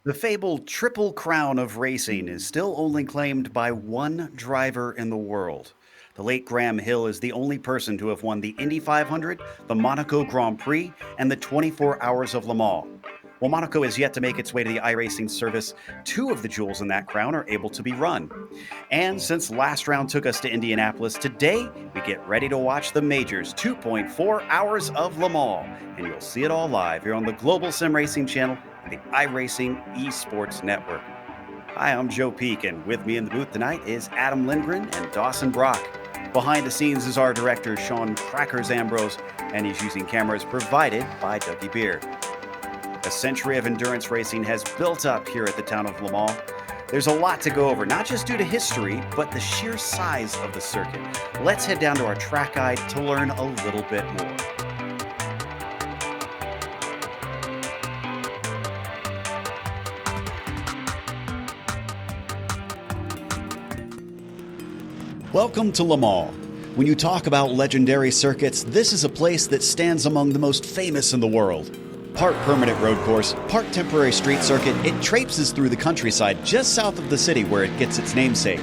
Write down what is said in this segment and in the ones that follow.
The fabled Triple Crown of racing is still only claimed by one driver in the world. The late Graham Hill is the only person to have won the Indy 500, the Monaco Grand Prix, and the 24 Hours of Le Mans. While Monaco is yet to make its way to the iRacing service, two of the jewels in that crown are able to be run. And since last round took us to Indianapolis, today we get ready to watch the Majors 2.4 Hours of Le Mans. And you'll see it all live here on the Global Sim Racing channel and the iRacing Esports Network. Hi, I'm Joe Peak, and with me in the booth tonight is Adam Lindgren and Dawson Brock. Behind the scenes is our director, Sean Crackers Ambrose, and he's using cameras provided by Dougie Beer. A century of endurance racing has built up here at the town of Le Mans. There's a lot to go over, not just due to history, but the sheer size of the circuit. Let's head down to our track guide to learn a little bit more. Welcome to Le Mans. When you talk about legendary circuits, this is a place that stands among the most famous in the world. Part permanent road course, part temporary street circuit, it traipses through the countryside just south of the city where it gets its namesake.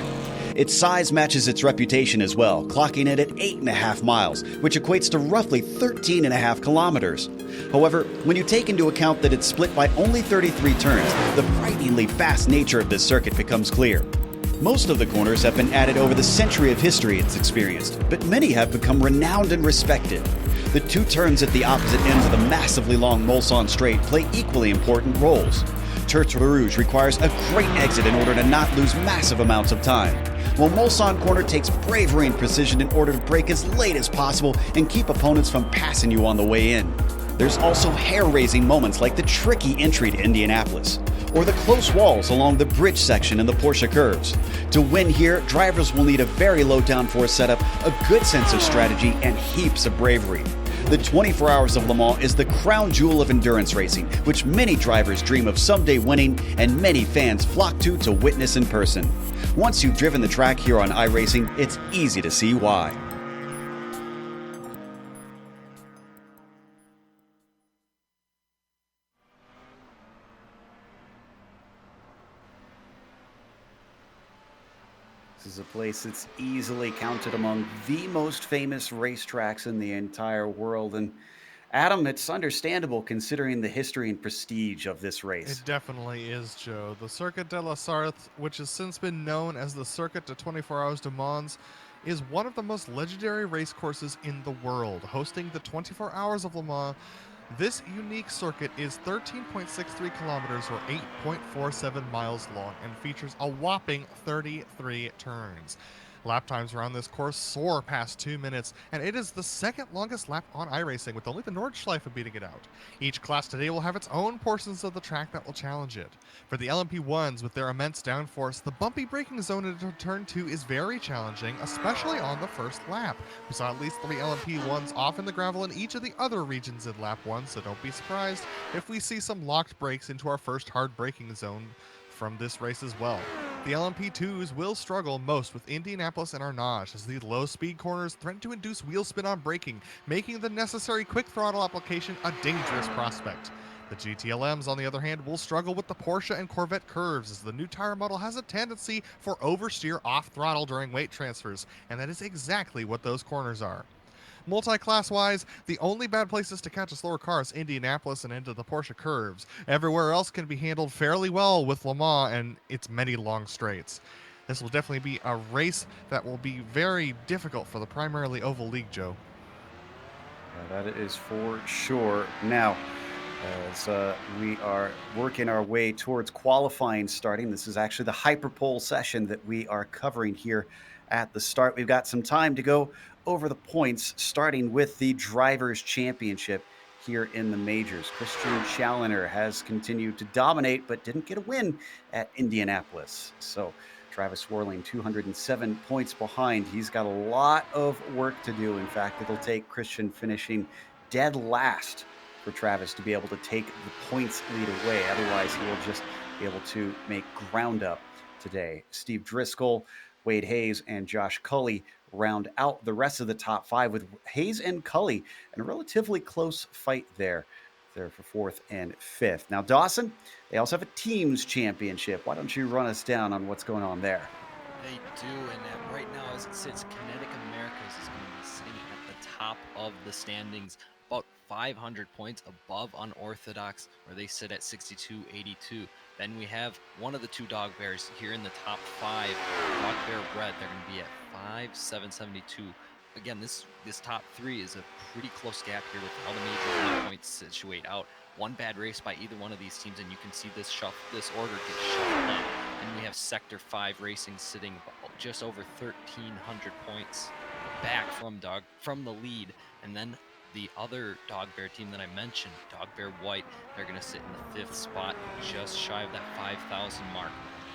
Its size matches its reputation as well, clocking it at 8.5 miles, which equates to roughly 13.5 kilometers. However, when you take into account that it's split by only 33 turns, the frighteningly fast nature of this circuit becomes clear. Most of the corners have been added over the century of history it's experienced, but many have become renowned and respected. The two turns at the opposite ends of the massively long Mulsanne Straight play equally important roles. Tertre Rouge requires a great exit in order to not lose massive amounts of time, while Mulsanne Corner takes bravery and precision in order to brake as late as possible and keep opponents from passing you on the way in. There's also hair-raising moments like the tricky entry to Indianapolis, or the close walls along the bridge section in the Porsche curves. To win here, drivers will need a very low downforce setup, a good sense of strategy, and heaps of bravery. The 24 Hours of Le Mans is the crown jewel of endurance racing, which many drivers dream of someday winning and many fans flock to witness in person. Once you've driven the track here on iRacing, it's easy to see why. This is a place that's easily counted among the most famous racetracks in the entire world. And Adam, it's understandable considering the history and prestige of this race. It definitely is, Joe. The Circuit de la Sarthe, which has since been known as the Circuit de 24 Hours de Mans, is one of the most legendary race courses in the world, hosting the 24 Hours of Le Mans. This unique circuit is 13.63 kilometers or 8.47 miles long and features a whopping 33 turns. Lap times around this course soar past 2 minutes, and it is the second longest lap on iRacing, with only the Nordschleife beating it out. Each class today will have its own portions of the track that will challenge it. For the LMP1s, with their immense downforce, the bumpy braking zone into turn 2 is very challenging, especially on the first lap. We saw at least 3 LMP1s off in the gravel in each of the other regions in lap 1, so don't be surprised if we see some locked brakes into our first hard braking zone from this race as well. The LMP2s will struggle most with Indianapolis and Arnage, as these low-speed corners threaten to induce wheel spin on braking, making the necessary quick throttle application a dangerous prospect. The GTLMs, on the other hand, will struggle with the Porsche and Corvette curves, as the new tire model has a tendency for oversteer off throttle during weight transfers, and that is exactly what those corners are. Multi-class wise, the only bad places to catch a slower car is Indianapolis and into the Porsche curves. Everywhere else can be handled fairly well with Le Mans and its many long straights. This will definitely be a race that will be very difficult for the primarily oval league, Joe. Yeah, that is for sure. Now, as we are working our way towards qualifying starting, this is actually the hyperpole session that we are covering here at the start. We've got some time to go over the points, starting with the Drivers' Championship here in the majors. Christian Challenger has continued to dominate, but didn't get a win at Indianapolis. So Travis Warling, 207 points behind. He's got a lot of work to do. In fact, it'll take Christian finishing dead last for Travis to be able to take the points lead away. Otherwise, he will just be able to make ground up today. Steve Driscoll, Wade Hayes, and Josh Cully round out the rest of the top 5, with Hayes and Cully in a relatively close fight there. there for fourth and fifth. Now, Dawson, they also have a teams championship. Why don't you run us down on what's going on there? They do, and right now, as it sits, Kinetic Americas is going to be sitting at the top of the standings, about 500 points above Unorthodox, where they sit at 62.82. Then we have one of the two Dog Bears here in the top five, Dog Bear Red. They're going to be at 5.772. Again, this top three is a pretty close gap here with how the major points situate out. One bad race by either one of these teams, and you can see this order get shuffled up. And we have Sector 5 Racing sitting just over 1,300 points back from the lead. And then the other Dog Bear team that I mentioned, Dog Bear White, they're going to sit in the fifth spot, just shy of that 5,000 mark.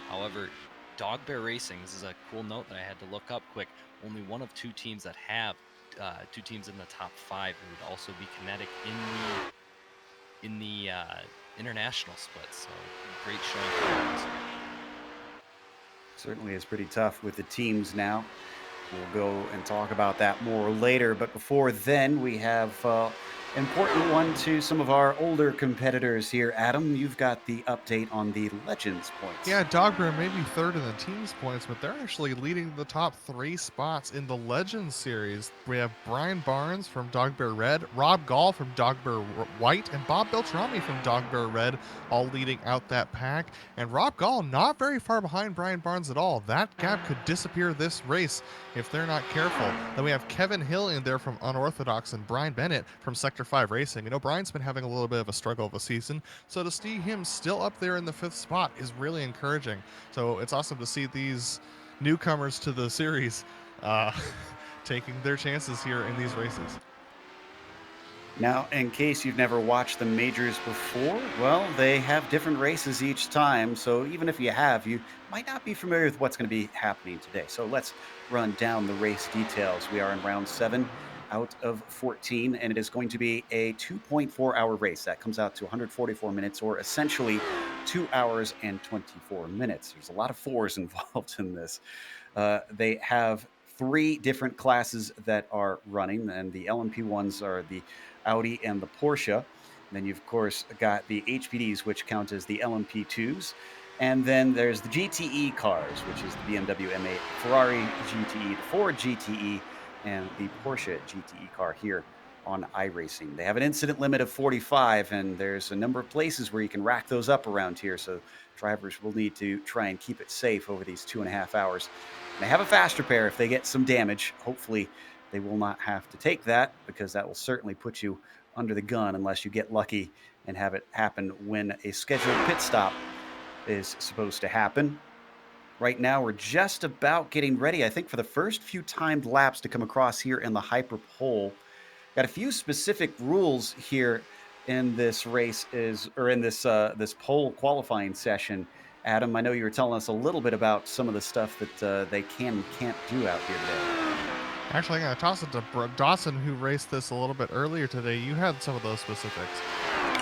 However, Dog Bear Racing, this is a cool note that I had to look up quick, only one of two teams that have two teams in the top five. It would also be Kinetic in the international split. So great showing for them. Certainly is pretty tough with the teams now. We'll go and talk about that more later. But before then, we have important one to some of our older competitors here. Adam, you've got the update on the Legends points. Yeah, Dog Bear may be third in the team's points, but they're actually leading the top three spots in the Legends series. We have Brian Barnes from Dog Bear Red, Rob Gall from Dog Bear White, and Bob Beltrami from Dog Bear Red, all leading out that pack. And Rob Gall not very far behind Brian Barnes at all. That gap could disappear this race if they're not careful. Then we have Kevin Hill in there from Unorthodox and Brian Bennett from Sector 5 Racing. You know, Brian's been having a little bit of a struggle of a season, so to see him still up there in the fifth spot is really encouraging. So it's awesome to see these newcomers to the series taking their chances here in these races. Now, in case you've never watched the majors before, well, they have different races each time. So even if you have, you might not be familiar with what's going to be happening today. So let's run down the race details. We are in round 7 out of 14, and it is going to be a 2.4-hour race. That comes out to 144 minutes, or essentially 2 hours and 24 minutes. There's a lot of fours involved in this. They have 3 different classes that are running, and the LMP ones are the Audi and the Porsche. And then you've, of course, got the HPDs, which count as the LMP2s. And then there's the GTE cars, which is the BMW M8, Ferrari GTE, the Ford GTE, and the Porsche GTE car here on iRacing. They have an incident limit of 45, and there's a number of places where you can rack those up around here. So drivers will need to try and keep it safe over these 2.5 hours. And they have a fast repair if they get some damage. Hopefully they will not have to take that, because that will certainly put you under the gun unless you get lucky and have it happen when a scheduled pit stop is supposed to happen. Right now, we're just about getting ready, I think, for the first few timed laps to come across here in the Hyper Pole. Got a few specific rules here in this race, this pole qualifying session. Adam, I know you were telling us a little bit about some of the stuff that they can and can't do out here today. Actually, I'm going to toss it to Dawson, who raced this a little bit earlier today. You had some of those specifics.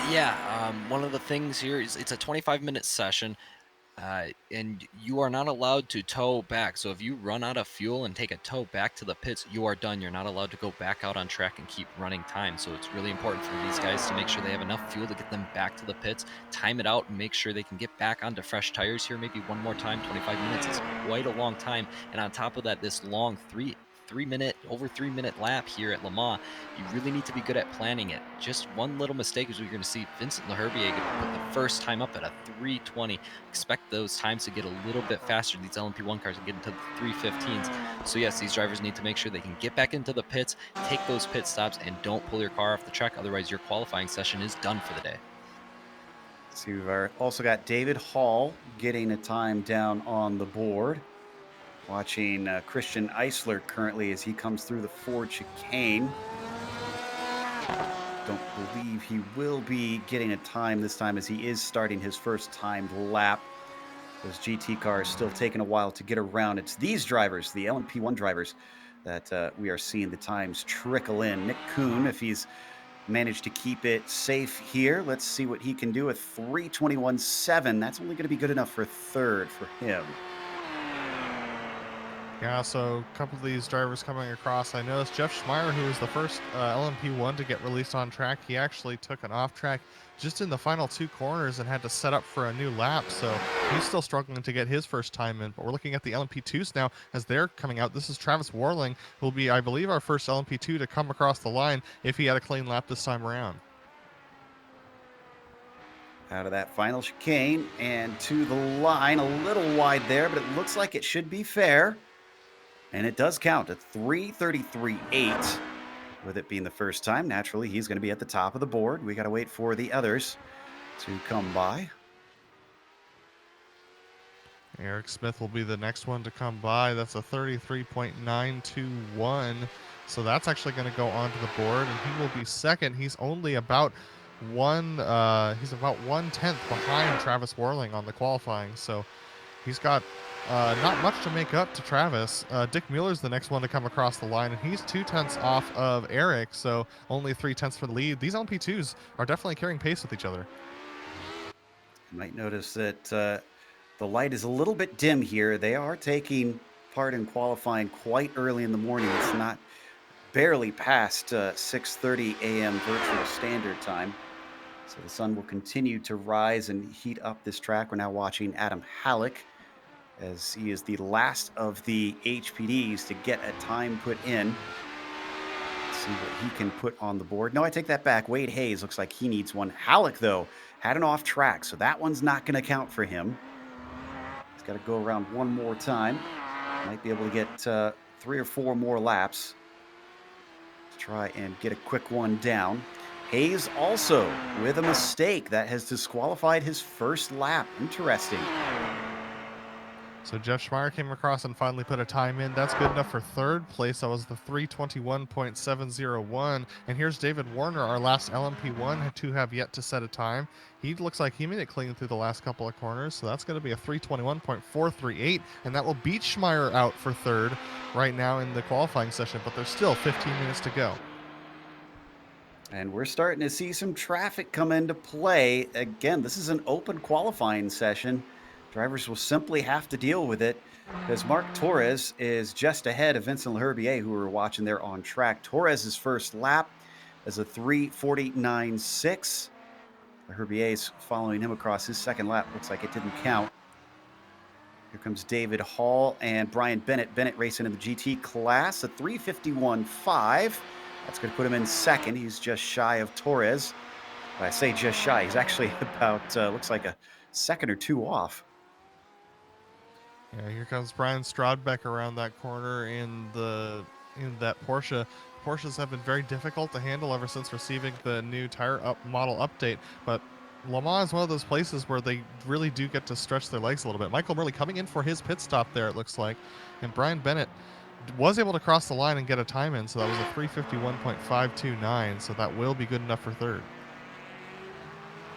Yeah, one of the things here is it's a 25-minute session, and you are not allowed to tow back. So if you run out of fuel and take a tow back to the pits, you are done. You're not allowed to go back out on track and keep running time. So it's really important for these guys to make sure they have enough fuel to get them back to the pits, time it out, and make sure they can get back onto fresh tires here maybe one more time. 25 minutes is quite a long time. And on top of that, this long over 3 minute lap here at Le Mans, you really need to be good at planning it. Just one little mistake is we're going to see Vincent Leherbier put the first time up at a 3:20. Expect those times to get a little bit faster. These LMP1 cars are getting to the 3:15s. So yes, these drivers need to make sure they can get back into the pits, take those pit stops, and don't pull your car off the track. Otherwise, your qualifying session is done for the day. So we've also got David Hall getting a time down on the board. Watching Christian Eisler currently as he comes through the Ford chicane. Don't believe he will be getting a time this time, as he is starting his first timed lap. Those GT cars still taking a while to get around. It's these drivers, the LMP1 drivers, that we are seeing the times trickle in. Nick Kuhn, if he's managed to keep it safe here, let's see what he can do. A 3:21.7. That's only going to be good enough for third for him. Yeah, so a couple of these drivers coming across. I noticed Jeff Schmeier, who was the first LMP1 to get released on track, he actually took an off track just in the final 2 corners and had to set up for a new lap. So he's still struggling to get his first time in. But we're looking at the LMP2s now as they're coming out. This is Travis Warling, who will be, I believe, our first LMP2 to come across the line if he had a clean lap this time around. Out of that final chicane and to the line, a little wide there, but it looks like it should be fair. And it does count at 3:33.8. With it being the first time, naturally, he's going to be at the top of the board. We got to wait for the others to come by. Eric Smith will be the next one to come by. That's a 33.921. So that's actually going to go onto the board, and he will be second. He's only about he's about 1/10 behind Travis Warling on the qualifying. So he's got not much to make up to Travis. Dick Mueller's the next one to come across the line, and he's 2/10 off of Eric, so only 3/10 for the lead. These LMP2s are definitely carrying pace with each other. You might notice that the light is a little bit dim here. They are taking part in qualifying quite early in the morning. It's not barely past 6:30 a.m. virtual standard time. So the sun will continue to rise and heat up this track. We're now watching Adam Halleck as he is the last of the HPDs to get a time put in. Let's see what he can put on the board. No, I take that back. Wade Hayes looks like he needs one. Halleck, though, had an off track, so that one's not going to count for him. He's got to go around one more time. Might be able to get 3 or 4 more laps to try and get a quick one down. Hayes also with a mistake that has disqualified his first lap. Interesting. So Jeff Schmeier came across and finally put a time in. That's good enough for third place. That was the 3:21.701. And here's David Warner, our last LMP1 to have yet to set a time. He looks like he made it clean through the last couple of corners. So that's going to be a 3:21.438. And that will beat Schmeier out for third right now in the qualifying session. But there's still 15 minutes to go. And we're starting to see some traffic come into play. Again, this is an open qualifying session. Drivers will simply have to deal with it because Mark Torres is just ahead of Vincent Leherbier, who we're watching there on track. Torres' first lap is a 3:49.6. Leherbier's following him across his second lap. Looks like it didn't count. Here comes David Hall and Brian Bennett. Bennett racing in the GT class, a 3:51.5. That's going to put him in second. He's just shy of Torres. When I say just shy, he's actually about, looks like a second or two off. Yeah, here comes Brian Strodbeck around that corner in that Porsche. Porsches have been very difficult to handle ever since receiving the new tire model update, but Le Mans is one of those places where they really do get to stretch their legs a little bit. Michael Murley coming in for his pit stop there, it looks like, and Brian Bennett was able to cross the line and get a time in, so that was a 3:51.529, so that will be good enough for third.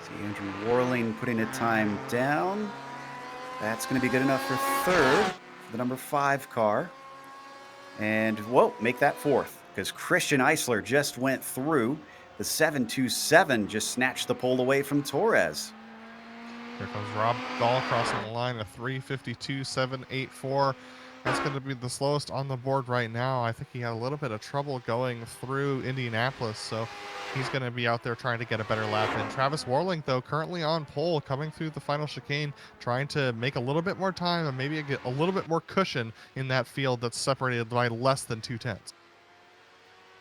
See Andrew Warling putting a time down. That's going to be good enough for third for the number 5 car. And, whoa, make that fourth because Christian Eisler just went through. The 727 just snatched the pole away from Torres. Here comes Rob Dahl crossing the line, a 3:52.784. That's going to be the slowest on the board right now. I think he had a little bit of trouble going through Indianapolis, so he's going to be out there trying to get a better lap in. Travis Warling, though, currently on pole, coming through the final chicane, trying to make a little bit more time and maybe get a little bit more cushion in that field that's separated by less than 2/10.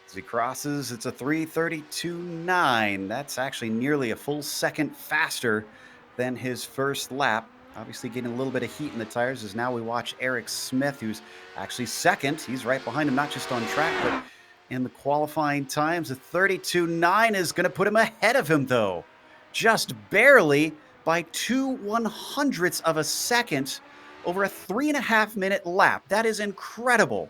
As he crosses, it's a 3:32.9. That's actually nearly a full second faster than his first lap. Obviously getting a little bit of heat in the tires as now we watch Eric Smith, who's actually second. He's right behind him, not just on track, but in the qualifying times. A 32.9 is going to put him ahead of him, though. Just barely by 2/100ths of a second over a 3.5-minute lap. That is incredible.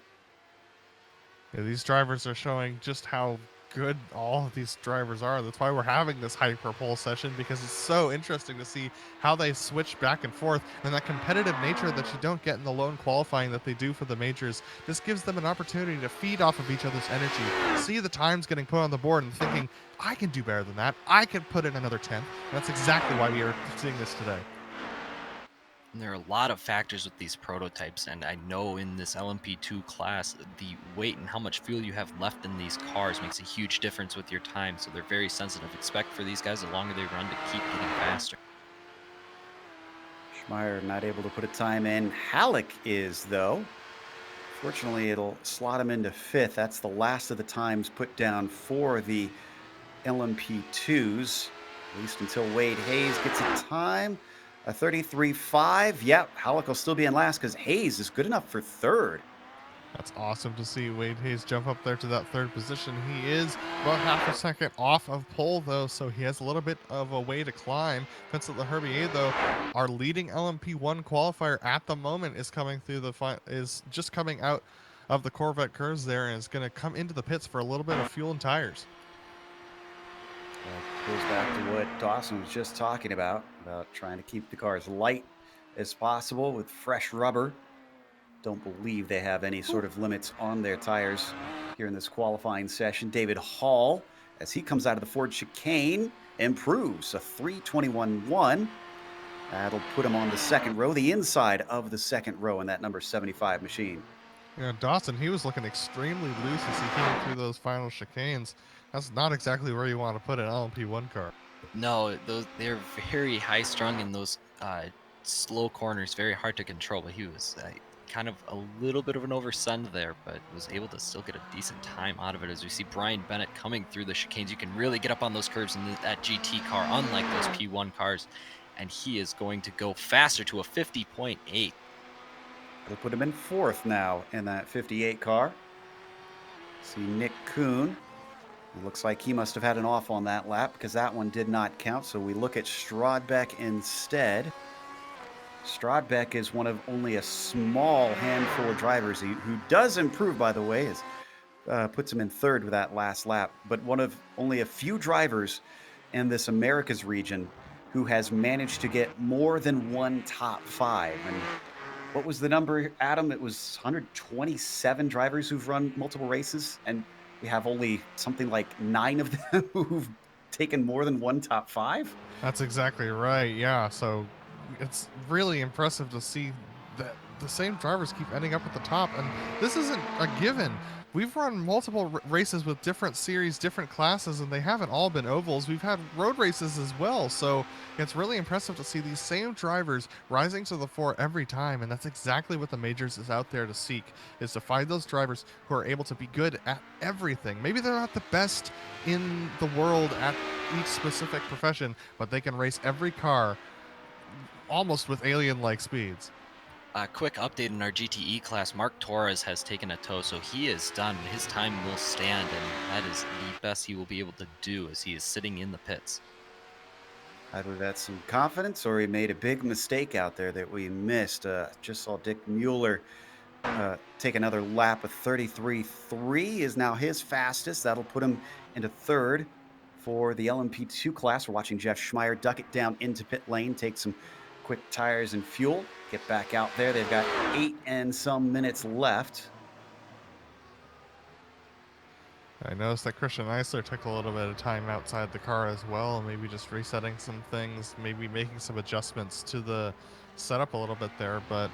Yeah, these drivers are showing just how good all of these drivers are. That's why we're having this hyper pole session, because it's so interesting to see how they switch back and forth, and that competitive nature that you don't get in the lone qualifying that they do for the majors. This gives them an opportunity to feed off of each other's energy, see the times getting put on the board and thinking, I can do better than that. I can put in another 10. And that's exactly why we are seeing this today. There are a lot of factors with these prototypes, and I know in this LMP2 class, the weight and how much fuel you have left in these cars makes a huge difference with your time. So they're very sensitive. Expect for these guys, the longer they run, to keep getting faster. Schmeier not able to put a time in. Halleck is, though. Fortunately, it'll slot him into fifth. That's the last of the times put down for the LMP2s, at least until Wade Hayes gets a time. A 33.5. Yep, Halleck will still be in last because Hayes is good enough for third. That's awesome to see Wade Hayes jump up there to that third position. He is about half a second off of pole, though, so he has a little bit of a way to climb. Vincent Leherbier, though, our leading LMP1 qualifier at the moment, is coming through is just coming out of the Corvette curves there, and is going to come into the pits for a little bit of fuel and tires. That goes back to what Dawson was just talking about trying to keep the car as light as possible with fresh rubber. Don't believe they have any sort of limits on their tires here in this qualifying session. David Hall, as he comes out of the Ford chicane, improves a 3:21.1. That'll put him on the second row, the inside of the second row in that number 75 machine. Yeah, Dawson, he was looking extremely loose as he came through those final chicanes. That's not exactly where you want to put an LMP1 car. No, they're very high strung in those slow corners, very hard to control. But he was kind of a little bit of an oversend there, but was able to still get a decent time out of it. As we see Brian Bennett coming through the chicanes, you can really get up on those curves in that GT car, unlike those P1 cars. And he is going to go faster to a 50.8. It'll put him in fourth now in that 58 car. See Nick Kuhn. It looks like he must have had an off on that lap because that one did not count. So we look at Strodbeck instead. Strodbeck is one of only a small handful of drivers who does improve, by the way, puts him in third with that last lap. But one of only a few drivers in this Americas region who has managed to get more than one top five. And what was the number, Adam? It was 127 drivers who've run multiple races, and we have only something like 9 of them who've taken more than one top five. That's exactly right. Yeah. So it's really impressive to see that the same drivers keep ending up at the top. And this isn't a given. We've run multiple races with different series, different classes, and they haven't all been ovals. We've had road races as well. So it's really impressive to see these same drivers rising to the fore every time. And that's exactly what the majors is out there to seek, is to find those drivers who are able to be good at everything. Maybe they're not the best in the world at each specific profession, but they can race every car almost with alien-like speeds. A quick update in our GTE class. Mark Torres has taken a tow, so he is done. His time will stand, and that is the best he will be able to do as he is sitting in the pits. Either that's some confidence or he made a big mistake out there that we missed. Just saw Dick Mueller take another lap of 33.3 is now his fastest. That'll put him into third for the LMP2 class. We're watching Jeff Schmeier duck it down into pit lane, take some quick tires and fuel, get back out there. They've got 8 and some minutes left. I noticed that Christian Eisler took a little bit of time outside the car as well, maybe just resetting some things, maybe making some adjustments to the setup a little bit there, but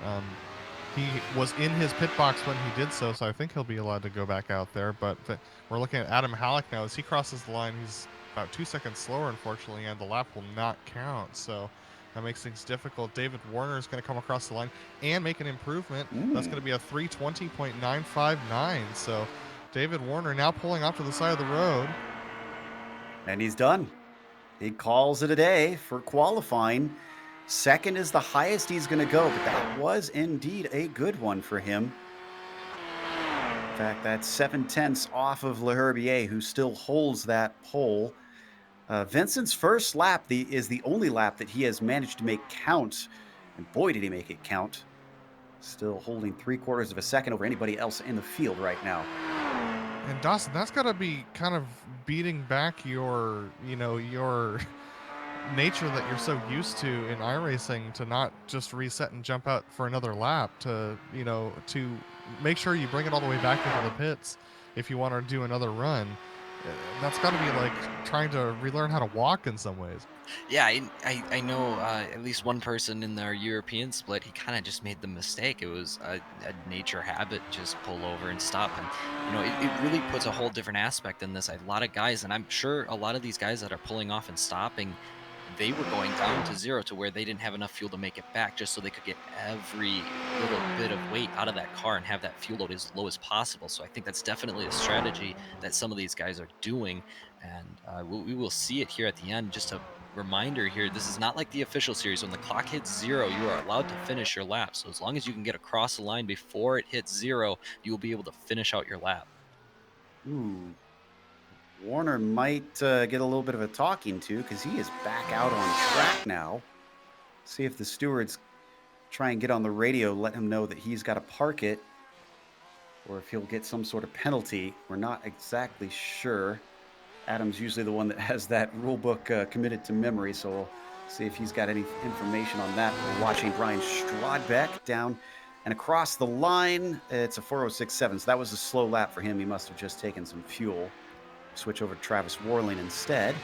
he was in his pit box when he did so I think he'll be allowed to go back out there. But we're looking at Adam Halleck now. As he crosses the line, he's about 2 seconds slower, unfortunately, and the lap will not count, so that makes things difficult. David Warner is going to come across the line and make an improvement. That's going to be a 3:20.959. So David Warner now pulling off to the side of the road. And he's done. He calls it a day for qualifying. Second is the highest he's going to go, but that was indeed a good one for him. In fact, that's 7/10 off of Leherbier, who still holds that pole. Vincent's first lap is the only lap that he has managed to make count, and boy, did he make it count. Still holding 3/4 of a second over anybody else in the field right now. And Dawson, that's got to be kind of beating back your nature that you're so used to in iRacing, to not just reset and jump out for another lap, to make sure you bring it all the way back into the pits if you want to do another run. That's got to be like trying to relearn how to walk in some ways. Yeah, I know at least one person in our European split. He kind of just made the mistake. It was a nature habit, just pull over and stop. And it really puts a whole different aspect in this. A lot of guys, and I'm sure a lot of these guys that are pulling off and stopping, they were going down to zero to where they didn't have enough fuel to make it back, just so they could get every little bit of weight out of that car and have that fuel load as low as possible. So I think that's definitely a strategy that some of these guys are doing, and we will see it here at the end. Just a reminder here, this is not like the official series. When the clock hits zero, you are allowed to finish your lap. So as long as you can get across the line before it hits zero, you will be able to finish out your lap. Ooh, Warner might get a little bit of a talking to because he is back out on track now. See if the stewards try and get on the radio, let him know that he's got to park it, or if he'll get some sort of penalty. We're not exactly sure. Adam's usually the one that has that rule book committed to memory, so we'll see if he's got any information on that. We're watching Brian Strodbeck down and across the line. It's a 4:06.7, so that was a slow lap for him. He must have just taken some fuel. Switch over to Travis Warling instead.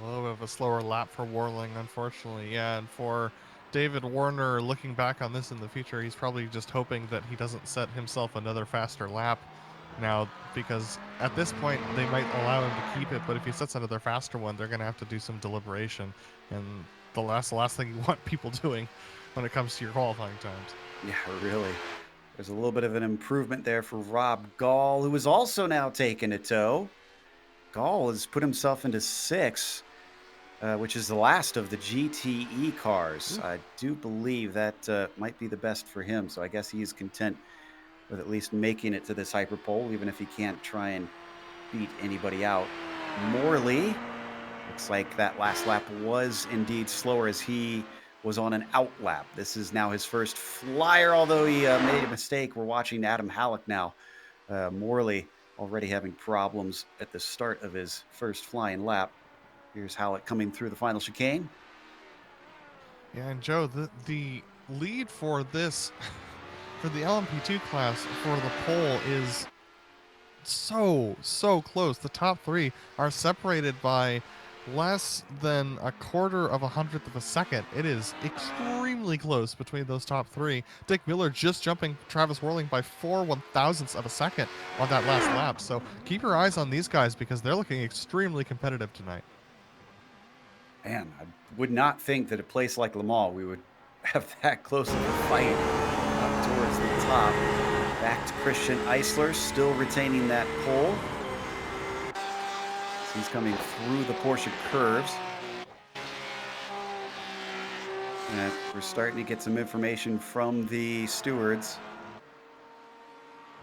A little bit of a slower lap for Warling, unfortunately. Yeah, and for David Warner, looking back on this in the future, he's probably just hoping that he doesn't set himself another faster lap now, because at this point they might allow him to keep it, but if he sets another faster one, they're going to have to do some deliberation, and the last thing you want people doing when it comes to your qualifying times. Yeah, really. There's a little bit of an improvement there for Rob Gall, who is also now taking a tow. Gall has put himself into 6th, which is the last of the GTE cars. I do believe that might be the best for him, so I guess he's content with at least making it to this hyperpole, even if he can't try and beat anybody out. Morley, looks like that last lap was indeed slower as he was on an out lap. This is now his first flyer, although he made a mistake. We're watching Adam Halleck now. Morley already having problems at the start of his first flying lap. Here's Halleck coming through the final chicane. Yeah, and Joe, the lead for this, for the LMP2 class for the pole is so close. The top 3 are separated by less than a quarter of a hundredth of a second. It is extremely close between those top 3. Dick Miller just jumping Travis Warling by 4/1000ths of a second on that last lap. So keep your eyes on these guys because they're looking extremely competitive tonight. Man, I would not think that a place like Le Mans we would have that close of a fight up towards the top. Back to Christian Eisler, still retaining that pole. He's coming through the Porsche curves. And we're starting to get some information from the stewards.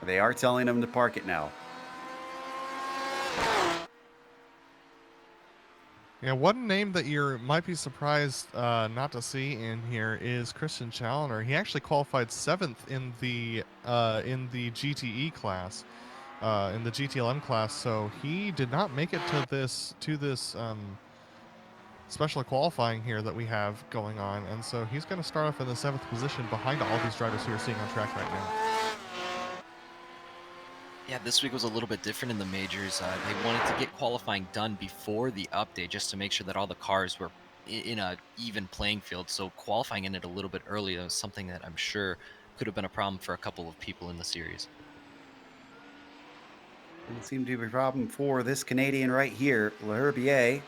They are telling him to park it now. Yeah, one name that you might be surprised not to see in here is Christian Challoner. He actually qualified 7th in the GTE class, in the GTLM class. So he did not make it to this special qualifying here that we have going on, and so he's going to start off in the 7th position behind all these drivers who you're seeing on track right now. Yeah, this week was a little bit different in the majors. They wanted to get qualifying done before the update just to make sure that all the cars were in a even playing field. So qualifying ended a little bit earlier was something that I'm sure could have been a problem for a couple of people in the series. Didn't seem to be a problem for this Canadian right here, L'Herbier.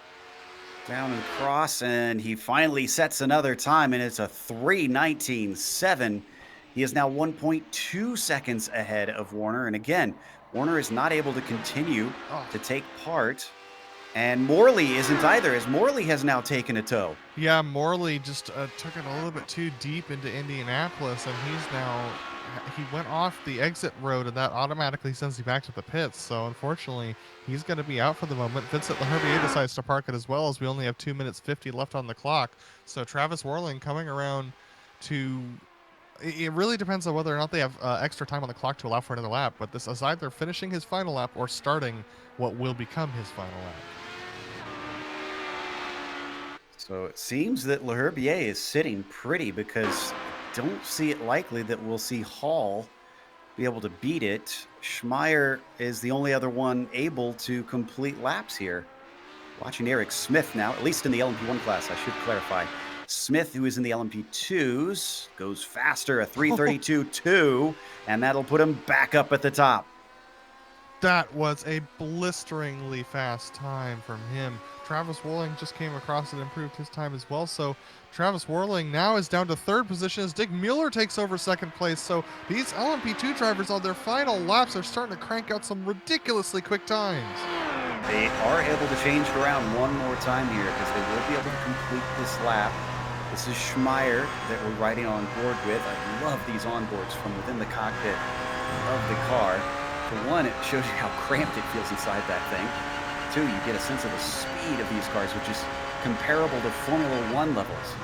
Down and across, and he finally sets another time, and it's a 3:19.7. He is now 1.2 seconds ahead of Warner. And again, Warner is not able to continue to take part. And Morley isn't either, as Morley has now taken a tow. Yeah, Morley just took it a little bit too deep into Indianapolis, and he went off the exit road, and that automatically sends you back to the pits. So unfortunately, he's going to be out for the moment. Vincent L'Herbier decides to park it as well, as we only have 2 minutes 50 left on the clock. So Travis Warling coming around to... It really depends on whether or not they have extra time on the clock to allow for another lap, but this is either finishing his final lap or starting what will become his final lap. So it seems that L'Herbier is sitting pretty, because I don't see it likely that we'll see Hall be able to beat it. Schmeier is the only other one able to complete laps here. Watching Eric Smith now, at least in the LMP1 class, I should clarify. Smith, who is in the LMP2s, goes faster, a 3:32.2, and that'll put him back up at the top. That was a blisteringly fast time from him. Travis Worling just came across and improved his time as well. So Travis Worling now is down to third position as Dick Mueller takes over second place. So these LMP2 drivers on their final laps are starting to crank out some ridiculously quick times. They are able to change it around one more time here because they will be able to complete this lap. This is Schmeier that we're riding on board with. I love these onboards from within the cockpit of the car. For one, it shows you how cramped it feels inside that thing. Two, you get a sense of the speed of these cars, which is comparable to Formula One levels.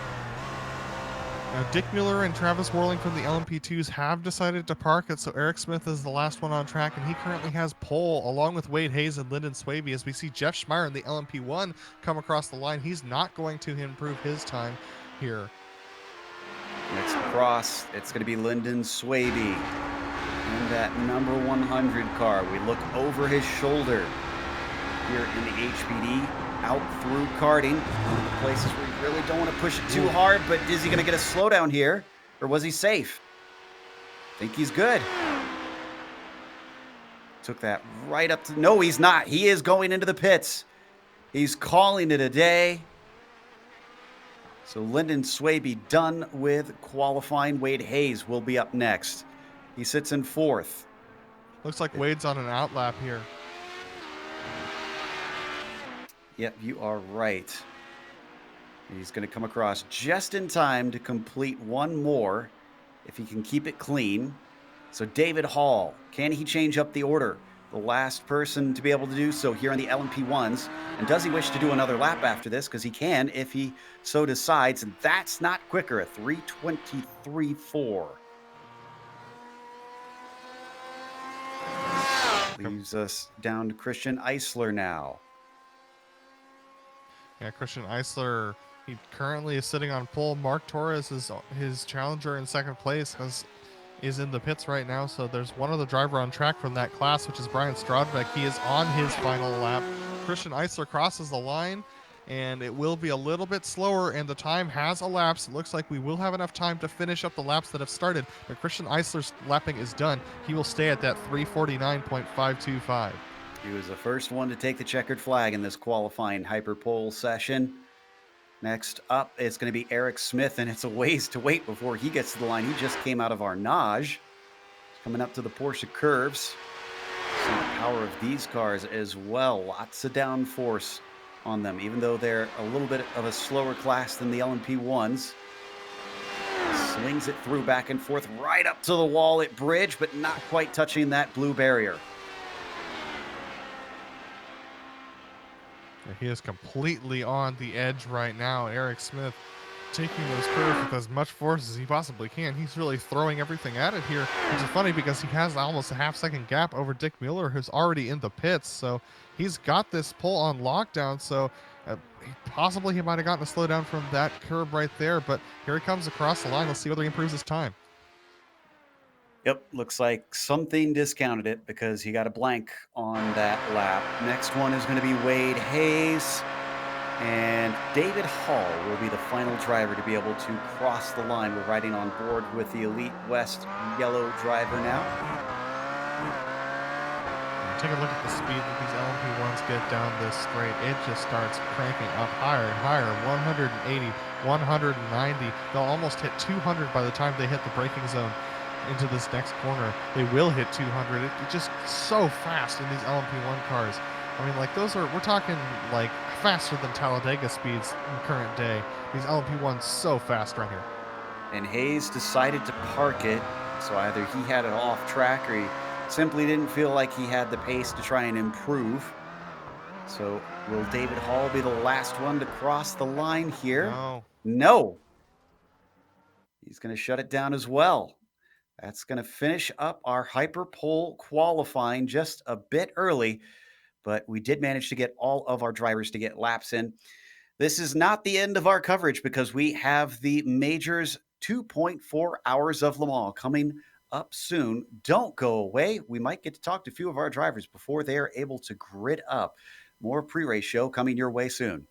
Now, Dick Mueller and Travis Worling from the LMP2s have decided to park it, so Eric Smith is the last one on track, and he currently has pole along with Wade Hayes and Lyndon Swaby. As we see Jeff Schmeier in the LMP1 come across the line, he's not going to improve his time here. Next across, it's going to be Lyndon Swaby in that number 100 car. We look over his shoulder here in the HPD, out through karting, one of the places where you really don't want to push it too hard, but is he going to get a slowdown here, or was he safe? I think he's good. Took that right up to, no, he's not. He is going into the pits. He's calling it a day. So Lyndon Swaby done with qualifying. Wade Hayes will be up next. He sits in fourth. Looks like Wade's on an outlap here. Yep, you are right. He's going to come across just in time to complete one more if he can keep it clean. So David Hall, can he change up the order? The last person to be able to do so here on the LMP1s. And does he wish to do another lap after this? Because he can if he so decides. And that's not quicker, a 3:23.4. Leaves us down to Christian Eisler now. Yeah, Christian Eisler, he currently is sitting on pole. Mark Torres is his challenger in second place, is in the pits right now. So there's one other driver on track from that class, which is Brian Strodbeck. He is on his final lap. Christian Eisler crosses the line, and it will be a little bit slower, and the time has elapsed. It looks like we will have enough time to finish up the laps that have started, but Christian Eisler's lapping is done. He will stay at that 3:49.525. He was the first one to take the checkered flag in this qualifying hyperpole session. Next up, it's going to be Eric Smith, and it's a ways to wait before he gets to the line. He just came out of Arnage. Coming up to the Porsche curves. See the power of these cars as well. Lots of downforce on them, even though they're a little bit of a slower class than the LMP1s. Swings it through back and forth right up to the wall at bridge, but not quite touching that blue barrier. He is completely on the edge right now. Eric Smith taking those curves with as much force as he possibly can. He's really throwing everything at it here, which is funny because he has almost a half-second gap over Dick Mueller, who's already in the pits. So he's got this pole on lockdown. So possibly he might have gotten a slowdown from that curb right there. But here he comes across the line. Let's see whether he improves his time. Yep, looks like something discounted it because he got a blank on that lap. Next one is going to be Wade Hayes, and David Hall will be the final driver to be able to cross the line. We're riding on board with the Elite West yellow driver now. Take a look at the speed that these LMP1s get down this straight. It just starts cranking up higher and higher. 180, 190. They'll almost hit 200 by the time they hit the braking zone into this next corner. They will hit 200. It's just so fast in these LMP1 cars. I mean, like, we're talking like faster than Talladega speeds in current day. These LMP1s so fast right here. And Hayes decided to park it, so either he had it off track or he simply didn't feel like he had the pace to try and improve. So will David Hall be the last one to cross the line here? No. He's going to shut it down as well. That's going to finish up our hyperpole qualifying just a bit early, but we did manage to get all of our drivers to get laps in. This is not the end of our coverage because we have the Majors 2.4 hours of Le Mans coming up soon. Don't go away. We might get to talk to a few of our drivers before they are able to grid up. More pre race show coming your way soon.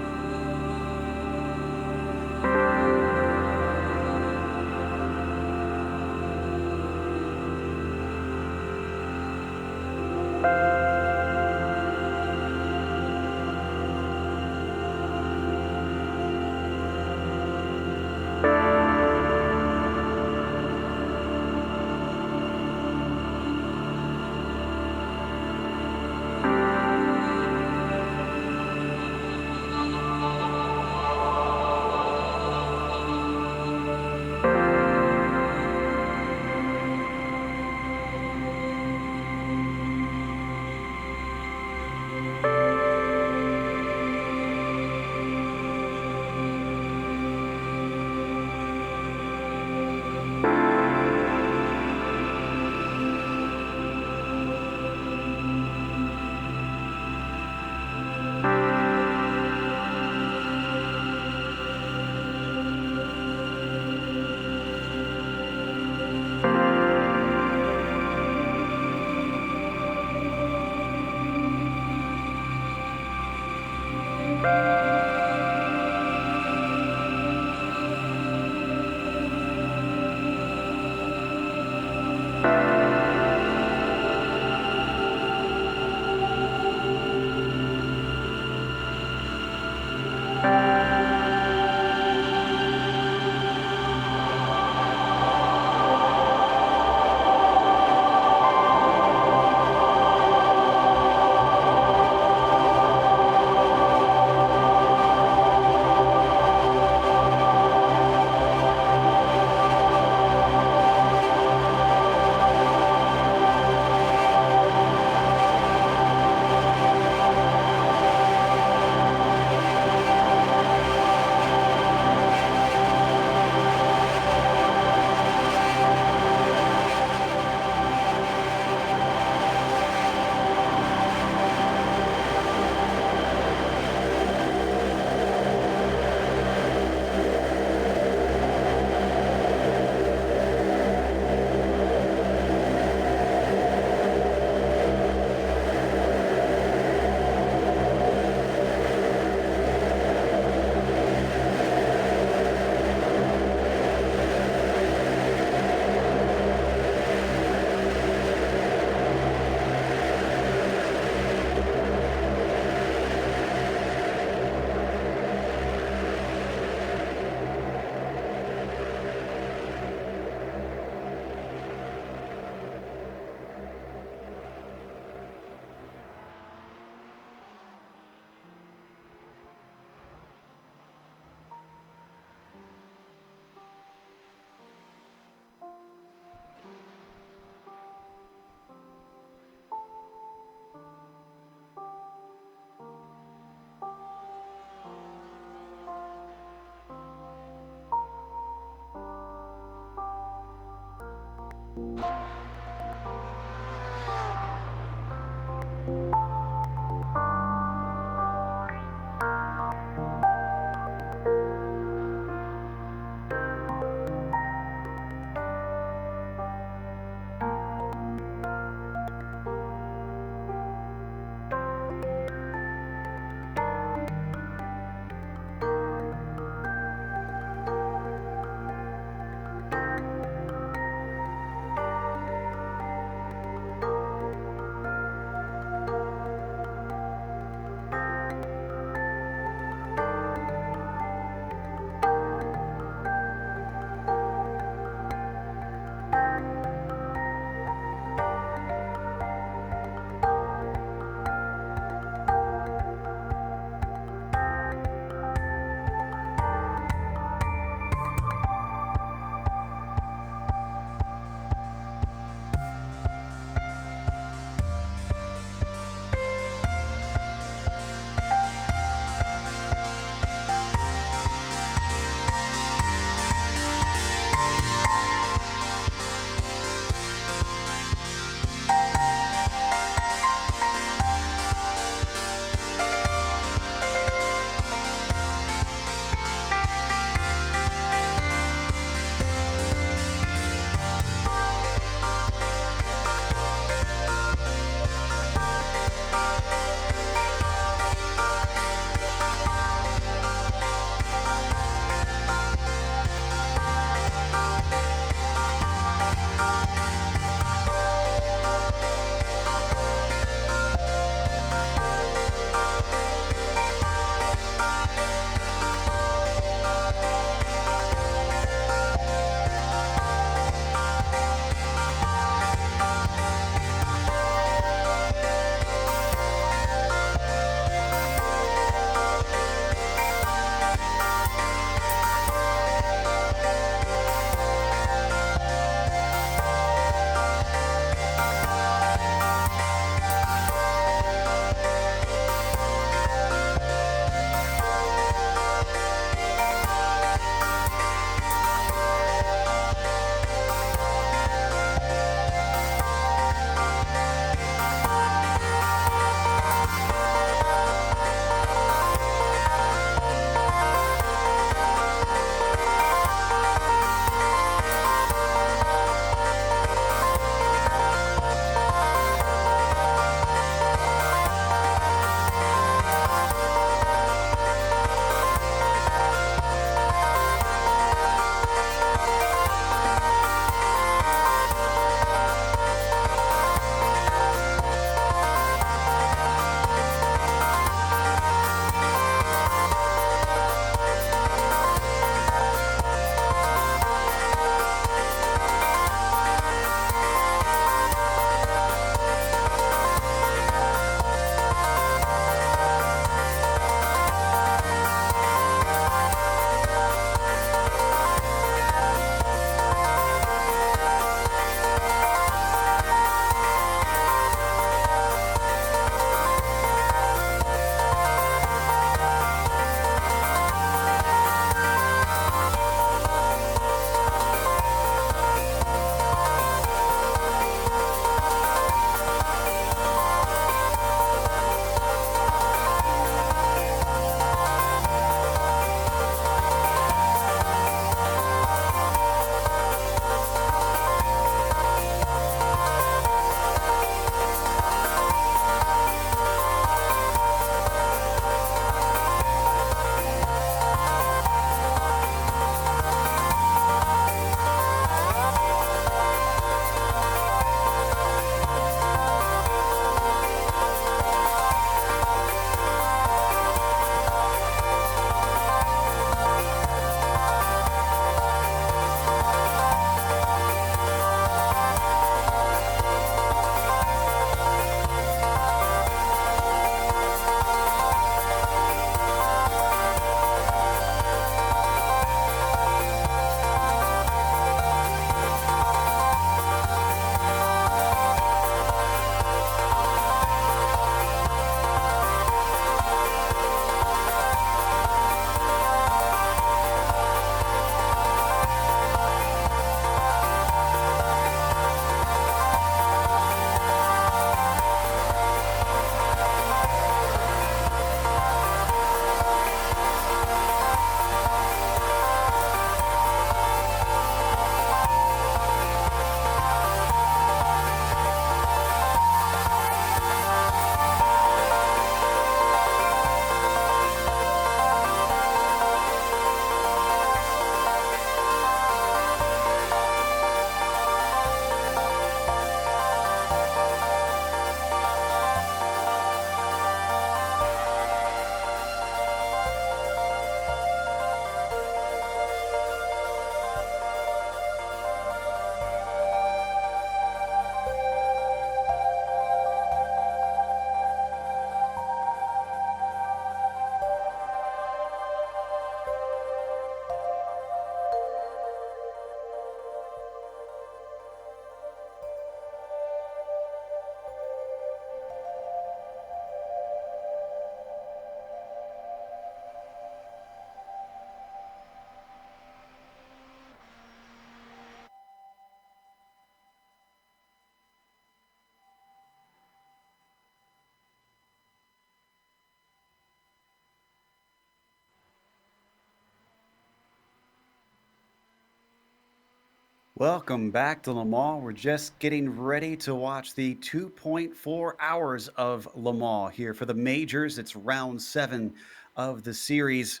Welcome back to Le Mans. We're just getting ready to watch the 2.4 hours of Le Mans here for the majors. It's round 7 of the series.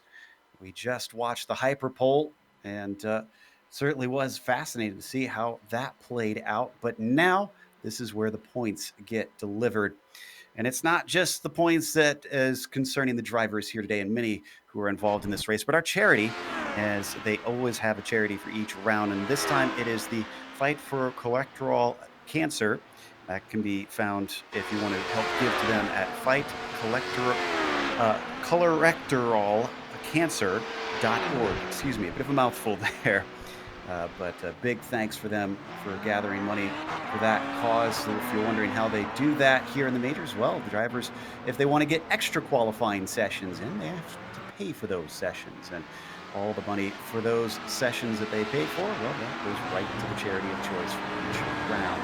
We just watched the hyperpole, and certainly was fascinating to see how that played out. But now this is where the points get delivered. And it's not just the points that is concerning the drivers here today and many who are involved in this race, but our charity, as they always have a charity for each round. And this time it is the Fight for Colorectal Cancer. That can be found if you want to help give to them at colorectalcancer.org. Excuse me, a bit of a mouthful there. But a big thanks for them for gathering money for that cause. So if you're wondering how they do that here in the majors, well, the drivers, if they want to get extra qualifying sessions in, they have to pay for those sessions. And all the money for those sessions that they pay for, well, that goes right to the charity of choice for each round.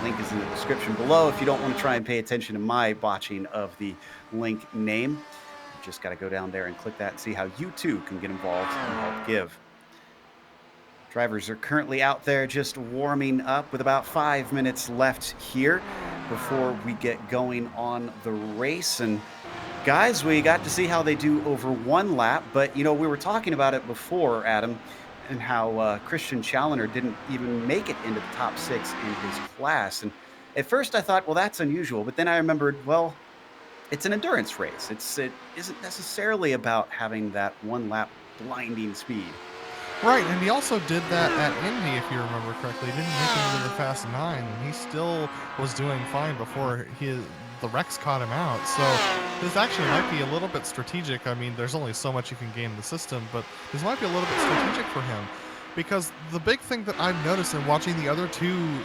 Link is in the description below if you don't want to try and pay attention to my botching of the link name. You just got to go down there and click that and see how you too can get involved and help give. Drivers are currently out there just warming up with about 5 minutes left here before we get going on the race. And guys, we got to see how they do over one lap, but we were talking about it before, Adam, and how Christian Challenger didn't even make it into the top 6 in his class. And at first I thought, well, that's unusual, but then I remembered, well, it's an endurance race. It isn't necessarily about having that one lap blinding speed. Right, and he also did that at Indy, if you remember correctly. He didn't make it into the Fast 9, and he still was doing fine before the wrecks caught him out. So this actually might be a little bit strategic. I mean, there's only so much you can gain in the system, but this might be a little bit strategic for him. Because the big thing that I've noticed in watching the other two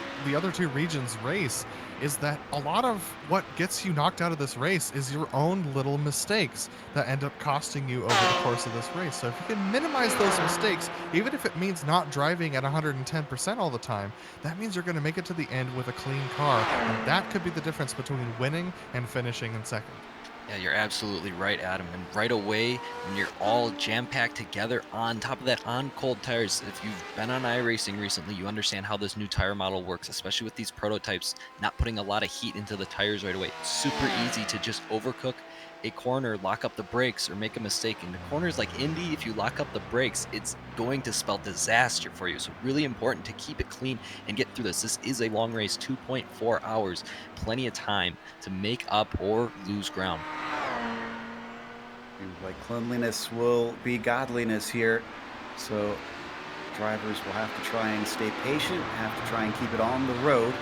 regions race is that a lot of what gets you knocked out of this race is your own little mistakes that end up costing you over the course of this race. So if you can minimize those mistakes, even if it means not driving at 110% all the time, that means you're going to make it to the end with a clean car. And that could be the difference between winning and finishing in second. Yeah, you're absolutely right, Adam. And right away, when you're all jam-packed together, on top of that, on cold tires, if you've been on iRacing recently, you understand how this new tire model works, especially with these prototypes, not putting a lot of heat into the tires right away. It's super easy to just overcook a corner, lock up the brakes, or make a mistake. In the corners like Indy, if you lock up the brakes, it's going to spell disaster for you. So really important to keep it clean and get through this. This is a long race, 2.4 hours, plenty of time to make up or lose ground. Like cleanliness will be godliness here. So drivers will have to try and stay patient, have to try and keep it on the road.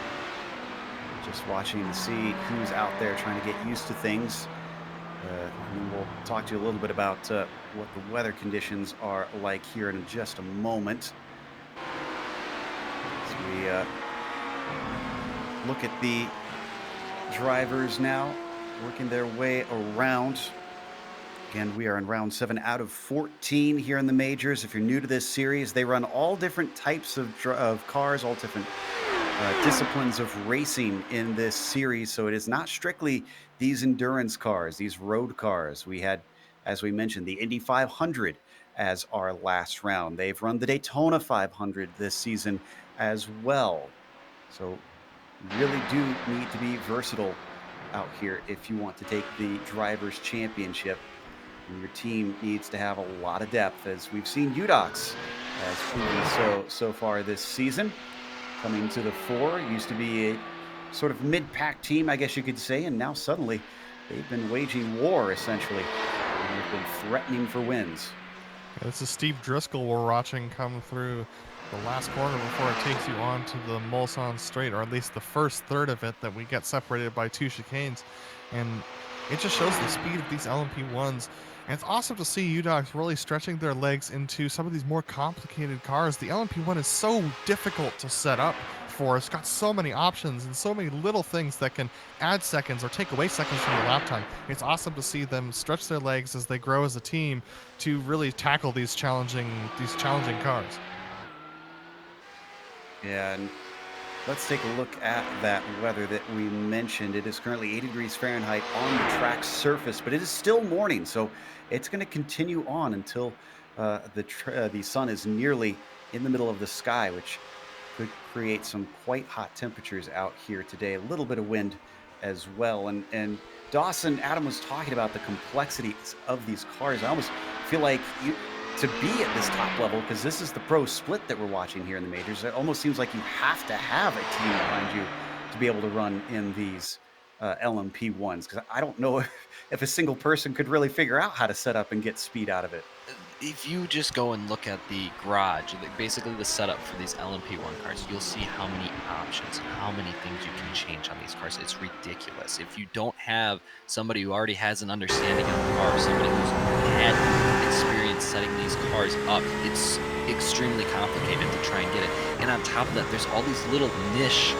Just watching to see who's out there trying to get used to things. And we'll talk to you a little bit about what the weather conditions are like here in just a moment. As we look at the drivers now, working their way around. Again, we are in round 7 out of 14 here in the majors. If you're new to this series, they run all different types of cars, all different disciplines of racing in this series. So it is not strictly these endurance cars, these road cars. We had, as we mentioned, the Indy 500 as our last round. They've run the Daytona 500 this season as well. So really do need to be versatile out here if you want to take the Drivers' Championship. And your team needs to have a lot of depth, as we've seen UDOX has proven so far this season. Coming to the fore, used to be a sort of mid-pack team, I guess you could say, and now suddenly they've been waging war, essentially. And they've been threatening for wins. Yeah, this is Steve Driscoll we're watching come through the last corner before it takes you on to the Mulsanne Straight, or at least the first third of it, that we get separated by 2 chicanes. And it just shows the speed of these LMP1s. And it's awesome to see UDOX really stretching their legs into some of these more complicated cars. The LMP1 is so difficult to set up for. It's got so many options and so many little things that can add seconds or take away seconds from your lap time. It's awesome to see them stretch their legs as they grow as a team to really tackle these challenging cars. Yeah, and let's take a look at that weather that we mentioned. It is currently 80 degrees Fahrenheit on the track surface, but it is still morning, so it's going to continue on until the sun is nearly in the middle of the sky, which could create some quite hot temperatures out here today. A little bit of wind as well. And Dawson, Adam was talking about the complexities of these cars. I almost feel like to be at this top level, because this is the pro split that we're watching here in the majors, it almost seems like you have to have a team behind you to be able to run in these LMP1s, because I don't know if a single person could really figure out how to set up and get speed out of it. If you just go and look at the garage, basically the setup for these LMP1 cars, you'll see how many options, how many things you can change on these cars. It's ridiculous. If you don't have somebody who already has an understanding of the car, somebody who's had experience setting these cars up, it's extremely complicated to try and get it. And on top of that, there's all these little niche,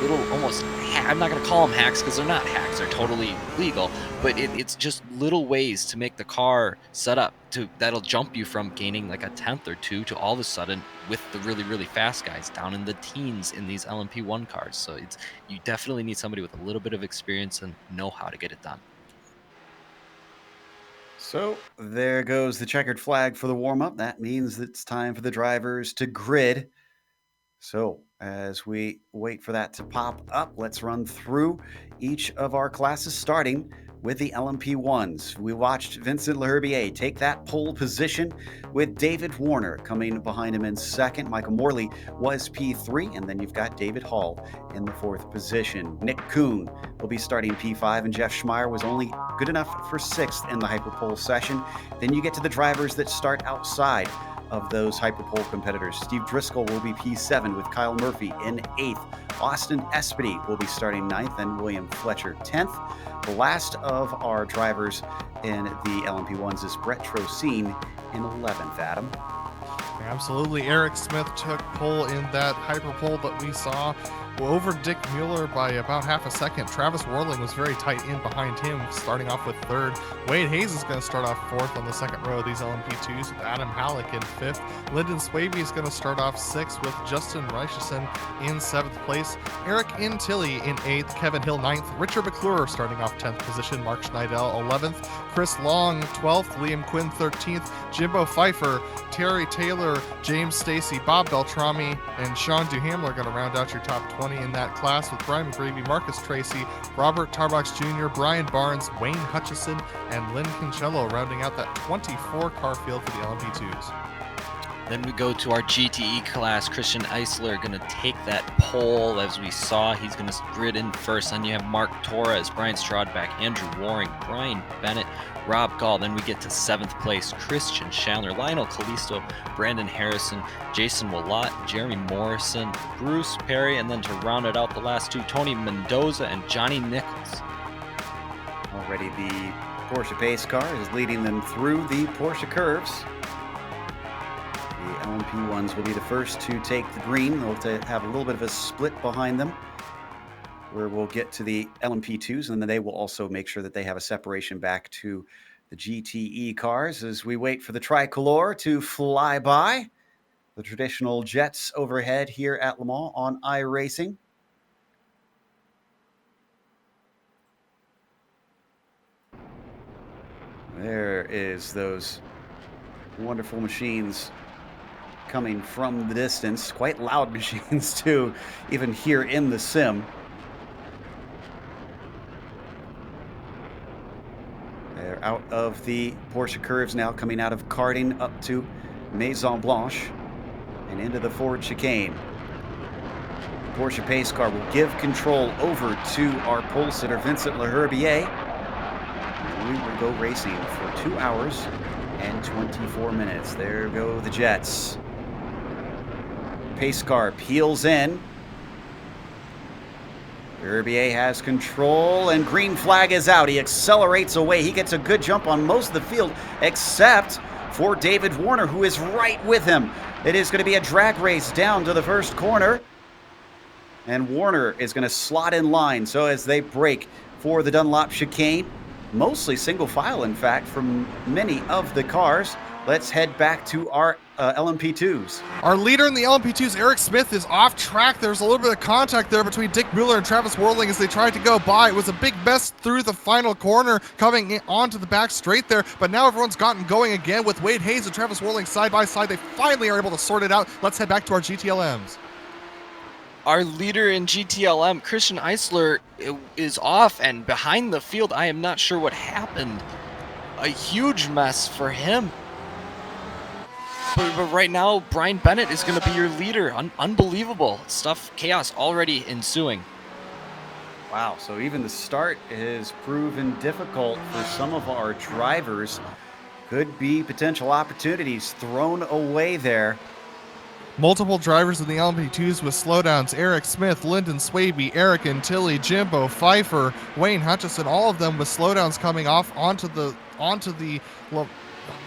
little almost, I'm not going to call them hacks because they're not hacks, they're totally legal, but it's just little ways to make the car set up that'll jump you from gaining like a tenth or two to all of a sudden with the really, really fast guys down in the teens in these LMP1 cars. So you definitely need somebody with a little bit of experience and know how to get it done. So there goes the checkered flag for the warm-up. That means it's time for the drivers to grid. So as we wait for that to pop up, let's run through each of our classes, starting with the LMP1s. We watched Vincent Leherbier take that pole position with David Warner coming behind him in second. Michael Morley was P3, and then you've got David Hall in the fourth position. Nick Kuhn will be starting P5, and Jeff Schmeier was only good enough for sixth in the hyperpole session. Then you get to the drivers that start outside of those hyperpole competitors. Steve Driscoll will be P7 with Kyle Murphy in 8th. Austin Espedy will be starting 9th, and William Fletcher 10th. The last of our drivers in the LMP1s is Brett Trocine in 11th, Adam. Absolutely. Eric Smith took pole in that hyperpole that we saw over Dick Mueller by about half a second. Travis Worling was very tight in behind him, starting off with third. Wade Hayes is going to start off fourth on the second row of these LMP2s with Adam Halleck in fifth. Lyndon Swaby is going to start off sixth with Justin Reichison in seventh place. Eric Intilly in eighth, Kevin Hill ninth, Richard McClure starting off 10th position, Mark Schneidel 11th, Chris Long 12th, Liam Quinn 13th, Jimbo Pfeiffer, Terry Taylor, James Stacy, Bob Beltrami, and Sean Duhamel are going to round out your top 20 in that class, with Brian McGreevy, Marcus Tracy, Robert Tarbox Jr., Brian Barnes, Wayne Hutchison, and Lynn Concello rounding out that 24-car field for the LMP2s. Then we go to our GTE class. Christian Eisler going to take that pole, as we saw. He's going to grid in first. Then you have Mark Torres, Brian Strodback, Andrew Waring, Brian Bennett, Rob Gall. Then we get to 7th place, Christian Chandler, Lionel Callisto, Brandon Harrison, Jason Willott, Jeremy Morrison, Bruce Perry, and then to round it out the last two, Tony Mendoza and Johnny Nichols. Already the Porsche pace car is leading them through the Porsche curves. The LMP1s will be the first to take the green. They'll have a little bit of a split behind them, where we'll get to the LMP2s, and then they will also make sure that they have a separation back to the GTE cars as we wait for the tricolor to fly by. The traditional jets overhead here at Le Mans on iRacing. There is those wonderful machines coming from the distance. Quite loud machines too, even here in the sim. They're out of the Porsche curves now, coming out of karting up to Maison Blanche and into the Ford chicane. The Porsche pace car will give control over to our pole sitter, Vincent Leherbier. We will go racing for 2 hours and 24 minutes. There go the jets. Pace car peels in. Herbier has control, and green flag is out. He accelerates away. He gets a good jump on most of the field, except for David Warner, who is right with him. It is going to be a drag race down to the first corner, and Warner is going to slot in line. So as they break for the Dunlop chicane, mostly single file, in fact, from many of the cars, let's head back to our LMP2s. Our leader in the LMP2s, Eric Smith, is off track. There's a little bit of contact there between Dick Mueller and Travis Worling as they tried to go by. It was a big mess through the final corner, coming onto the back straight there, but now everyone's gotten going again with Wade Hayes and Travis Worling side by side. They finally are able to sort it out. Let's head back to our GTLMs. Our leader in GTLM, Christian Eisler, is off and behind the field. I am not sure what happened. A huge mess for him. But right now, Brian Bennett is going to be your leader. Unbelievable stuff, chaos already ensuing. Wow, so even the start has proven difficult for some of our drivers. Could be potential opportunities thrown away there. Multiple drivers in the LMP2s with slowdowns. Eric Smith, Lyndon Swaby, Eric Antilli, Jimbo, Pfeiffer, Wayne Hutchison, all of them with slowdowns coming off onto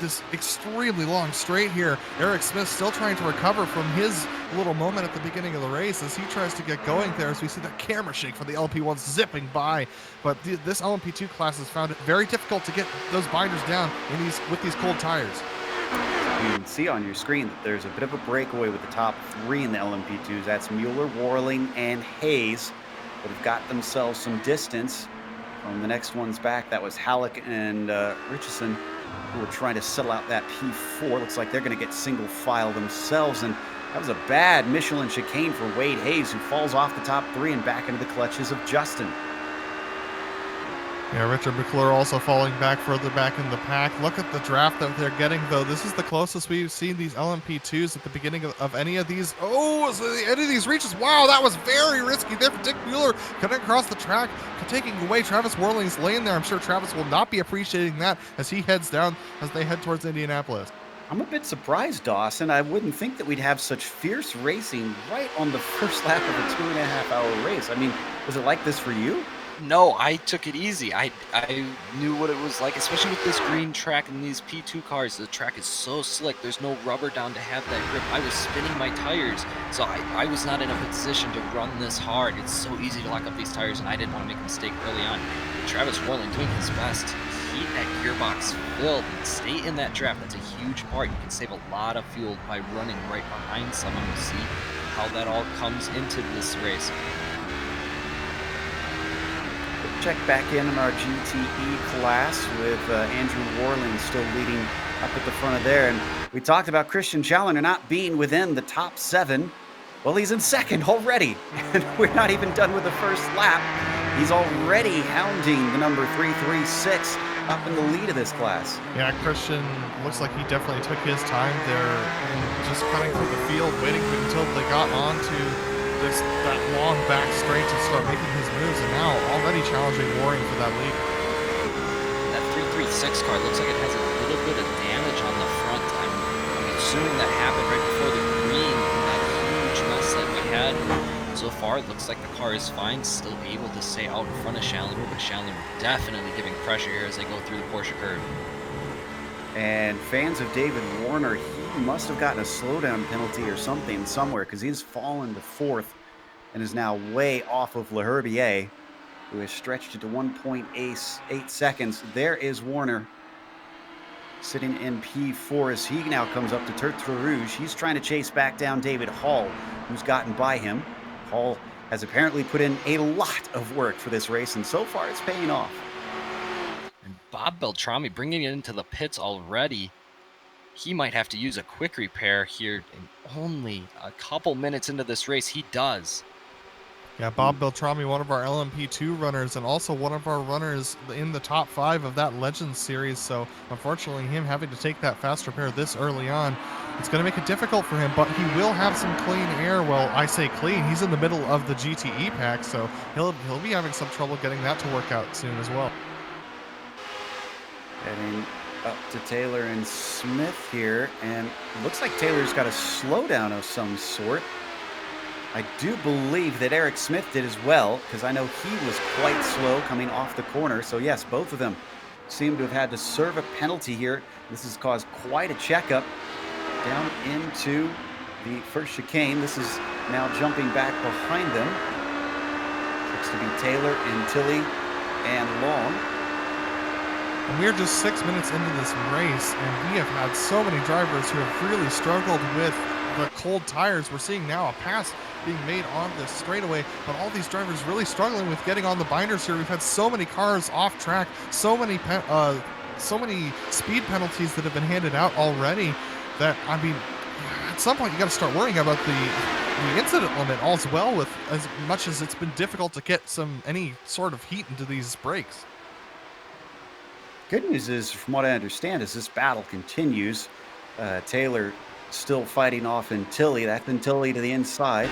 this extremely long straight here. Eric Smith still trying to recover from his little moment at the beginning of the race as he tries to get going there, as we see that camera shake for the LP1 zipping by. But this LMP2 class has found it very difficult to get those binders down with these cold tires. You can see on your screen that there's a bit of a breakaway with the top three in the LMP2s. That's Mueller, Warling, and Hayes, that have got themselves some distance from the next ones back. That was Halleck and Richardson, who were trying to settle out that P4. Looks like they're going to get single file themselves, and that was a bad Michelin chicane for Wade Hayes, who falls off the top three and back into the clutches of Justin. Yeah, Richard McClure also falling back further back in the pack. Look at the draft that they're getting, though. This is the closest we've seen these LMP2s at the beginning of any of these. Oh, so any of these reaches. Wow, that was very risky there for Dick Mueller, cutting across the track, taking away Travis Warling's lane there. I'm sure Travis will not be appreciating that as he heads down, as they head towards Indianapolis. I'm a bit surprised, Dawson. I wouldn't think that we'd have such fierce racing right on the first lap of a 2.5-hour race. I mean, was it like this for you? No, I took it easy. I knew what it was like, especially with this green track and these P2 cars. The track is so slick. There's no rubber down to have that grip. I was spinning my tires, so I was not in a position to run this hard. It's so easy to lock up these tires, and I didn't want to make a mistake early on. But Travis Warland doing his best to keep that gearbox filled and stay in that draft. That's a huge part. You can save a lot of fuel by running right behind someone. We'll see how that all comes into this race. Check back in our GTE class with Andrew Warling still leading up at the front of there. And we talked about Christian Challoner not being within the top 7. Well, he's in second already, and we're not even done with the first lap. He's already hounding the number 336 up in the lead of this class. Yeah, Christian looks like he definitely took his time there and just cutting through the field, waiting until they got onto that long back straight to start making his moves, and now already challenging Warring for that lead. That 336 car looks like it has a little bit of damage on the front. I'm assuming that happened right before the green, that huge mess that we had. So far, it looks like the car is fine, still able to stay out in front of Challenger, but Challenger definitely giving pressure here as they go through the Porsche curve. And fans of David Warner, he must have gotten a slowdown penalty or something somewhere, because he's fallen to 4th and is now way off of Leherbier, who has stretched it to 1.8 seconds. There is Warner sitting in P4 as he now comes up to Tertre Rouge. He's trying to chase back down David Hall, who's gotten by him. Hall has apparently put in a lot of work for this race, and so far it's paying off. And Bob Beltrami bringing it into the pits already. He might have to use a quick repair here, and only a couple minutes into this race, he does. Yeah, Bob Beltrami, one of our LMP2 runners, and also one of our runners in the top 5 of that Legends series. So unfortunately, him having to take that fast repair this early on, it's going to make it difficult for him, but he will have some clean air. Well, I say clean. He's in the middle of the GTE pack, so he'll be having some trouble getting that to work out soon as well. Heading up to Taylor and Smith here, and it looks like Taylor's got a slowdown of some sort. I do believe that Eric Smith did as well, because I know he was quite slow coming off the corner. So yes, both of them seem to have had to serve a penalty here. This has caused quite a checkup down into the first chicane. This is now jumping back behind them. Looks to be Taylor and Tilly and Long. And we're just 6 minutes into this race, and we have had so many drivers who have really struggled with the cold tires. We're seeing now a pass being made on this straightaway, but all these drivers really struggling with getting on the binders here. We've had so many cars off track, so many speed penalties that have been handed out already, that, I mean, at some point you got to start worrying about the incident limit as well, with as much as it's been difficult to get any sort of heat into these breaks. Good news is, from what I understand, as this battle continues, Taylor still fighting off Tilly. That's Tilly to the inside.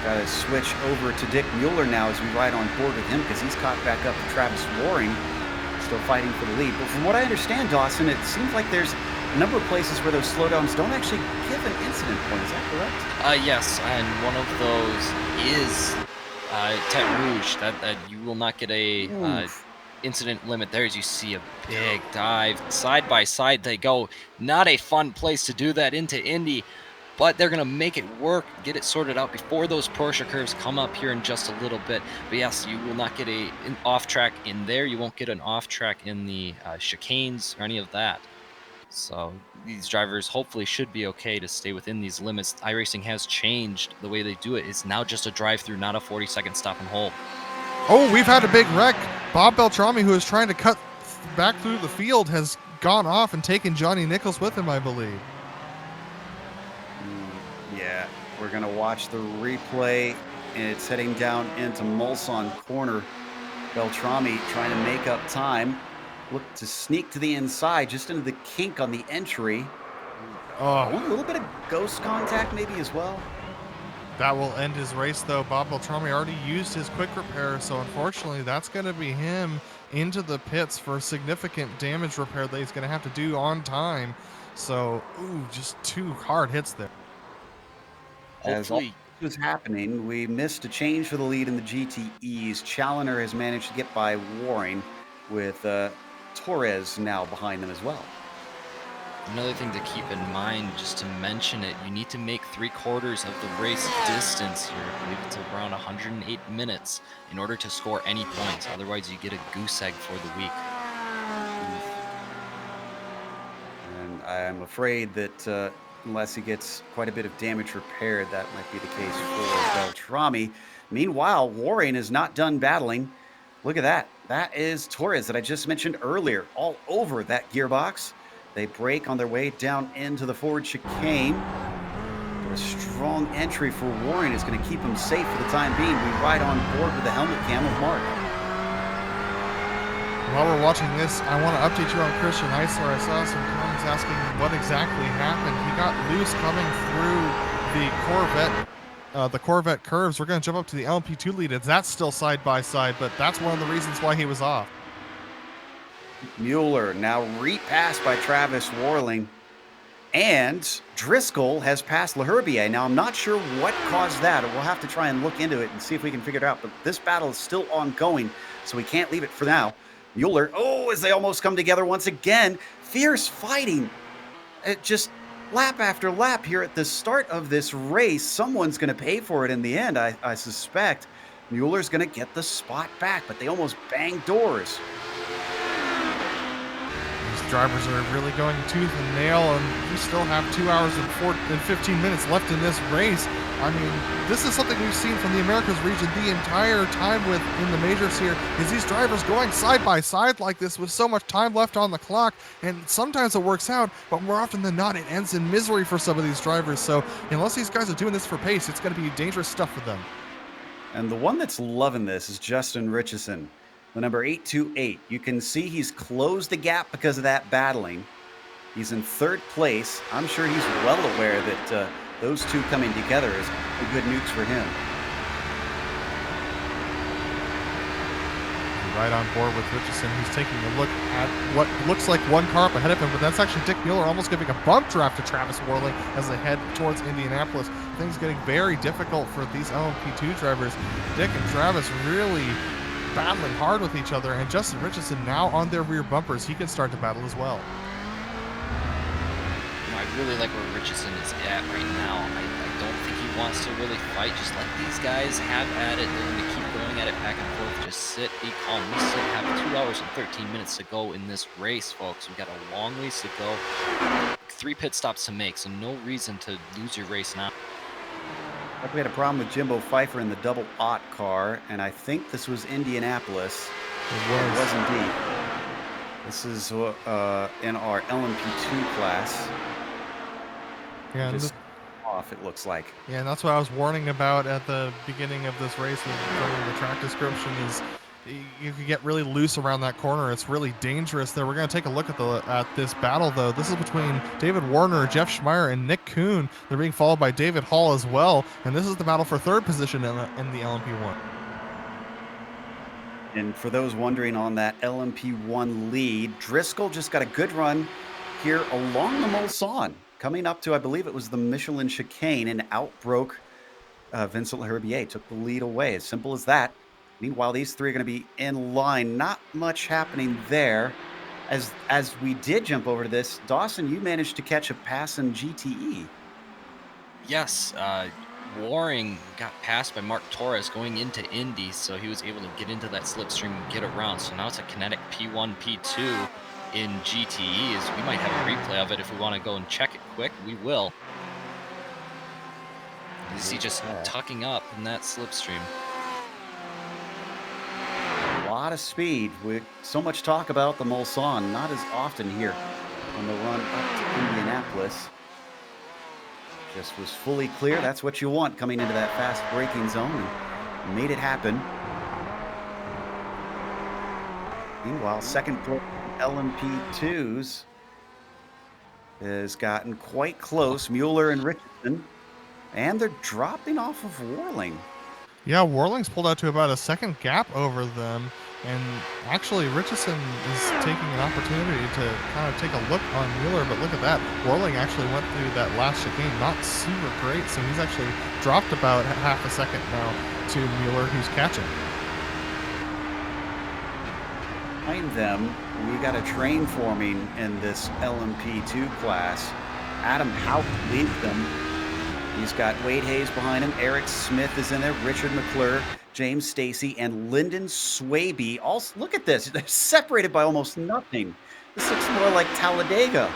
Got to switch over to Dick Mueller now as we ride on board with him, because he's caught back up to Travis Waring, still fighting for the lead. But from what I understand, Dawson, it seems like there's a number of places where those slowdowns don't actually give an incident point. Is that correct? Yes, and one of those is Tete Rouge. That you will not get a incident limit there, as you see a big dive. Side by side they go. Not a fun place to do that into Indy, but they're going to make it work, get it sorted out before those Porsche curves come up here in just a little bit. But yes, you will not get an off track in there. You won't get an off track in the chicanes or any of that. So these drivers hopefully should be okay to stay within these limits. iRacing has changed the way they do it. It's now just a drive-through, not a 40-second stop and hold. Oh, we've had a big wreck. Bob Beltrami, who is trying to cut back through the field, has gone off and taken Johnny Nichols with him, I believe. Yeah, we're going to watch the replay, and it's heading down into Mulsanne corner. Beltrami trying to make up time. Look to sneak to the inside, just into the kink on the entry. Oh, A little bit of ghost contact maybe as well. That will end his race, though. Bob Beltrami already used his quick repair, so unfortunately that's going to be him into the pits for significant damage repair that he's going to have to do on time. So, just 2 hard hits there. As all Hopefully, this was happening, we missed a change for the lead in the GTEs. Challoner has managed to get by Waring, with Torres now behind them as well. another thing to keep in mind, just to mention it, you need to make 3/4 of the race distance here. I believe it's around 108 minutes in order to score any points. Otherwise, you get a goose egg for the week. And I'm afraid that unless he gets quite a bit of damage repaired, that might be the case for Beltrami. Meanwhile, Waring is not done battling. Look at that. That is Torres that I just mentioned earlier, all over that gearbox. They break on their way down into the forward chicane. But a strong entry for Waring is going to keep him safe for the time being. We ride on board with the helmet cam of Mark. While we're watching this, I want to update you on Christian Eisler. I saw some comments asking what exactly happened. He got loose coming through the Corvette curves. We're going to jump up to the LMP2 lead. That's still side by side, but that's one of the reasons why he was off. Mueller now repassed by Travis Warling. And Driscoll has passed LaHerbier. Now, I'm not sure what caused that. We'll have to try and look into it and see if we can figure it out. But this battle is still ongoing, so we can't leave it for now. Mueller, as they almost come together once again. Fierce fighting. Just lap after lap here at the start of this race. Someone's going to pay for it in the end, I suspect. Mueller's going to get the spot back, but they almost banged doors. These drivers are really going tooth and nail, and we still have 2 hours and 15 minutes left in this race. I mean, this is something we've seen from the Americas region the entire time in the majors here, is these drivers going side by side like this with so much time left on the clock, and sometimes it works out, but more often than not, it ends in misery for some of these drivers. So unless these guys are doing this for pace, it's going to be dangerous stuff for them. And the one that's loving this is Justin Richardson, the number 828. You can see he's closed the gap because of that battling. He's in 3rd place. I'm sure he's well aware that those two coming together is a good nukes for him. Right on board with Richardson, who's taking a look at what looks like one car up ahead of him, but that's actually Dick Mueller almost giving a bump draft to Travis Warling as they head towards Indianapolis. Things getting very difficult for these LMP2 drivers. Dick and Travis really battling hard with each other, and Justin Richardson now on their rear bumpers. He can start to battle as well. I really like where Richardson is at right now. I don't think he wants to really fight. Just let these guys have at it. They're going to keep going at it back and forth. Just sit, be calm. We still have 2 hours and 13 minutes to go in this race, folks. We've got a long ways to go. 3 pit stops to make, so no reason to lose your race now. We had a problem with Jimbo Pfeiffer in the double aught car, and I think this was Indianapolis. It was indeed. This is in our LMP2 class. Yeah, and Just off, it looks like. yeah, and that's what I was warning about at the beginning of this race with during the track description is you could get really loose around that corner. It's really dangerous there. We're going to take a look at this battle, though. This is between David Warner, Jeff Schmeier, and Nick Kuhn. They're being followed by David Hall as well, and this is the battle for third position in the LMP1. And for those wondering on that LMP1 lead, Driscoll just got a good run here along the Mulsanne, coming up to, I believe it was the Michelin chicane, and outbroke Vincent Herbier, took the lead away. As simple as that. Meanwhile, these three are going to be in line. Not much happening there. As we did jump over to this, Dawson, you managed to catch a pass in GTE. Yes, Waring got passed by Mark Torres going into Indy, so he was able to get into that slipstream and get around. So now it's a kinetic P1, P2 in GTEs. We might have a replay of it if we want to go and check it quick. We will. You see just tucking up in that slipstream. A lot of speed. With so much talk about the Mulsanne, not as often here on the run up to Indianapolis. Just was fully clear. That's what you want coming into that fast braking zone, and made it happen. Meanwhile, second place LMP2s has gotten quite close. Mueller and Richardson, and they're dropping off of Warling. Yeah, Warling's pulled out to about a second gap over them, and actually Richardson is taking an opportunity to kind of take a look on Mueller, but look at that. Warling actually went through that last chicane not super great, so he's actually dropped about half a second now to Mueller, who's catching. Behind them, we got a train forming in this LMP2 class. Adam Houck leads them. He's got Wade Hayes behind him. Eric Smith is in there. Richard McClure, James Stacy, and Lyndon Swaby. Also, look at this. They're separated by almost nothing. This looks more like Talladega.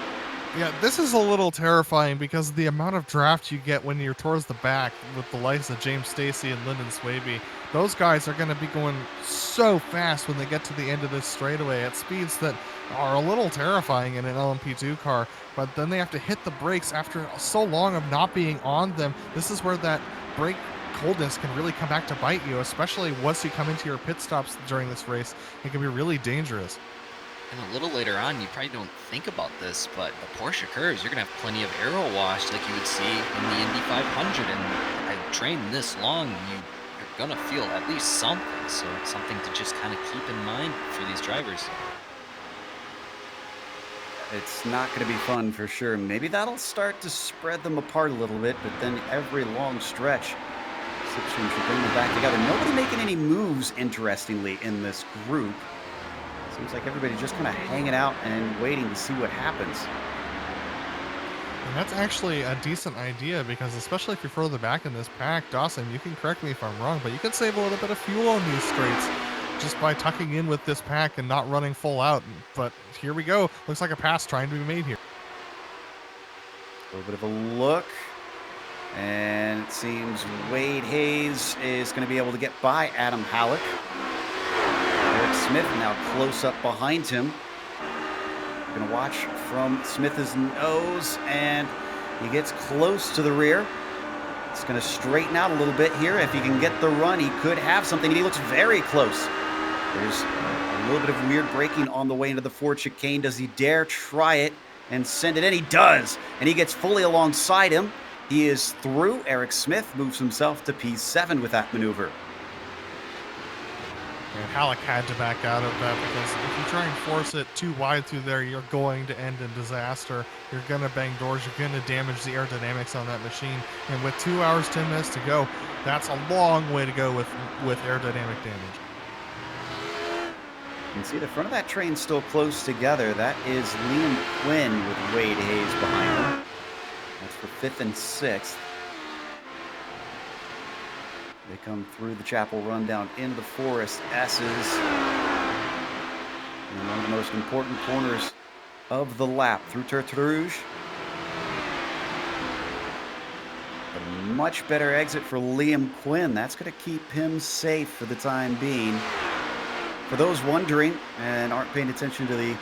Yeah, this is a little terrifying because the amount of draft you get when you're towards the back with the likes of James Stacy and Lyndon Swaby, those guys are going to be going so fast when they get to the end of this straightaway at speeds that are a little terrifying in an LMP2 car, but then they have to hit the brakes after so long of not being on them. This is where that brake coldness can really come back to bite you, especially once you come into your pit stops during this race. It can be really dangerous. And a little later on, you probably don't think about this, but the Porsche curves, you're going to have plenty of aero wash like you would see in the Indy 500. And a train this long, you're going to feel at least something. So it's something to just kind of keep in mind for these drivers. It's not going to be fun for sure. Maybe that'll start to spread them apart a little bit, but then every long stretch, Slipstream should bring them back together. Nobody making any moves, interestingly, in this group. Seems like everybody just kind of hanging out and waiting to see what happens. And that's actually a decent idea because especially if you're further back in this pack, Dawson, you can correct me if I'm wrong, but you can save a little bit of fuel on these straights just by tucking in with this pack and not running full out. But here we go. Looks like a pass trying to be made here. A little bit of a look. And it seems Wade Hayes is going to be able to get by Adam Halleck. Eric Smith now close up behind him. We're going to watch from Smith's nose, and he gets close to the rear. It's going to straighten out a little bit here. If he can get the run, he could have something. He looks very close. There's a little bit of weird braking on the way into the Ford chicane. Does he dare try it and send it in? He does, and he gets fully alongside him. He is through. Eric Smith moves himself to P7 with that maneuver. And Halleck had to back out of that because if you try and force it too wide through there, you're going to end in disaster. You're going to bang doors. You're going to damage the aerodynamics on that machine. And with 2 hours, 10 minutes to go, that's a long way to go with aerodynamic damage. You can see the front of that train still close together. That is Liam Quinn with Wade Hayes behind him. That's for 5th and 6th. They come through the Chapel Run down into the Forest S's. And one of the most important corners of the lap through Tertre Rouge. A much better exit for Liam Quinn. That's going to keep him safe for the time being. For those wondering and aren't paying attention to the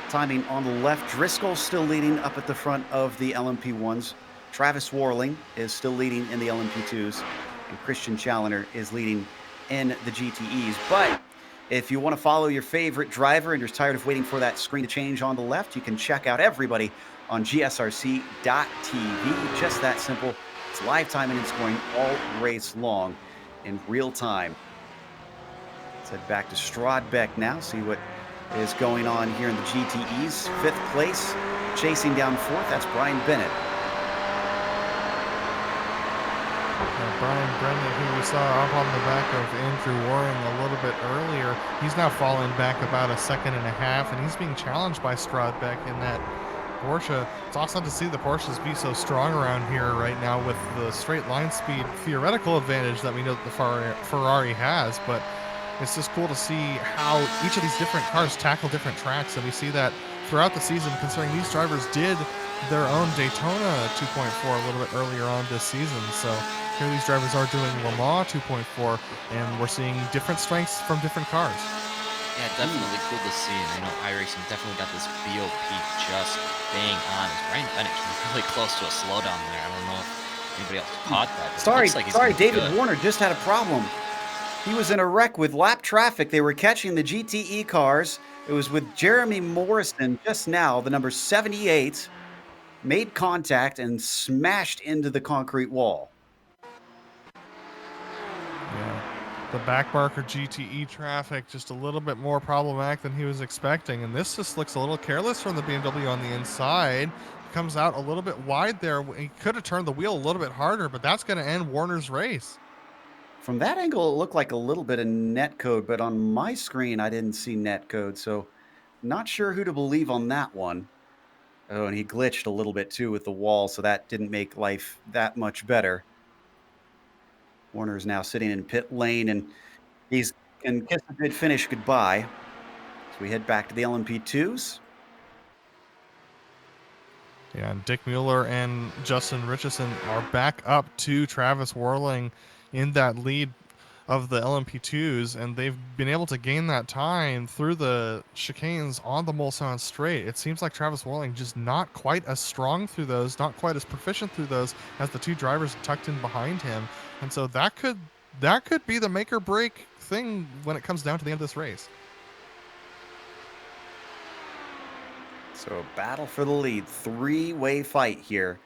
timing on the left, Driscoll still leading up at the front of the LMP1s. Travis Warling is still leading in the LMP2s, and Christian Challoner is leading in the GTEs. But if you want to follow your favorite driver and you're tired of waiting for that screen to change on the left, you can check out everybody on gsrc.tv. Just that simple. It's live timing and scoring all race long in real time. Let's head back to Strodbeck now, see what is going on here in the GTEs. 5th place, chasing down 4th. That's Brian Bennett. Brian Bennett, who we saw up on the back of Andrew Waring a little bit earlier, he's now falling back about a second and a half, and he's being challenged by Strodbeck in that Porsche. It's awesome to see the Porsches be so strong around here right now with the straight line speed theoretical advantage that we know that the Ferrari has, but it's just cool to see how each of these different cars tackle different tracks, and we see that throughout the season, considering these drivers did their own Daytona 2.4 a little bit earlier on this season. So here these drivers are doing Le Mans 2.4, and we're seeing different strengths from different cars. Yeah, definitely cool to see. And I know iRacing definitely got this BOP just bang on. As Brian Bennett came really close to a slowdown there. I don't know if anybody else caught that. Sorry, David Warner just had a problem. He was in a wreck with lap traffic. They were catching the GTE cars. It was with Jeremy Morrison just now, the number 78, made contact and smashed into the concrete wall. Yeah, the backmarker GTE traffic just a little bit more problematic than he was expecting, and this just looks a little careless from the BMW on the inside. Comes out a little bit wide there. He could have turned the wheel a little bit harder, but that's going to end Warner's race. From that angle, it looked like a little bit of netcode, but on my screen, I didn't see netcode, so not sure who to believe on that one. Oh, and he glitched a little bit too with the wall, so that didn't make life that much better. Warner is now sitting in pit lane, and he's can kiss a good finish goodbye. So we head back to the LMP2s. Yeah, and Dick Mueller and Justin Richardson are back up to Travis Warling in that lead of the LMP2s, and they've been able to gain that time through the chicanes on the Mulsanne straight. It seems like Travis Warling just not quite as strong through those, not quite as proficient through those as the two drivers tucked in behind him, and so that could be the make or break thing when it comes down to the end of this race. So a battle for the lead, 3-way fight here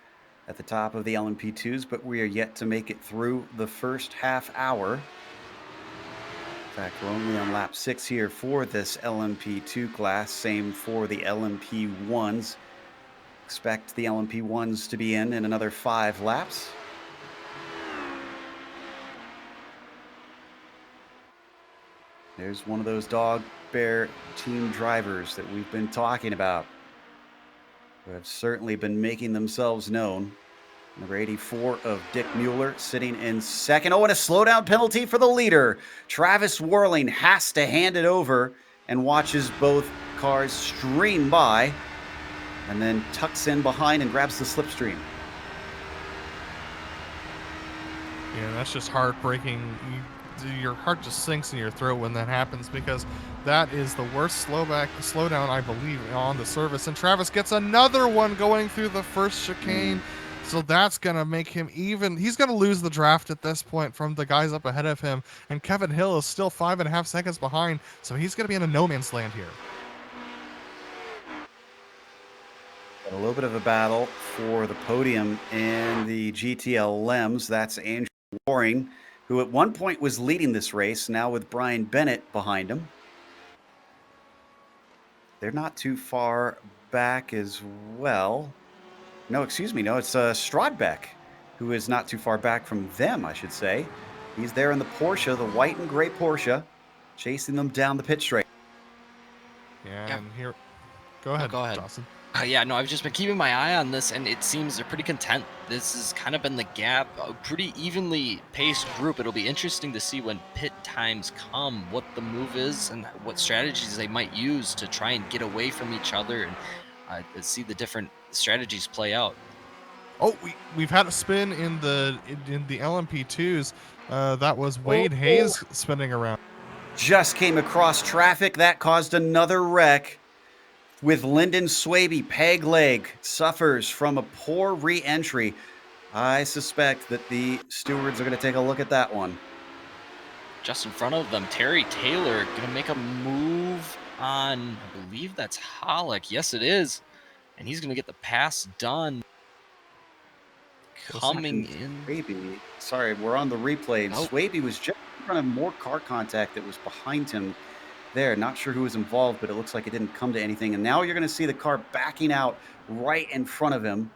at the top of the LMP2s, but we are yet to make it through the first half hour. In fact, we're only on lap 6 here for this LMP2 class, same for the LMP1s. Expect the LMP1s to be in another 5 laps. There's one of those dog bear team drivers that we've been talking about, who have certainly been making themselves known. Number 84 of Dick Mueller sitting in second. Oh, and a slowdown penalty for the leader. Travis Warling has to hand it over and watches both cars stream by, and then tucks in behind and grabs the slipstream. Yeah, that's just heartbreaking. Your heart just sinks in your throat when that happens, because that is the worst slowdown, I believe, on the service. And Travis gets another one going through the first chicane. So that's going to make him even. He's going to lose the draft at this point from the guys up ahead of him. And Kevin Hill is still 5.5 seconds behind. So he's going to be in a no man's land here. Got a little bit of a battle for the podium in the GTLMs. That's Andrew Waring, who at one point was leading this race, now with Brian Bennett behind him. They're not too far back as well. No, excuse me. No, it's Strodbeck, who is not too far back from them, I should say. He's there in the Porsche, the white and gray Porsche, chasing them down the pit straight. Yeah. And here, go ahead, Dawson. Yeah, no, I've just been keeping my eye on this, and it seems they're pretty content. This has kind of been the gap, a pretty evenly paced group. It'll be interesting to see when pit times come, what the move is and what strategies they might use to try and get away from each other and see the different strategies play out. Oh, we've had a spin in the LMP2s. That was Wade Hayes spinning around. Just came across traffic. That caused another wreck. With Lyndon Swaby, peg leg, suffers from a poor re-entry. I suspect that the stewards are going to take a look at that one. Just in front of them, Terry Taylor gonna make a move on, I believe that's Hollick. Yes, it is. And he's gonna get the pass done. Coming And in. Swaby, sorry, we're on the replay. Oh, Swaby was just in front of more car contact that was behind him there. Not sure who was involved, but it looks like it didn't come to anything. And now you're going to see the car backing out right in front of him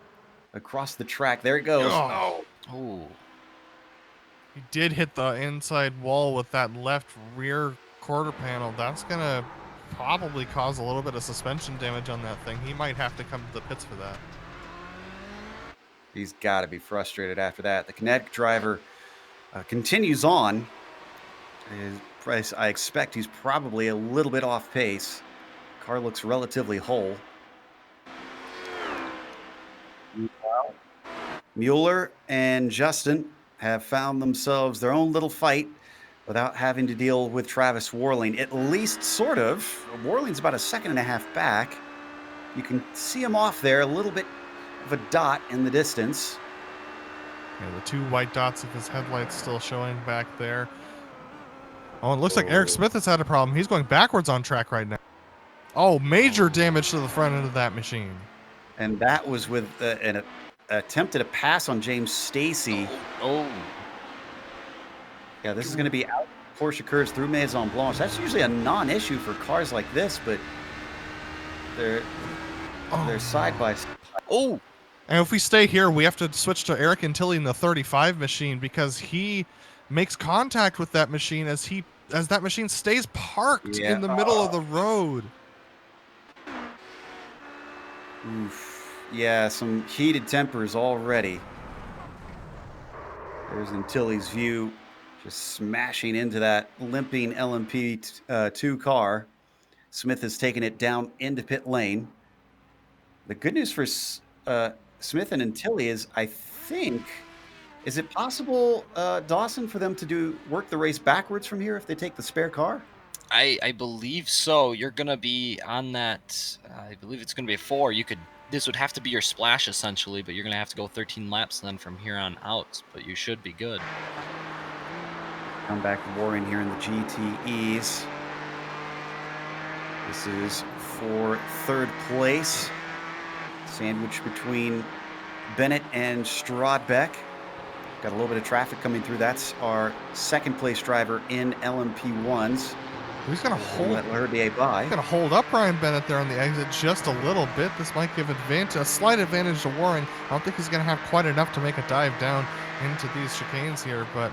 across the track. There it goes. Oh. oh. He did hit the inside wall with that left rear quarter panel. That's going to probably cause a little bit of suspension damage on that thing. He might have to come to the pits for that. He's got to be frustrated after that. The Kinetic driver continues on. I expect he's probably a little bit off pace. Car looks relatively whole. Mueller and Justin have found themselves their own little fight without having to deal with Travis Warling, at least sort of. Warling's about a second and a half back. You can see him off there, a little bit of a dot in the distance. Yeah, the two white dots of his headlights still showing back there. Oh, it looks like Eric Smith has had a problem. He's going backwards on track right now. Oh, major damage to the front end of that machine. And that was with an attempt at a pass on James Stacy. Oh. Yeah, this is going to be out Porsche curves through Maison Blanche. That's usually a non-issue for cars like this, but they're side by side. Oh. And if we stay here, we have to switch to Eric Antilli in the 35 machine because he makes contact with that machine as that machine stays parked in the middle of the road. Oof. Yeah, some heated tempers already. There's Antilli's view, just smashing into that limping LMP2 car. Smith has taken it down into pit lane. The good news for Smith and Antilli is, I think, is it possible, Dawson, for them to work the race backwards from here if they take the spare car? I believe so. You're gonna be on that. I believe it's gonna be a 4. This would have to be your splash essentially, but you're gonna have to go 13 laps then from here on out. But you should be good. Come back roaring here in the GTEs. This is for third place. Sandwiched between Bennett and Strodbeck. Got a little bit of traffic coming through. That's our second place driver in LMP1s. He's going to hold up Brian Bennett there on the exit just a little bit. This might give a slight advantage to Warring. I don't think he's going to have quite enough to make a dive down into these chicanes here, but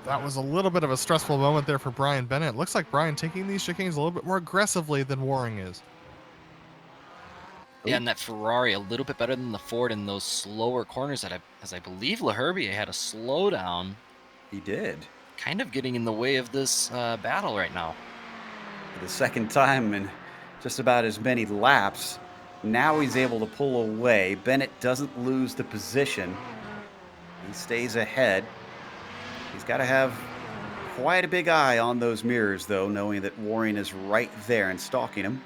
that was a little bit of a stressful moment there for Brian Bennett. Looks like Brian taking these chicanes a little bit more aggressively than Warring is. Yeah, and that Ferrari a little bit better than the Ford in those slower corners as I believe LaHerbier had a slowdown. He did. Kind of getting in the way of this battle right now. For the second time in just about as many laps. Now he's able to pull away. Bennett doesn't lose the position. He stays ahead. He's got to have quite a big eye on those mirrors, though, knowing that Warring is right there and stalking him.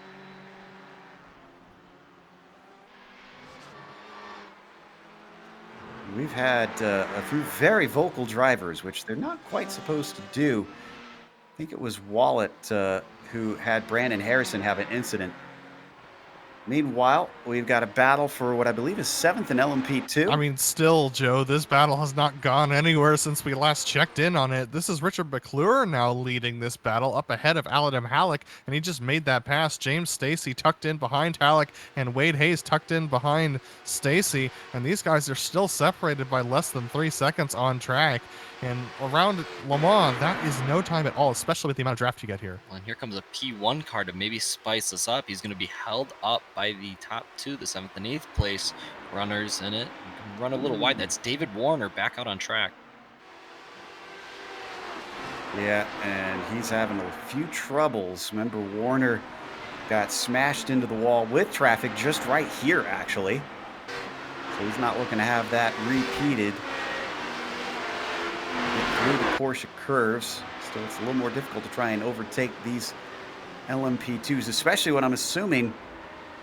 We've had a few very vocal drivers, which they're not quite supposed to do. I think it was Wallet who had Brandon Harrison have an incident. Meanwhile, we've got a battle for what I believe is 7th in LMP2. I mean, still, Joe, this battle has not gone anywhere since we last checked in on it. This is Richard McClure now leading this battle up ahead of Aladim Halleck, and he just made that pass. James Stacy tucked in behind Halleck, and Wade Hayes tucked in behind Stacy, and these guys are still separated by less than 3 seconds on track. And around Le Mans, that is no time at all, especially with the amount of draft you get here. Well, and here comes a P1 car to maybe spice this up. He's going to be held up by the top 2, the 7th and 8th place runners in it. You can run a little wide. That's David Warner back out on track. Yeah, and he's having a few troubles. Remember, Warner got smashed into the wall with traffic just right here, actually. So he's not looking to have that repeated. Through the Porsche curves. Still, it's a little more difficult to try and overtake these LMP2s, especially when I'm assuming,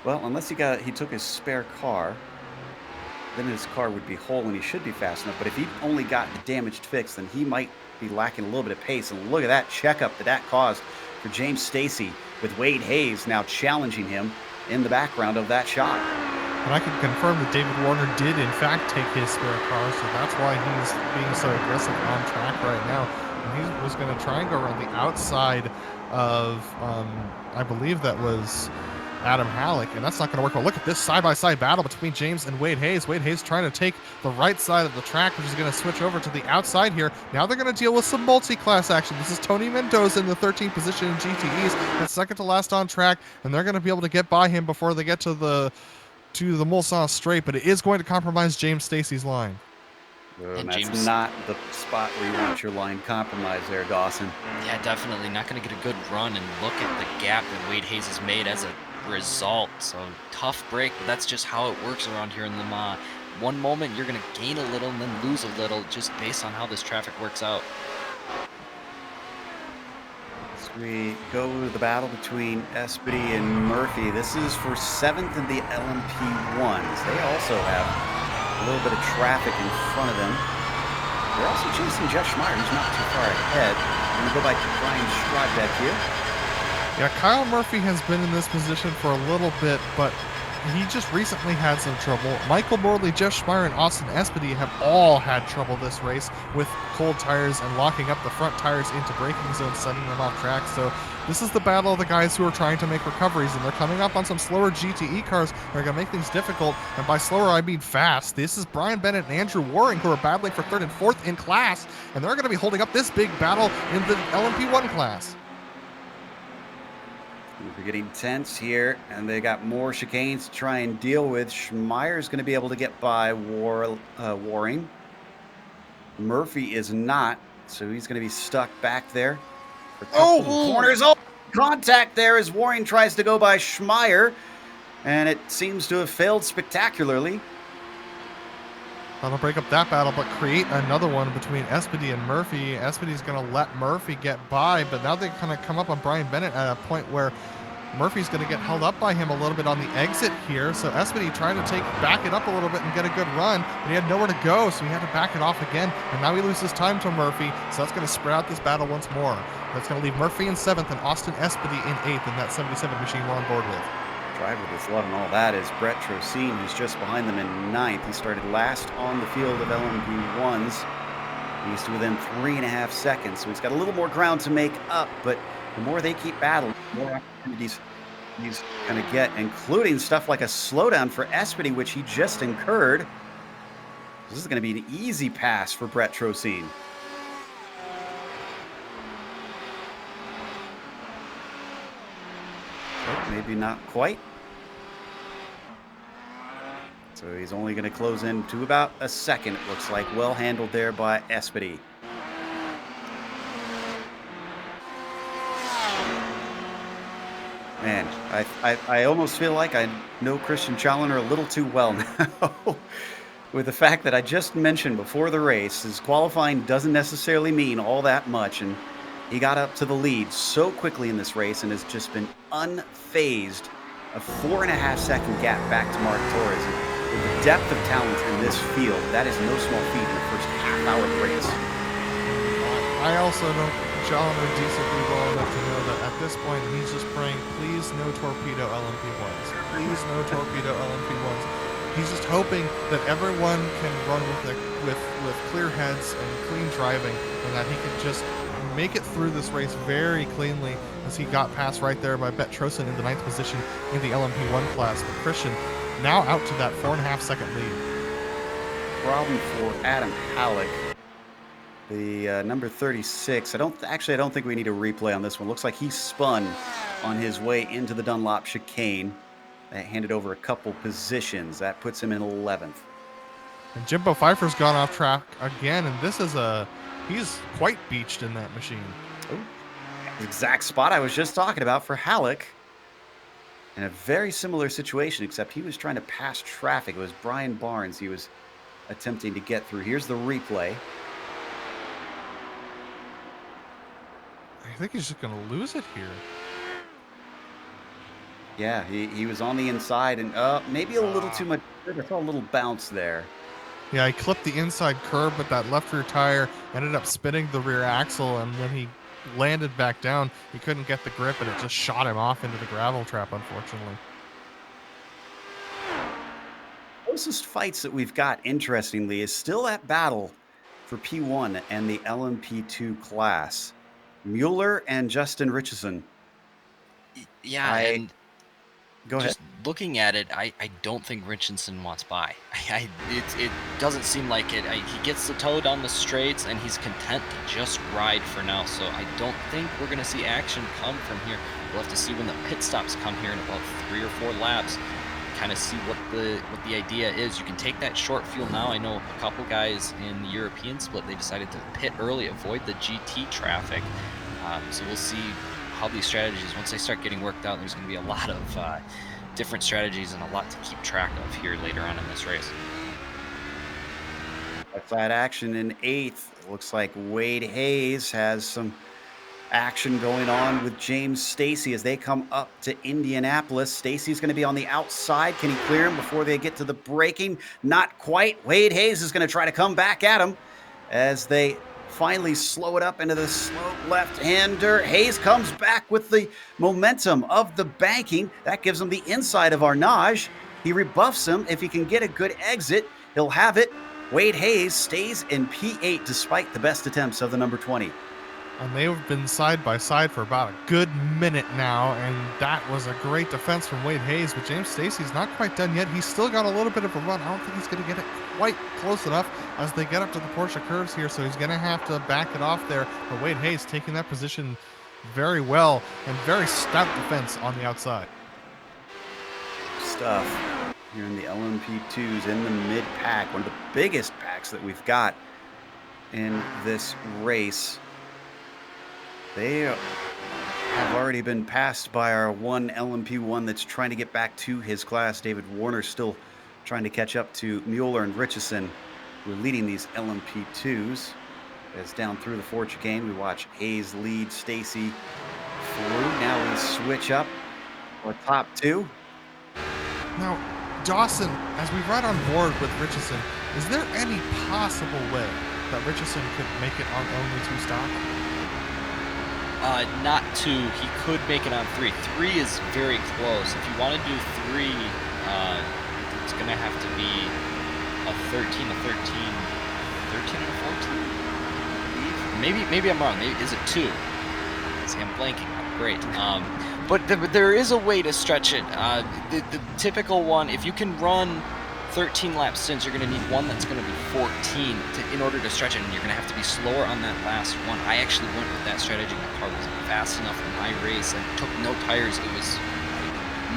well, unless he took his spare car. then his car would be whole and he should be fast enough. But if he only got the damaged fixed, then he might be lacking a little bit of pace. And look at that checkup that caused for James Stacy, with Wade Hayes now challenging him in the background of that shot. And I can confirm that David Warner did, in fact, take his spare car, so that's why he's being so aggressive on track right now. And he was going to try and go around the outside of, I believe that was Adam Halleck, and that's not going to work well. Look at this side-by-side battle between James and Wade Hayes. Wade Hayes trying to take the right side of the track, which is going to switch over to the outside here. Now they're going to deal with some multi-class action. This is Tony Mendoza in the 13th position in GTEs. That's second to last on track, and they're going to be able to get by him before they get to the Mulsanne straight, but it is going to compromise James Stacy's line. And that's not the spot where you want your line compromised there, Dawson. Yeah, definitely not going to get a good run, and look at the gap that Wade Hayes has made as a result. So tough break, but that's just how it works around here in Le Mans. One moment you're going to gain a little and then lose a little just based on how this traffic works out. As we go to the battle between Espedy and Murphy, this is for 7th in the LMP1s. They also have a little bit of traffic in front of them. They're also chasing Jeff Schmeier, who's not too far ahead. I'm going to go by Brian Strodbeck here. Yeah, Kyle Murphy has been in this position for a little bit, but he just recently had some trouble. Michael Morley, Jeff Schmeier, and Austin Espedy have all had trouble this race with cold tires and locking up the front tires into braking zones, sending them off track. So this is the battle of the guys who are trying to make recoveries, and they're coming up on some slower GTE cars that are going to make things difficult. And by slower, I mean fast. This is Brian Bennett and Andrew Waring, who are battling for 3rd and 4th in class, and they're going to be holding up this big battle in the LMP1 class. We're getting tense here, and they got more chicanes to try and deal with. Schmeier's going to be able to get by Waring. Murphy is not, so he's going to be stuck back there for a couple of corners. Oh, contact there as Waring tries to go by Schmeier, and it seems to have failed spectacularly. That'll break up that battle, but create another one between Espedy and Murphy. Espedy's going to let Murphy get by, but now they kind of come up on Brian Bennett at a point where Murphy's going to get held up by him a little bit on the exit here. So Espedy trying to back it up a little bit and get a good run, but he had nowhere to go, so he had to back it off again. And now he loses time to Murphy, so that's going to spread out this battle once more. That's going to leave Murphy in 7th and Austin Espedy in 8th in that 77 machine we're on board with. Driver that's loving all that is Brett Trocine, who's just behind them in 9th. He started last on the field of LMP1s. He's to within 3.5 seconds, so he's got a little more ground to make up, but the more they keep battling, the more opportunities he's going to get, including stuff like a slowdown for Espedy, which he just incurred. This is going to be an easy pass for Brett Trocine. Oh, maybe not quite. So he's only going to close in to about a second, it looks like. Well handled there by Espedy. Man, I almost feel like I know Christian Challoner a little too well now. With the fact that I just mentioned before the race, his qualifying doesn't necessarily mean all that much, and he got up to the lead so quickly in this race and has just been unfazed. A 4.5-second gap back to Mark Torres. With the depth of talent in this field, that is no small feat in the first half-hour race. I also know Challoner decently well enough to know that at this point he's just praying, please no torpedo LMP1s. Please no torpedo LMP1s. He's just hoping that everyone can run with clear heads and clean driving, and that he can just make it through this race very cleanly, as he got passed right there by Bet Trocine in the 9th position in the LMP1 class. But Christian now out to that 4.5-second lead. Problem for Adam Halleck. The number 36. I don't think we need a replay on this one. Looks like he spun on his way into the Dunlop chicane. That handed over a couple positions. That puts him in 11th. And Jimbo Pfeiffer's gone off track again, and this is he's quite beached in that machine. The exact spot I was just talking about for Halleck. In a very similar situation, except he was trying to pass traffic. It was Brian Barnes he was attempting to get through. Here's the replay. I think he's just going to lose it here. Yeah, he was on the inside and maybe a little too Ah. much. I saw a little bounce there. Yeah, he clipped the inside curb, but that left rear tire ended up spinning the rear axle, and when he landed back down, he couldn't get the grip, and it just shot him off into the gravel trap, unfortunately. Closest fights that we've got, interestingly, is still that battle for P1 and the LMP2 class. Mueller and Justin Richardson. Yeah, I and Go ahead. just looking at it, I don't think Richardson wants by. It doesn't seem like it. He gets the toe down the straights and he's content to just ride for now. So I don't think we're gonna see action come from here. We'll have to see when the pit stops come here in about 3 or 4 laps. Kind of see what the idea is. You can take that short fuel now. I know a couple guys in the European split, they decided to pit early, avoid the GT traffic. So we'll see how these strategies, once they start getting worked out, there's going to be a lot of different strategies and a lot to keep track of here later on in this race. Outside action in eighth. It looks like Wade Hayes has some action going on with James Stacy as they come up to Indianapolis. Stacy's going to be on the outside. Can he clear him before they get to the braking? Not quite. Wade Hayes is going to try to come back at him as they finally slow it up into the slope left-hander. Hayes comes back with the momentum of the banking. That gives him the inside of Arnage. He rebuffs him. If he can get a good exit, he'll have it. Wade Hayes stays in P8 despite the best attempts of the number 20. And they've been side by side for about a good minute now, and that was a great defense from Wade Hayes, but James Stacy's not quite done yet. He's still got a little bit of a run. I don't think he's going to get it quite close enough as they get up to the Porsche curves here, so he's going to have to back it off there. But Wade Hayes taking that position very well, and very stout defense on the outside. Stuff here in the LMP2s in the mid-pack, one of the biggest packs that we've got in this race. They have already been passed by our one LMP1 that's trying to get back to his class. David Warner still trying to catch up to Mueller and Richardson, who are leading these LMP2s. As down through the Forge game, we watch Hayes lead Stacy through. Now we switch up our top two. Now, Dawson, as we ride on board with Richardson, is there any possible way that Richardson could make it on only 2 stops? Not 2. He could make it on 3. 3 is very close. If you want to do 3, it's going to have to be a 13, a 13, 13 and a 14? Maybe I'm wrong. Maybe, is it 2? See, I'm blanking. Great. But there is a way to stretch it. The typical one, if you can run 13 lap stints, you're going to need one that's going to be 14 in order to stretch it, and you're going to have to be slower on that last one. I actually went with that strategy. My car wasn't fast enough in my race and took no tires. It was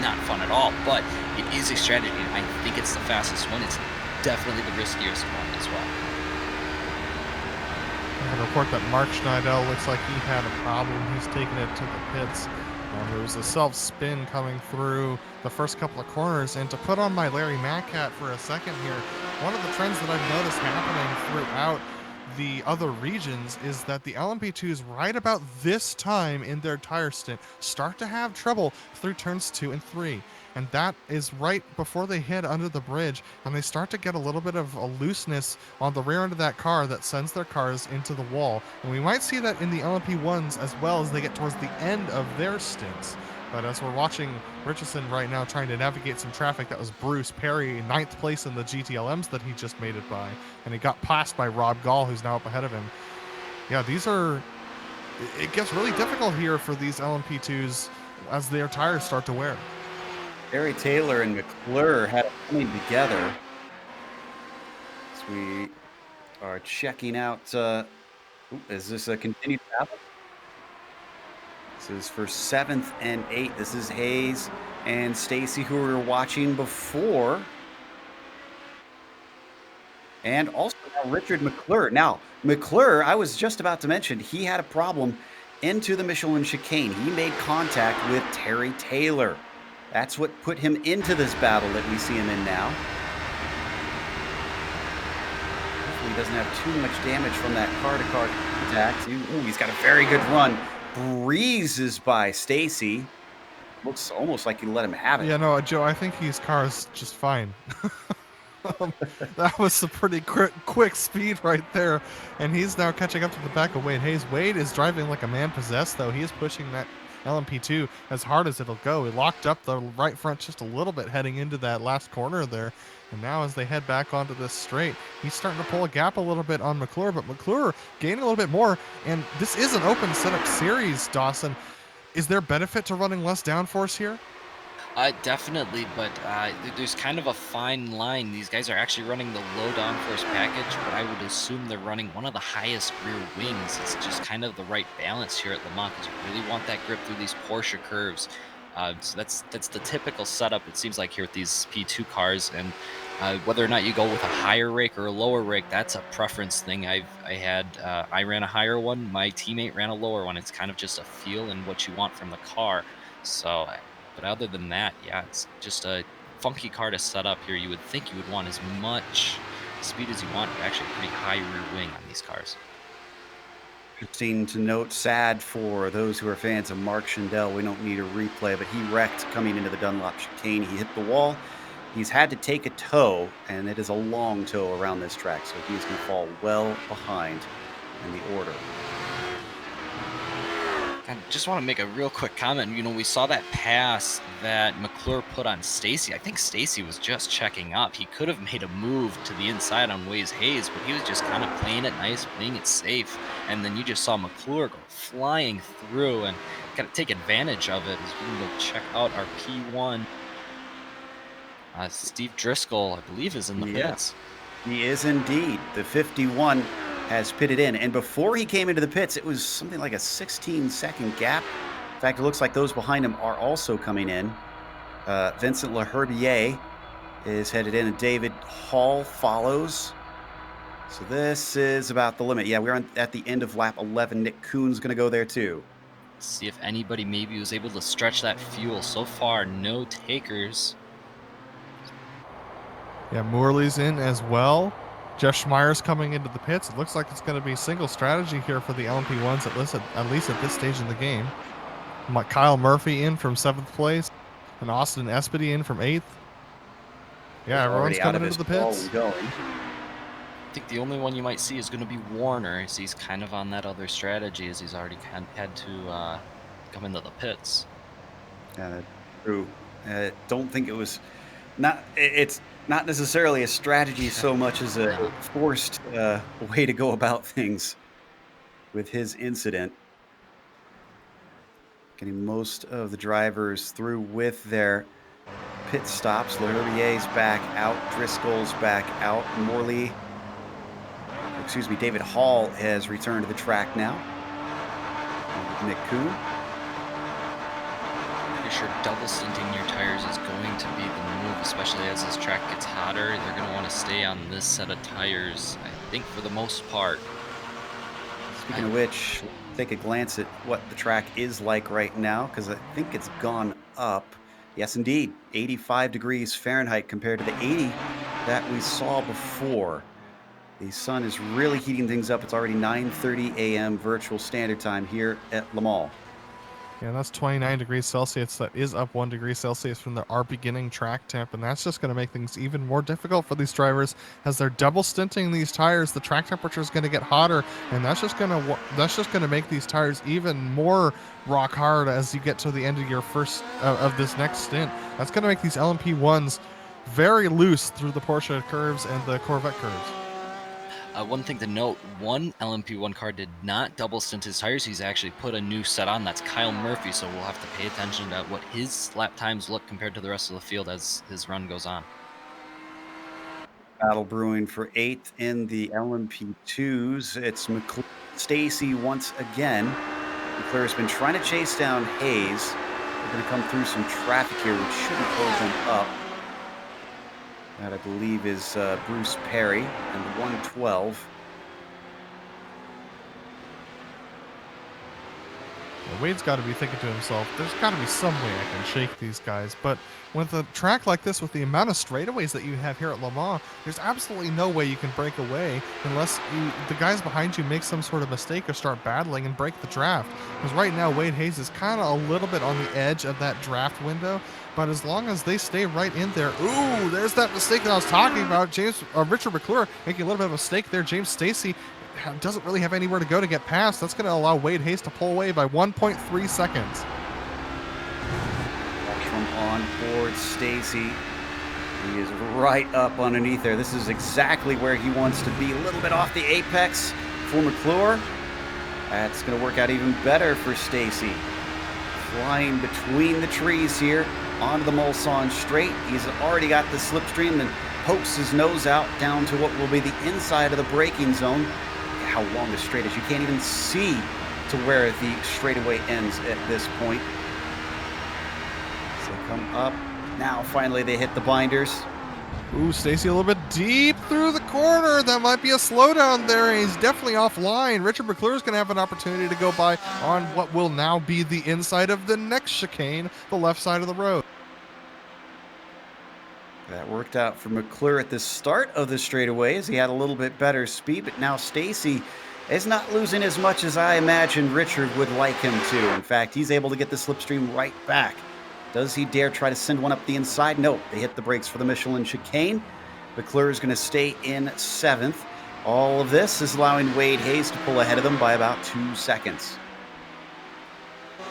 not fun at all, but it is a strategy. I think it's the fastest one. It's definitely the riskiest one as well. I can report that Mark Schneidel looks like he had a problem. He's taking it to the pits. There was a self-spin coming through the first couple of corners. And to put on my Larry Mack hat for a second here, one of the trends that I've noticed happening throughout the other regions is that the LMP2s right about this time in their tire stint start to have trouble through turns 2 and 3. And that is right before they hit under the bridge, and they start to get a little bit of a looseness on the rear end of that car that sends their cars into the wall. And we might see that in the LMP1s as well as they get towards the end of their stints. But as we're watching Richardson right now trying to navigate some traffic, that was Bruce Perry, 9th place in the GTLMs that he just made it by. And he got passed by Rob Gall, who's now up ahead of him. Yeah, it gets really difficult here for these LMP2s as their tires start to wear. Terry Taylor and McClure had it coming together. As we are checking out, is this a continued battle? This is for 7th and 8th. This is Hayes and Stacy, who we were watching before. And also now Richard McClure. Now, McClure, I was just about to mention, he had a problem into the Michelin chicane. He made contact with Terry Taylor. That's what put him into this battle that we see him in now. Hopefully he doesn't have too much damage from that car-to-car contact. He's got a very good run. Breezes by Stacy. Looks almost like he let him have it. Yeah, no, Joe, I think his car is just fine. Um, that was a pretty quick speed right there, and he's now catching up to the back of Wade Hayes. Wade is driving like a man possessed, though. He is pushing that LMP2 as hard as it'll go. He locked up the right front just a little bit heading into that last corner there, and now as they head back onto this straight, he's starting to pull a gap a little bit on McClure, but McClure gaining a little bit more, and this is an open setup series, Dawson. Is there benefit to running less downforce here? Definitely, but there's kind of a fine line. These guys are actually running the low downforce package, but I would assume they're running one of the highest rear wings. It's just kind of the right balance here at Le Mans because you really want that grip through these Porsche curves. So that's the typical setup, it seems like, here with these P2 cars. And whether or not you go with a higher rake or a lower rake, that's a preference thing. I ran a higher one. My teammate ran a lower one. It's kind of just a feel and what you want from the car. So, but other than that, yeah, it's just a funky car to set up here. You would think you would want as much speed as you want, but actually a pretty high rear wing on these cars. Interesting to note, sad for those who are fans of Mark Schindel. We don't need a replay, but he wrecked coming into the Dunlop chicane. He hit the wall. He's had to take a tow, and it is a long tow around this track, so he's going to fall well behind in the order. I just want to make a real quick comment. You know, we saw that pass that McClure put on Stacy. I think Stacy was just checking up. He could have made a move to the inside on Wade Hayes, but he was just kind of playing it nice, playing it safe. And then you just saw McClure go flying through and kind of take advantage of it as we can go check out our P1. Steve Driscoll, I believe, is in the pits. He is indeed. The 51 has pitted in. And before he came into the pits, it was something like a 16-second gap. In fact, it looks like those behind him are also coming in. Vincent Laherbier is headed in, and David Hall follows. So this is about the limit. Yeah, we're at the end of lap 11. Nick Kuhn's going to go there too. See if anybody maybe was able to stretch that fuel. So far, no takers. Yeah, Morley's in as well. Jeff Schmeier's coming into the pits. It looks like it's going to be single strategy here for the LMP1s, at least at this stage in the game. Kyle Murphy in from 7th place, and Austin Espedy in from 8th. Yeah, everyone's coming into the pits. I think the only one you might see is going to be Warner, as he's kind of on that other strategy, as he's already had to come into the pits. Yeah, true. Don't think it was it's not necessarily a strategy so much as a forced way to go about things with his incident. Getting most of the drivers through with their pit stops. Laherbier's back out. Driscoll's back out. David Hall has returned to the track now. Nick Kuhn. Pretty sure double stinting your tires is going to be the move, especially as this track gets hotter. They're going to want to stay on this set of tires, I think, for the most part. Speaking of which, take a glance at what the track is like right now, because I think it's gone up. Yes, indeed, 85 degrees Fahrenheit compared to the 80 that we saw before. The sun is really heating things up. It's already 9:30 a.m. virtual standard time here at Le Mans. Yeah, that's 29 degrees Celsius. That is up 1 degree Celsius from our beginning track temp, and that's just going to make things even more difficult for these drivers as they're double stinting these tires. The track temperature is going to get hotter, and that's just going to make these tires even more rock hard as you get to the end of your first of this next stint. That's going to make these LMP1s very loose through the Porsche curves and the Corvette curves. One thing to note, one LMP1 car did not double stint his tires. He's actually put a new set on. That's Kyle Murphy, so we'll have to pay attention to what his lap times look compared to the rest of the field as his run goes on. Battle brewing for 8th in the LMP2s. It's Stacy once again. McClure has been trying to chase down Hayes. They're going to come through some traffic here, which shouldn't close them up. That, I believe, is Bruce Perry and the 112. Yeah, Wade's got to be thinking to himself, there's got to be some way I can shake these guys. But with a track like this, with the amount of straightaways that you have here at Le Mans, there's absolutely no way you can break away unless the guys behind you make some sort of mistake or start battling and break the draft. Because right now, Wade Hayes is kind of a little bit on the edge of that draft window. But as long as they stay right in there, ooh, there's that mistake that I was talking about. Richard McClure making a little bit of a mistake there. James Stacy doesn't really have anywhere to go to get past. That's going to allow Wade Hayes to pull away by 1.3 seconds. From on board Stacy. He is right up underneath there. This is exactly where he wants to be. A little bit off the apex for McClure. That's going to work out even better for Stacy. Flying between the trees here onto the Mulsanne straight. He's already got the slipstream and pokes his nose out down to what will be the inside of the braking zone. How long the straight is. You can't even see to where the straightaway ends at this point. So they come up. Now finally they hit the binders. Ooh, Stacy a little bit deep through the corner. That might be a slowdown there. He's definitely offline. Richard McClure is going to have an opportunity to go by on what will now be the inside of the next chicane, the left side of the road. That worked out for McClure at the start of the straightaway as he had a little bit better speed, but now Stacy is not losing as much as I imagine Richard would like him to. In fact, he's able to get the slipstream right back. Does he dare try to send one up the inside? No, they hit the brakes for the Michelin chicane. McClure is going to stay in 7th. All of this is allowing Wade Hayes to pull ahead of them by about 2 seconds.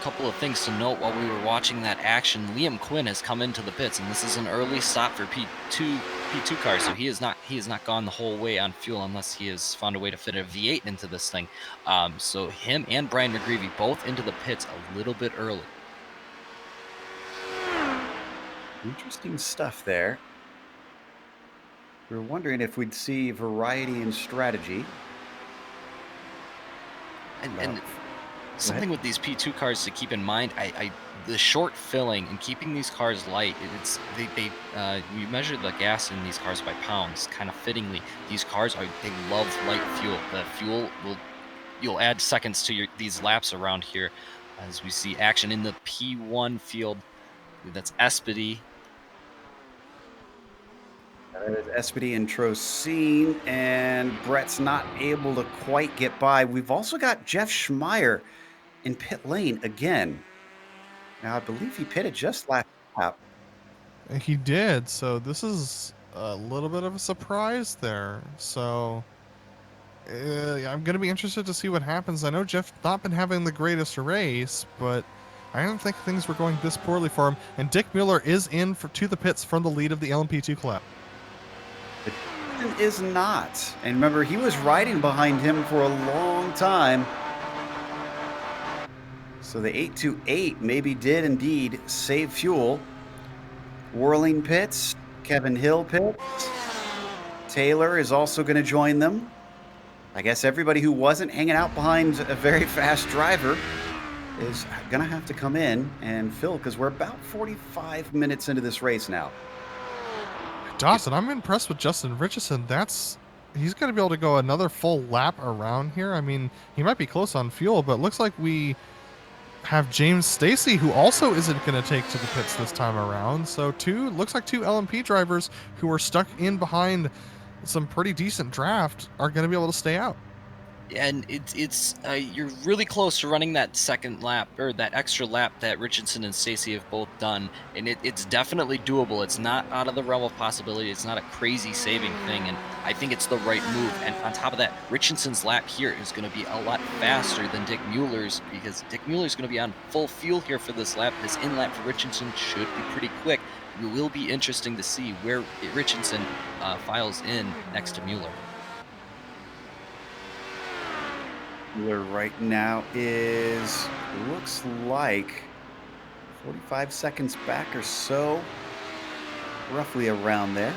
Couple of things to note while we were watching that action. Liam Quinn has come into the pits, and this is an early stop for P2 cars, so he has not gone the whole way on fuel unless he has found a way to fit a V8 into this thing. So him and Brian McGreevy both into the pits a little bit early. Interesting stuff there. We were wondering if we'd see variety in strategy. And something with these P2 cars to keep in mind, the short filling and keeping these cars light, we measure the gas in these cars by pounds, kind of fittingly. These cars they love light fuel. The fuel you'll add seconds to these laps around here as we see action in the P1 field. That's Espedy. There's Espedy and Trocine, and Brett's not able to quite get by. We've also got Jeff Schmeier in pit lane again. Now, I believe he pitted just last lap. He did, so this is a little bit of a surprise there. So I'm going to be interested to see what happens. I know Jeff not been having the greatest race, but I don't think things were going this poorly for him. And Dick Mueller is in to the pits from the lead of the LMP2 class. It is not. And remember, he was riding behind him for a long time. So the 828 maybe did indeed save fuel. Whirling pits, Kevin Hill pits. Taylor is also going to join them. I guess everybody who wasn't hanging out behind a very fast driver is going to have to come in and fill, because we're about 45 minutes into this race now. Dawson, I'm impressed with Justin Richardson. He's going to be able to go another full lap around here. I mean, he might be close on fuel, but it looks like we have James Stacy, who also isn't going to take to the pits this time around. So looks like two LMP drivers who are stuck in behind some pretty decent draft are going to be able to stay out. And you're really close to running that second lap, or that extra lap that Richardson and Stacy have both done, and it's definitely doable. It's not out of the realm of possibility. It's not a crazy saving thing, and I think it's the right move. And on top of that, Richardson's lap here is going to be a lot faster than Dick Mueller's, because Dick Mueller's going to be on full fuel here for this lap. This in-lap for Richardson should be pretty quick. It will be interesting to see where Richardson files in next to Mueller. Mueller right now looks like 45 seconds back or so, roughly around there.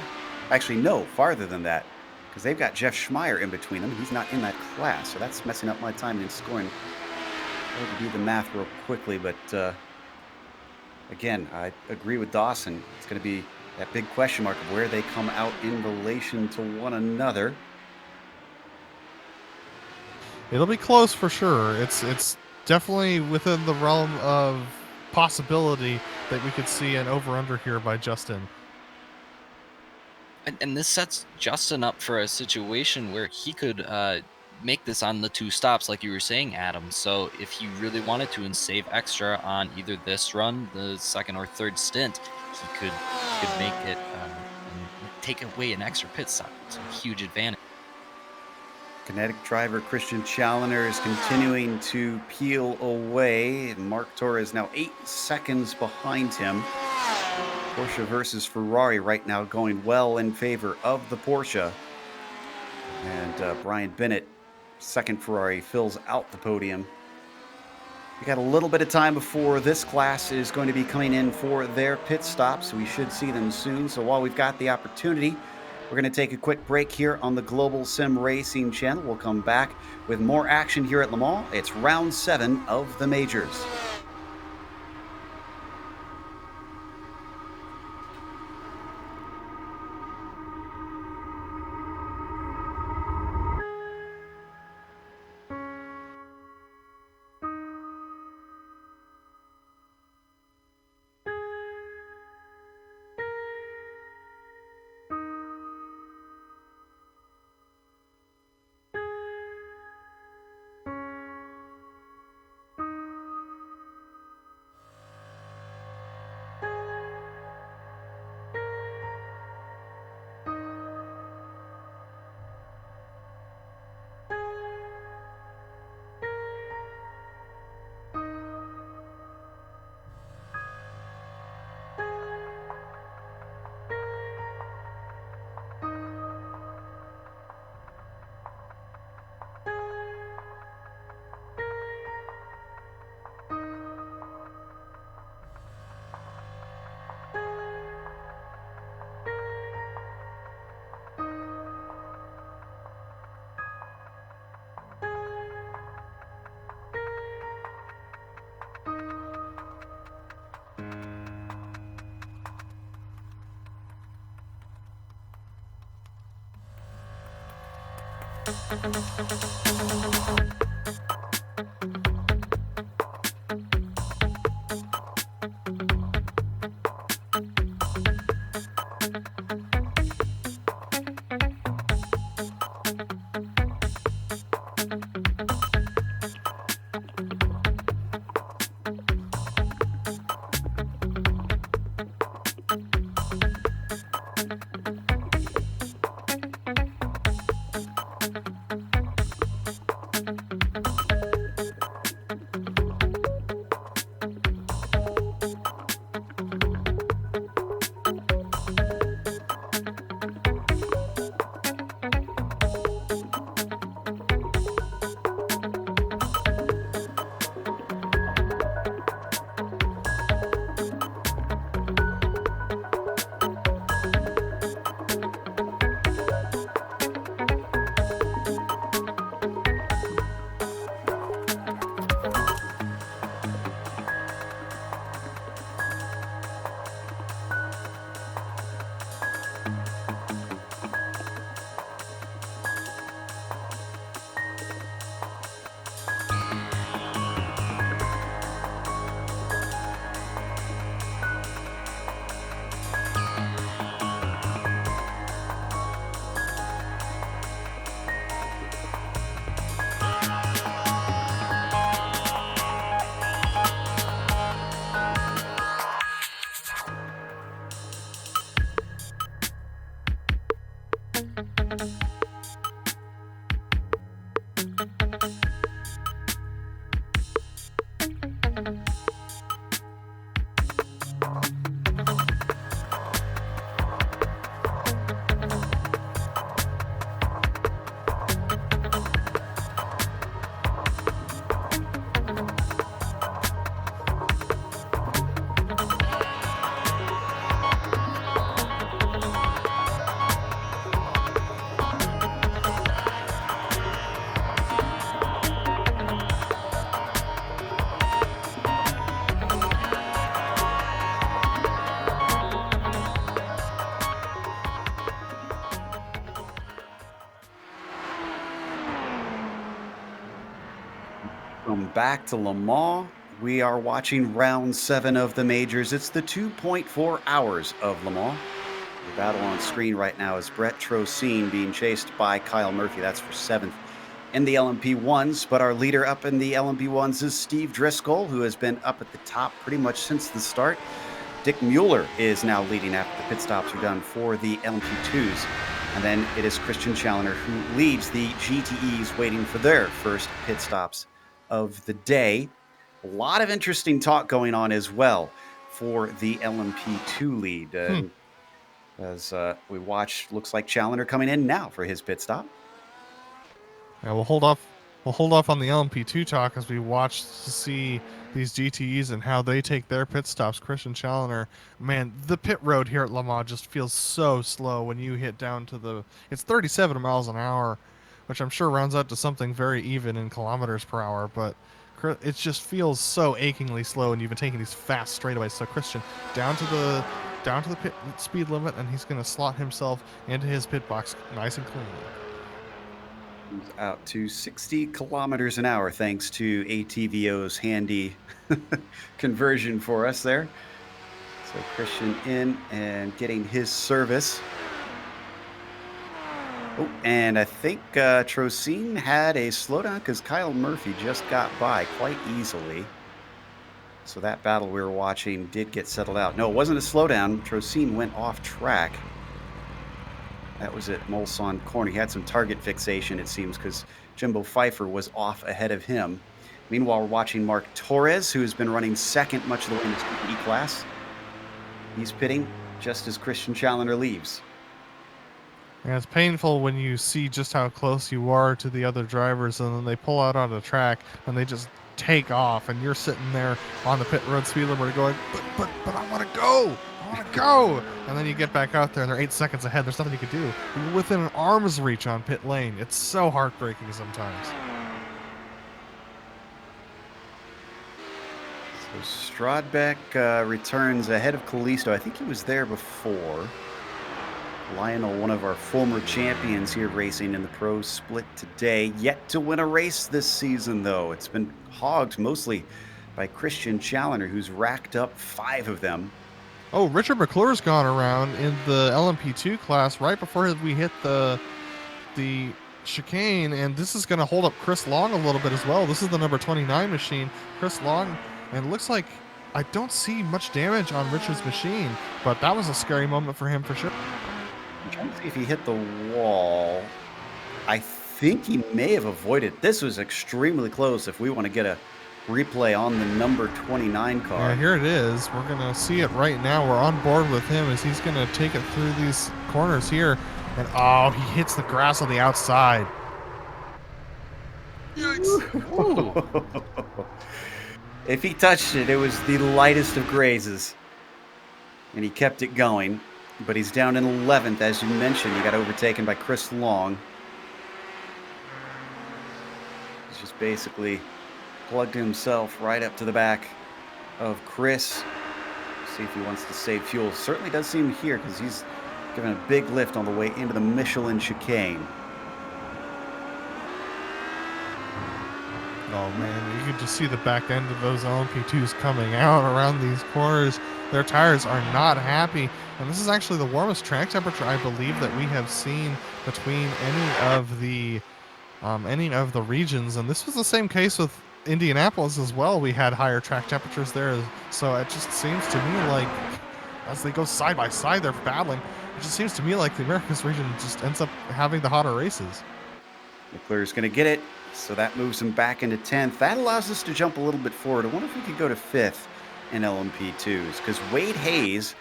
Actually, no, farther than that, because they've got Jeff Schmeier in between them. He's not in that class, so that's messing up my time in scoring. I'll do the math real quickly, but again, I agree with Dawson. It's going to be that big question mark of where they come out in relation to one another. It'll be close for sure. It's definitely within the realm of possibility that we could see an over-under here by Justin. And this sets Justin up for a situation where he could make this on the 2 stops, like you were saying, Adam. So if he really wanted to and save extra on either this run, the second or third stint, he could make it and take away an extra pit stop. It's a huge advantage. Kinetic driver Christian Challoner is continuing to peel away. Marc Torres now 8 seconds behind him. Porsche versus Ferrari right now going well in favor of the Porsche. And Brian Bennett, second Ferrari, fills out the podium. We got a little bit of time before this class is going to be coming in for their pit stops. We should see them soon. So while we've got the opportunity, we're going to take a quick break here on the Global Sim Racing channel. We'll come back with more action here at Le Mans. It's round 7 of the majors. Welcome back to Le Mans. We are watching round 7 of the majors. It's the 2.4 hours of Le Mans. The battle on screen right now is Brett Trocine being chased by Kyle Murphy. That's for 7th in the LMP1s. But our leader up in the LMP1s is Steve Driscoll, who has been up at the top pretty much since the start. Dick Mueller is now leading after the pit stops are done for the LMP2s. And then it is Christian Challenger who leads the GTEs waiting for their first pit stops of the day. A lot of interesting talk going on as well for the LMP2 lead. As we watch, looks like Challenger coming in now for his pit stop. Yeah, we'll hold off on the LMP2 talk as we watch to see these GTEs and how they take their pit stops. Christian Challenger, man, the pit road here at Le Mans just feels so slow when you hit down to it's 37 miles an hour, which I'm sure rounds out to something very even in kilometers per hour, but it just feels so achingly slow, and you've been taking these fast straightaways. So Christian down to the pit speed limit, and he's going to slot himself into his pit box nice and cleanly. Out to 60 kilometers an hour thanks to ATVO's handy conversion for us there. So Christian in and getting his service. Oh, and I think Trocine had a slowdown because Kyle Murphy just got by quite easily. So that battle we were watching did get settled out. No, it wasn't a slowdown. Trocine went off track. That was at Mulsanne Corner. He had some target fixation, it seems, because Jimbo Pfeiffer was off ahead of him. Meanwhile, we're watching Mark Torres, who has been running second much of the way in the E-Class. He's pitting just as Christian Challenger leaves. Yeah, it's painful when you see just how close you are to the other drivers, and then they pull out on the track, and they just take off, and you're sitting there on the pit road speed limiter going, but I want to go! I want to go! And then you get back out there, and they're 8 seconds ahead. There's nothing you can do. You're within an arm's reach on pit lane. It's so heartbreaking sometimes. So Strodbeck returns ahead of Callisto. I think he was there before. Lionel, one of our former champions here racing in the pro split today. Yet to win a race this season, though. It's been hogged mostly by Christian Challenger, who's racked up 5 of them. Oh, Richard McClure's gone around in the LMP2 class right before we hit the chicane, and this is going to hold up Chris Long a little bit as well. This is the number 29 machine. Chris Long, and it looks like I don't see much damage on Richard's machine, but that was a scary moment for him for sure. I'm trying to see if he hit the wall. I think he may have avoided. This was extremely close if we want to get a replay on the number 29 car. Yeah, here it is. We're going to see it right now. We're on board with him as he's going to take it through these corners here. And, oh, he hits the grass on the outside. Yikes. If he touched it, it was the lightest of grazes. And he kept it going. But he's down in 11th, as you mentioned. He got overtaken by Chris Long. He's just basically plugged himself right up to the back of Chris. See if he wants to save fuel. Certainly does seem here because he's given a big lift on the way into the Michelin chicane. Oh man, you can just see the back end of those LMP2s coming out around these corners. Their tires are not happy, and this is actually the warmest track temperature I believe that we have seen between any of the regions. And this was the same case with Indianapolis as well. We had higher track temperatures there, so it just seems to me like as they go side by side, they're battling. It just seems to me like the Americas region just ends up having the hotter races. McClure's going to get it, so that moves him back into 10th. That allows us to jump a little bit forward. I wonder if we could go to 5th in LMP2s, because Wade Hayes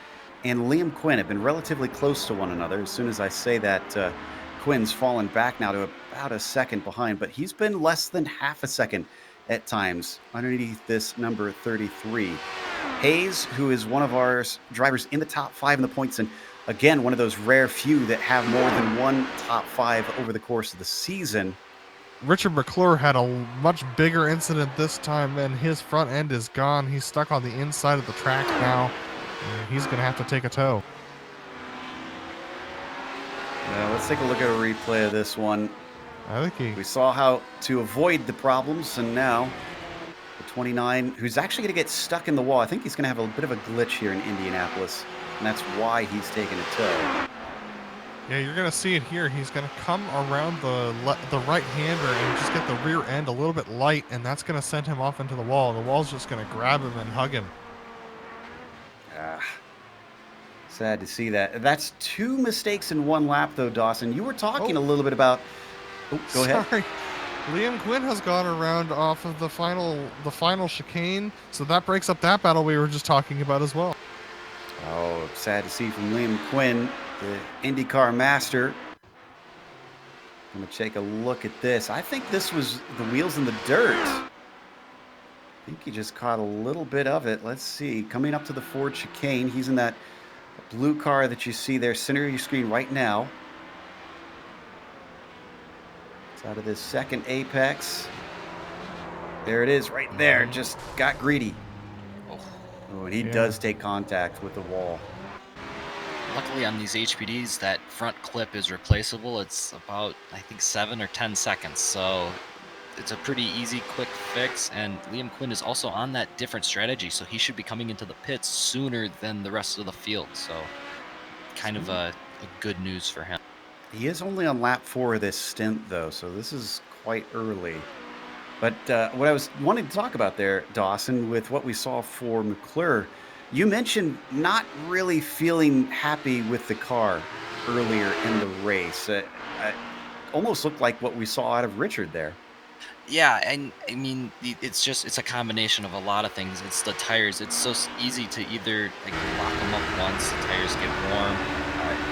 and Liam Quinn have been relatively close to one another. As soon as I say that, Quinn's fallen back now to about a second behind, but he's been less than half a second at times underneath this number 33. Hayes, who is one of our drivers in the top 5 in the points, and again, one of those rare few that have more than one top 5 over the course of the season. Richard McClure had a much bigger incident this time, and his front end is gone. He's stuck on the inside of the track now, and he's going to have to take a tow. Let's take a look at a replay of this one. I think we saw how to avoid the problems, and now 29, who's actually going to get stuck in the wall. I think he's going to have a bit of a glitch here in Indianapolis, and that's why he's taking a tow. Yeah, you're going to see it here. He's going to come around the right-hander and just get the rear end a little bit light, and that's going to send him off into the wall. The wall's just going to grab him and hug him. Sad to see that. That's 2 mistakes in 1 lap, though, Dawson. You were talking a little bit about... Oh, go ahead. Sorry. Liam Quinn has gone around off of the final chicane, so that breaks up that battle we were just talking about as well. Oh, sad to see from Liam Quinn, the IndyCar master. I'm going to take a look at this. I think this was the wheels in the dirt. I think he just caught a little bit of it. Let's see. Coming up to the Ford chicane, he's in that blue car that you see there, center of your screen right now. It's out of this second apex. There it is, right there. Just got greedy. Oh, and he does take contact with the wall. Luckily on these HPDs, that front clip is replaceable. It's about, I think, 7 or 10 seconds. So it's a pretty easy, quick fix. And Liam Quinn is also on that different strategy. So he should be coming into the pits sooner than the rest of the field. So kind of a good news for him. He is only on lap 4 of this stint, though. So this is quite early. But what I was wanting to talk about there, Dawson, with what we saw for McClure, you mentioned not really feeling happy with the car earlier in the race. Almost looked like what we saw out of Richard there. Yeah, and I mean, it's a combination of a lot of things. It's the tires. It's so easy to either like lock them up once the tires get warm.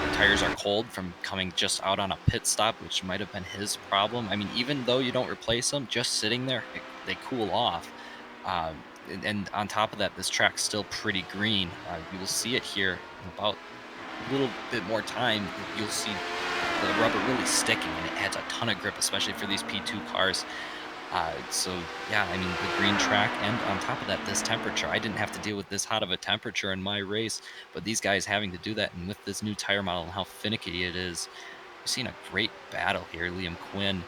The tires are cold from coming just out on a pit stop, which might have been his problem. I mean, even though you don't replace them, just sitting there, they cool off. And on top of that, this track's still pretty green. You will see it here in about a little bit more time. You'll see the rubber really sticking, and it adds a ton of grip, especially for these P2 cars. So yeah, I mean, the green track, and on top of that, this temperature. I didn't have to deal with this hot of a temperature in my race, but these guys having to do that, and with this new tire model and how finicky it is, we've seen a great battle here. Liam Quinn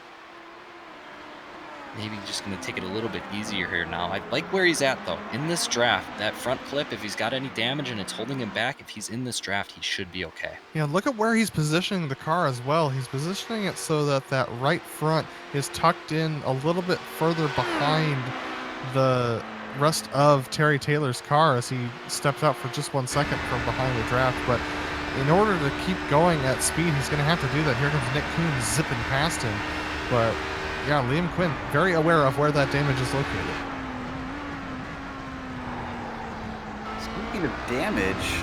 maybe just going to take it a little bit easier here now. I like where he's at, though. In this draft, that front clip, if he's got any damage and it's holding him back, if he's in this draft, he should be okay. Yeah, look at where he's positioning the car as well. He's positioning it so that that right front is tucked in a little bit further behind the rest of Terry Taylor's car as he steps out for just 1 second from behind the draft. But in order to keep going at speed, he's going to have to do that. Here comes Nick Kuhn zipping past him. But yeah, Liam Quinn, very aware of where that damage is located. Speaking of damage,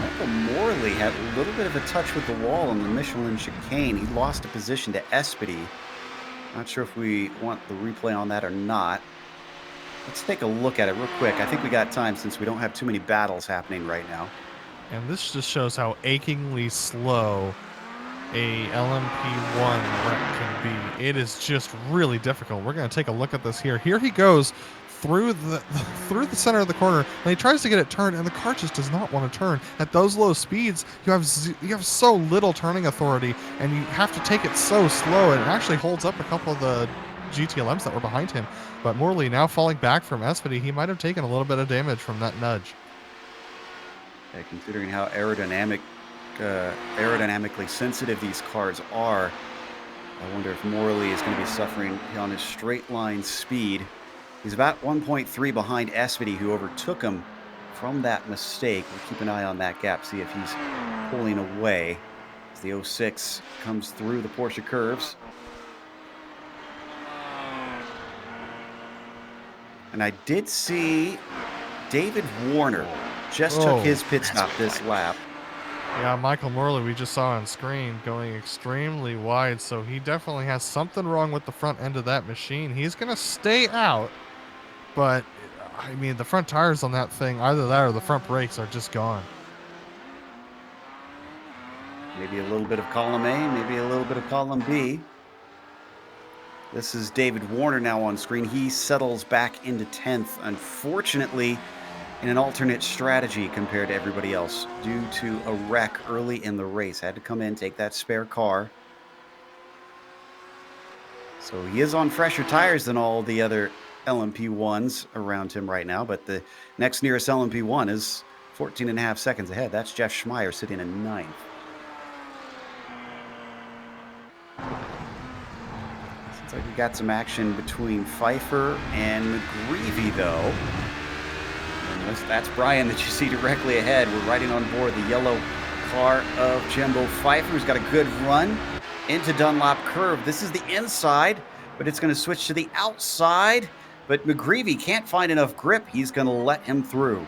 Michael Morley had a little bit of a touch with the wall on the Michelin chicane. He lost a position to Espedy. Not sure if we want the replay on that or not. Let's take a look at it real quick. I think we got time since we don't have too many battles happening right now. And this just shows how achingly slow a LMP1 wreck can be. It is just really difficult. We're going to take a look at this here. Here he goes through the center of the corner, and he tries to get it turned, and the car just does not want to turn. At those low speeds, you have so little turning authority, and you have to take it so slow, and it actually holds up a couple of the GTLMs that were behind him. But Morley now falling back from Espedy, he might have taken a little bit of damage from that nudge. Yeah, considering how aerodynamically sensitive these cars are, I wonder if Morley is going to be suffering on his straight line speed. He's about 1.3 behind Espedy, who overtook him from that mistake. We'll keep an eye on that gap, see if he's pulling away as the 06 comes through the Porsche curves. And I did see David Warner just took his pit stop this lap. Yeah, Michael Morley, we just saw on screen, going extremely wide, so he definitely has something wrong with the front end of that machine. He's going to stay out, but, I mean, the front tires on that thing, either that or the front brakes are just gone. Maybe a little bit of column A, maybe a little bit of column B. This is David Warner now on screen. He settles back into 10th, unfortunately, in an alternate strategy compared to everybody else due to a wreck early in the race. Had to come in, take that spare car. So he is on fresher tires than all the other LMP1s around him right now, but the next nearest LMP1 is 14 and a half seconds ahead. That's Jeff Schmeier sitting in ninth. Seems like we got some action between Pfeiffer and McGreevy, though. And that's Brian that you see directly ahead. We're riding on board the yellow car of Jimbo Pfeiffer, who's got a good run into Dunlop Curve. This is the inside, but it's going to switch to the outside. But McGreevy can't find enough grip. He's going to let him through.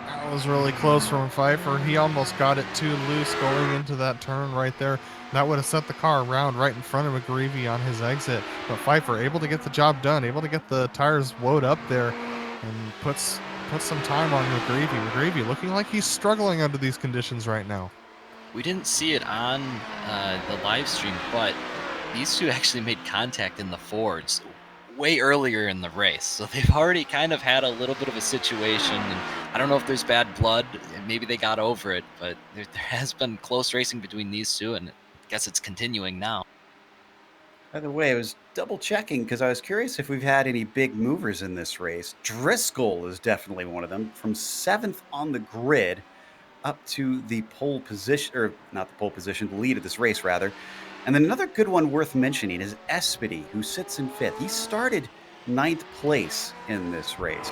That was really close from Pfeiffer. He almost got it too loose going into that turn right there. That would have sent the car around right in front of McGreevy on his exit. But Pfeiffer able to get the job done, able to get the tires woed up there, and puts some time on McGreevy. McGreevy looking like he's struggling under these conditions right now. We didn't see it on the live stream, but these two actually made contact in the Fords way earlier in the race. So they've already kind of had a little bit of a situation. And I don't know if there's bad blood. Maybe they got over it, but there has been close racing between these two, and I guess it's continuing now. By the way, I was double checking because I was curious if we've had any big movers in this race. Driscoll is definitely one of them, from 7th on the grid up to the pole position, or not the pole position, the lead of this race, rather. And then another good one worth mentioning is Espedy, who sits in 5th. He started 9th place in this race.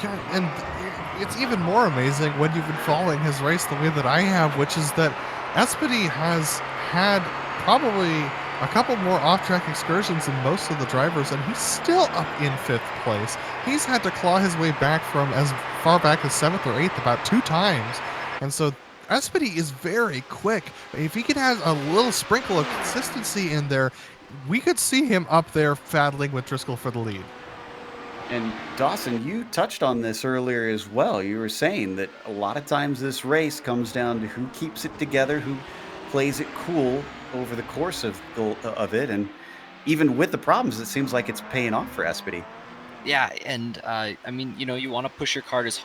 Yeah, and it's even more amazing when you've been following his race the way that I have, which is that Espedy has had probably a couple more off-track excursions than most of the drivers, and he's still up in 5th place. He's had to claw his way back from as far back as 7th or 8th about 2 times. And so Espedy is very quick. If he could have a little sprinkle of consistency in there, we could see him up there battling with Driscoll for the lead. And Dawson, you touched on this earlier as well. You were saying that a lot of times this race comes down to who keeps it together, who plays it cool over the course of it. And even with the problems, it seems like it's paying off for Espedy. Yeah, and I mean, you want to push your car as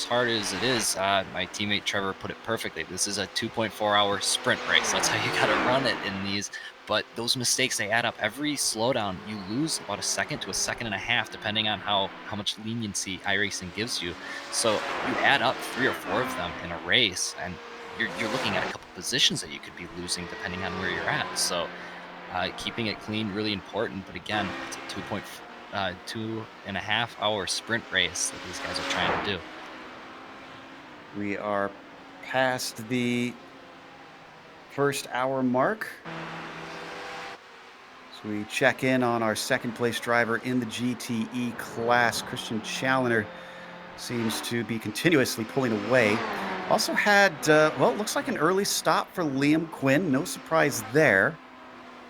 hard as it is. My teammate Trevor put it perfectly. This is a 2.4-hour sprint race. That's how you got to run it in these. But those mistakes, they add up. Every slowdown, you lose about a second to a second and a half, depending on how much leniency iRacing gives you. So you add up 3 or 4 of them in a race, and you're looking at a couple positions that you could be losing depending on where you're at. So keeping it clean, really important. But again, it's a 2.5-hour sprint race that these guys are trying to do. We are past the first hour mark. So we check in on our second place driver in the GTE class. Christian Challoner seems to be continuously pulling away. Also had, it looks like an early stop for Liam Quinn. No surprise there.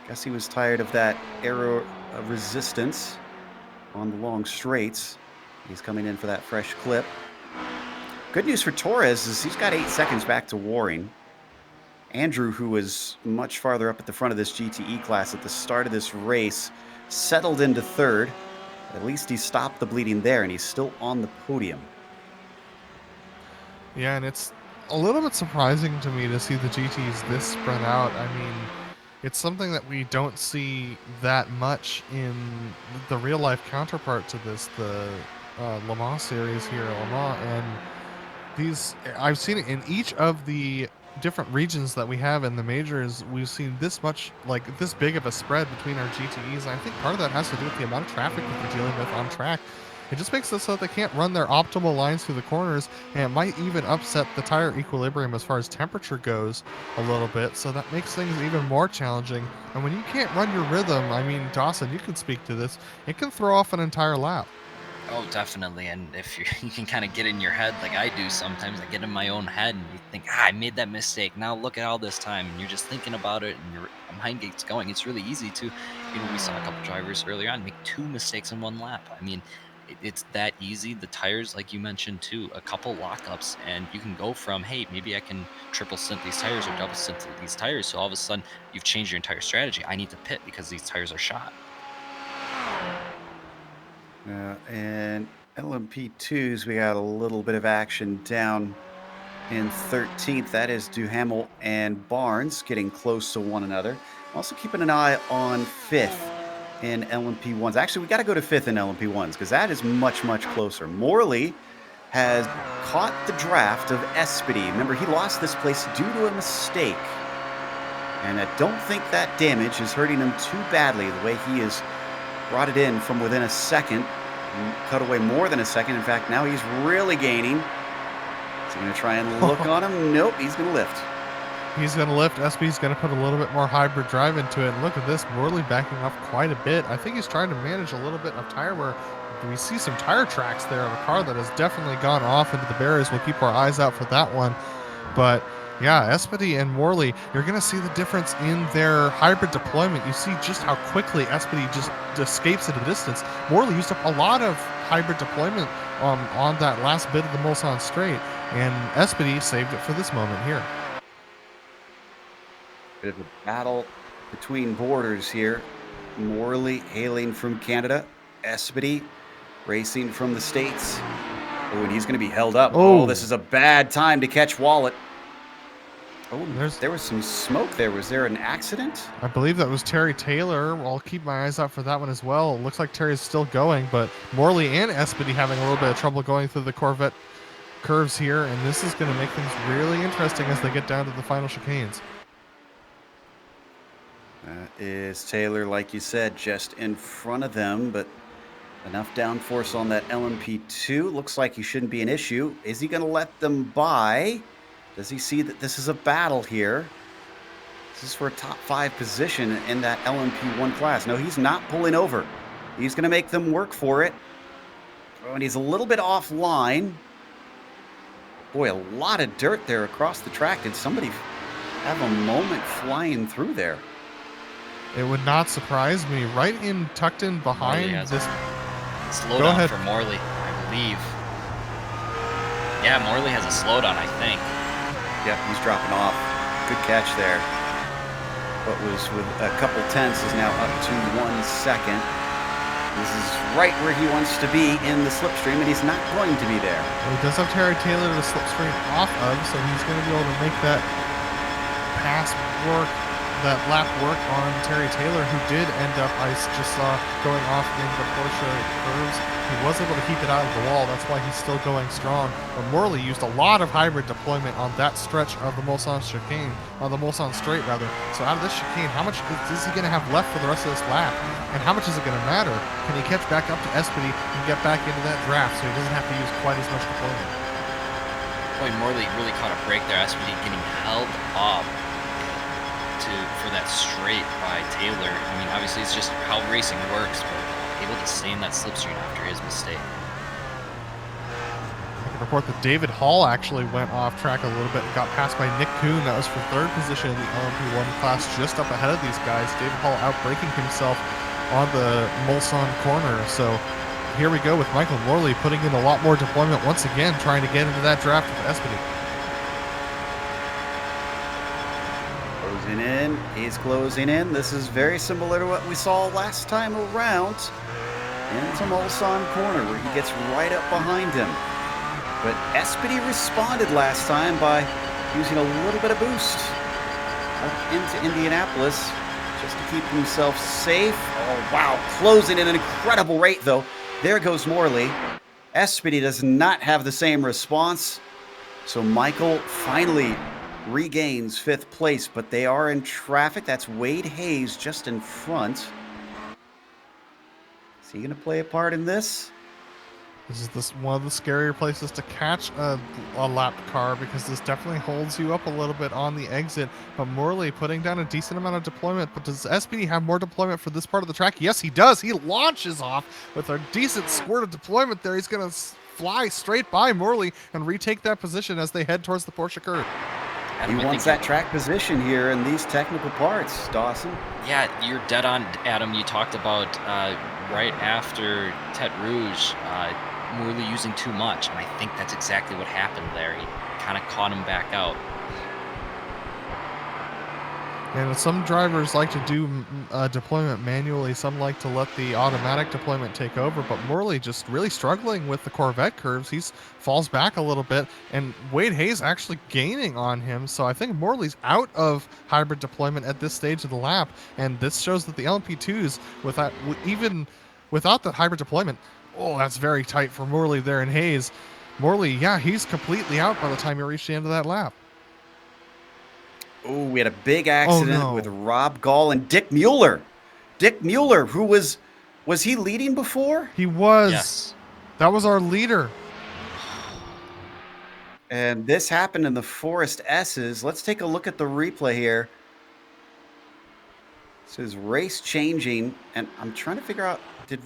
Guess he was tired of that aero resistance on the long straights. He's coming in for that fresh clip. Good news for Torres is he's got 8 seconds back to Waring. Andrew, who was much farther up at the front of this GTE class at the start of this race, settled into 3rd. At least he stopped the bleeding there, and he's still on the podium. Yeah, and it's a little bit surprising to me to see the GTs this spread out. I mean, it's something that we don't see that much in the real-life counterpart to this, the Le Mans series here at Le Mans. And I've seen it in each of the different regions that we have in the majors. We've seen this much, like this big of a spread between our GTEs. And I think part of that has to do with the amount of traffic that they're dealing with on track. It just makes it so that they can't run their optimal lines through the corners, and it might even upset the tire equilibrium as far as temperature goes a little bit, so that makes things even more challenging. And when you can't run your rhythm, I mean, Dawson, you can speak to this, it can throw off an entire lap. Oh, definitely. And if you can kind of get in your head like I do sometimes, I get in my own head and you think, I made that mistake. Now look at all this time. And you're just thinking about it and your mind gets going. It's really easy to, we saw a couple drivers earlier on make 2 mistakes in 1 lap. I mean, it's that easy. The tires, like you mentioned too, a couple lockups, and you can go from, hey, maybe I can triple stint these tires or double stint these tires. So all of a sudden, you've changed your entire strategy. I need to pit because these tires are shot. And LMP2s, we got a little bit of action down in 13th. That is Duhamel and Barnes getting close to one another. Also keeping an eye on 5th. in LMP1s. Actually, we got to go to 5th in LMP1s because that is much, much closer. Morley has caught the draft of Espedy. Remember, he lost this place due to a mistake. And I don't think that damage is hurting him too badly, the way he has brought it in from within a second. Cut away more than a second. In fact, now he's really gaining. Is he going to try and look on him? Nope, he's going to lift. He's going to lift. Espedy's going to put a little bit more hybrid drive into it. And look at this, Morley backing off quite a bit. I think he's trying to manage a little bit of tire wear. We see some tire tracks there of a car that has definitely gone off into the barriers. We'll keep our eyes out for that one. But yeah, Espedy and Morley, you're going to see the difference in their hybrid deployment. You see just how quickly Espedy just escapes at a distance. Morley used up a lot of hybrid deployment on that last bit of the Mulsanne straight, and Espedy saved it for this moment here. Bit of a battle between borders here. Morley hailing from Canada, Espedy racing from the States. Oh, and he's going to be held up. Oh, this is a bad time to catch Wallet. Oh, there was some smoke there. Was there an accident? I believe that was Terry Taylor. I'll keep my eyes out for that one as well. It looks like Terry's still going, but Morley and Espedy having a little bit of trouble going through the Corvette curves here, and this is going to make things really interesting as they get down to the final chicanes. That is Taylor, like you said, just in front of them, but enough downforce on that LMP2. Looks like he shouldn't be an issue. Is he going to let them by? Does he see that this is a battle here? This is for a top 5 position in that LMP1 class. No, he's not pulling over. He's going to make them work for it. Oh, and he's a little bit offline. Boy, a lot of dirt there across the track. Did somebody have a moment flying through there? It would not surprise me. Right in, tucked in behind this. Slowdown for Morley, I believe. Yeah, Morley has a slowdown, I think. Yep, he's dropping off. Good catch there. What was with a couple tenths is now up to 1 second. This is right where he wants to be in the slipstream, and he's not going to be there. Well, he does have Terry Taylor to slipstream off of, so he's going to be able to make that pass work, that lap work on Terry Taylor, who did end up, I just saw, going off in the Porsche curves. He was able to keep it out of the wall. That's why he's still going strong. But Morley used a lot of hybrid deployment on that stretch of the Mulsanne chicane, on the Mulsanne straight rather. So out of this chicane, how much is he going to have left for the rest of this lap? And how much is it going to matter? Can he catch back up to Espedy and get back into that draft so he doesn't have to use quite as much deployment? Boy, Morley really caught a break there. Espedy getting held up for that straight by Taylor. I mean, obviously it's just how racing works, but able to stay in that slipstream after his mistake. I can report that David Hall actually went off track a little bit and got passed by Nick Kuhn. That was for 3rd position in the LMP1 class, just up ahead of these guys. David Hall outbraking himself on the Mulsanne corner. So here we go with Michael Morley putting in a lot more deployment once again, trying to get into that draft with Espedy. Closing in, he's closing in. This is very similar to what we saw last time around into Mulsanne corner, where he gets right up behind him. But Espedy responded last time by using a little bit of boost up into Indianapolis just to keep himself safe. Oh, wow, closing in an incredible rate, though. There goes Morley. Espedy does not have the same response. So Michael finally regains 5th place, but they are in traffic. That's Wade Hayes just in front. Is he going to play a part in this? This is one of the scarier places to catch a lapped car, because this definitely holds you up a little bit on the exit. But Morley putting down a decent amount of deployment. But does Espedy have more deployment for this part of the track? Yes, he does. He launches off with a decent squirt of deployment there. He's going to fly straight by Morley and retake that position as they head towards the Porsche curve. Adam, he wants that track position here in these technical parts, Dawson. Yeah, you're dead on, Adam. You talked about right after Tete Rouge, Morley using too much, and I think that's exactly what happened there. He kind of caught him back out. And some drivers like to do deployment manually. Some like to let the automatic deployment take over. But Morley just really struggling with the Corvette curves. He falls back a little bit, and Wade Hayes actually gaining on him. So I think Morley's out of hybrid deployment at this stage of the lap. And this shows that the LMP2s, even without the hybrid deployment, oh, that's very tight for Morley there and Hayes. Morley, yeah, he's completely out by the time you reach the end of that lap. Oh, we had a big accident with Rob Gall and Dick Mueller. Dick Mueller, who was he leading before? He was. Yes. That was our leader. And this happened in the Forest S's. Let's take a look at the replay here. This is race changing, and I'm trying to figure out, did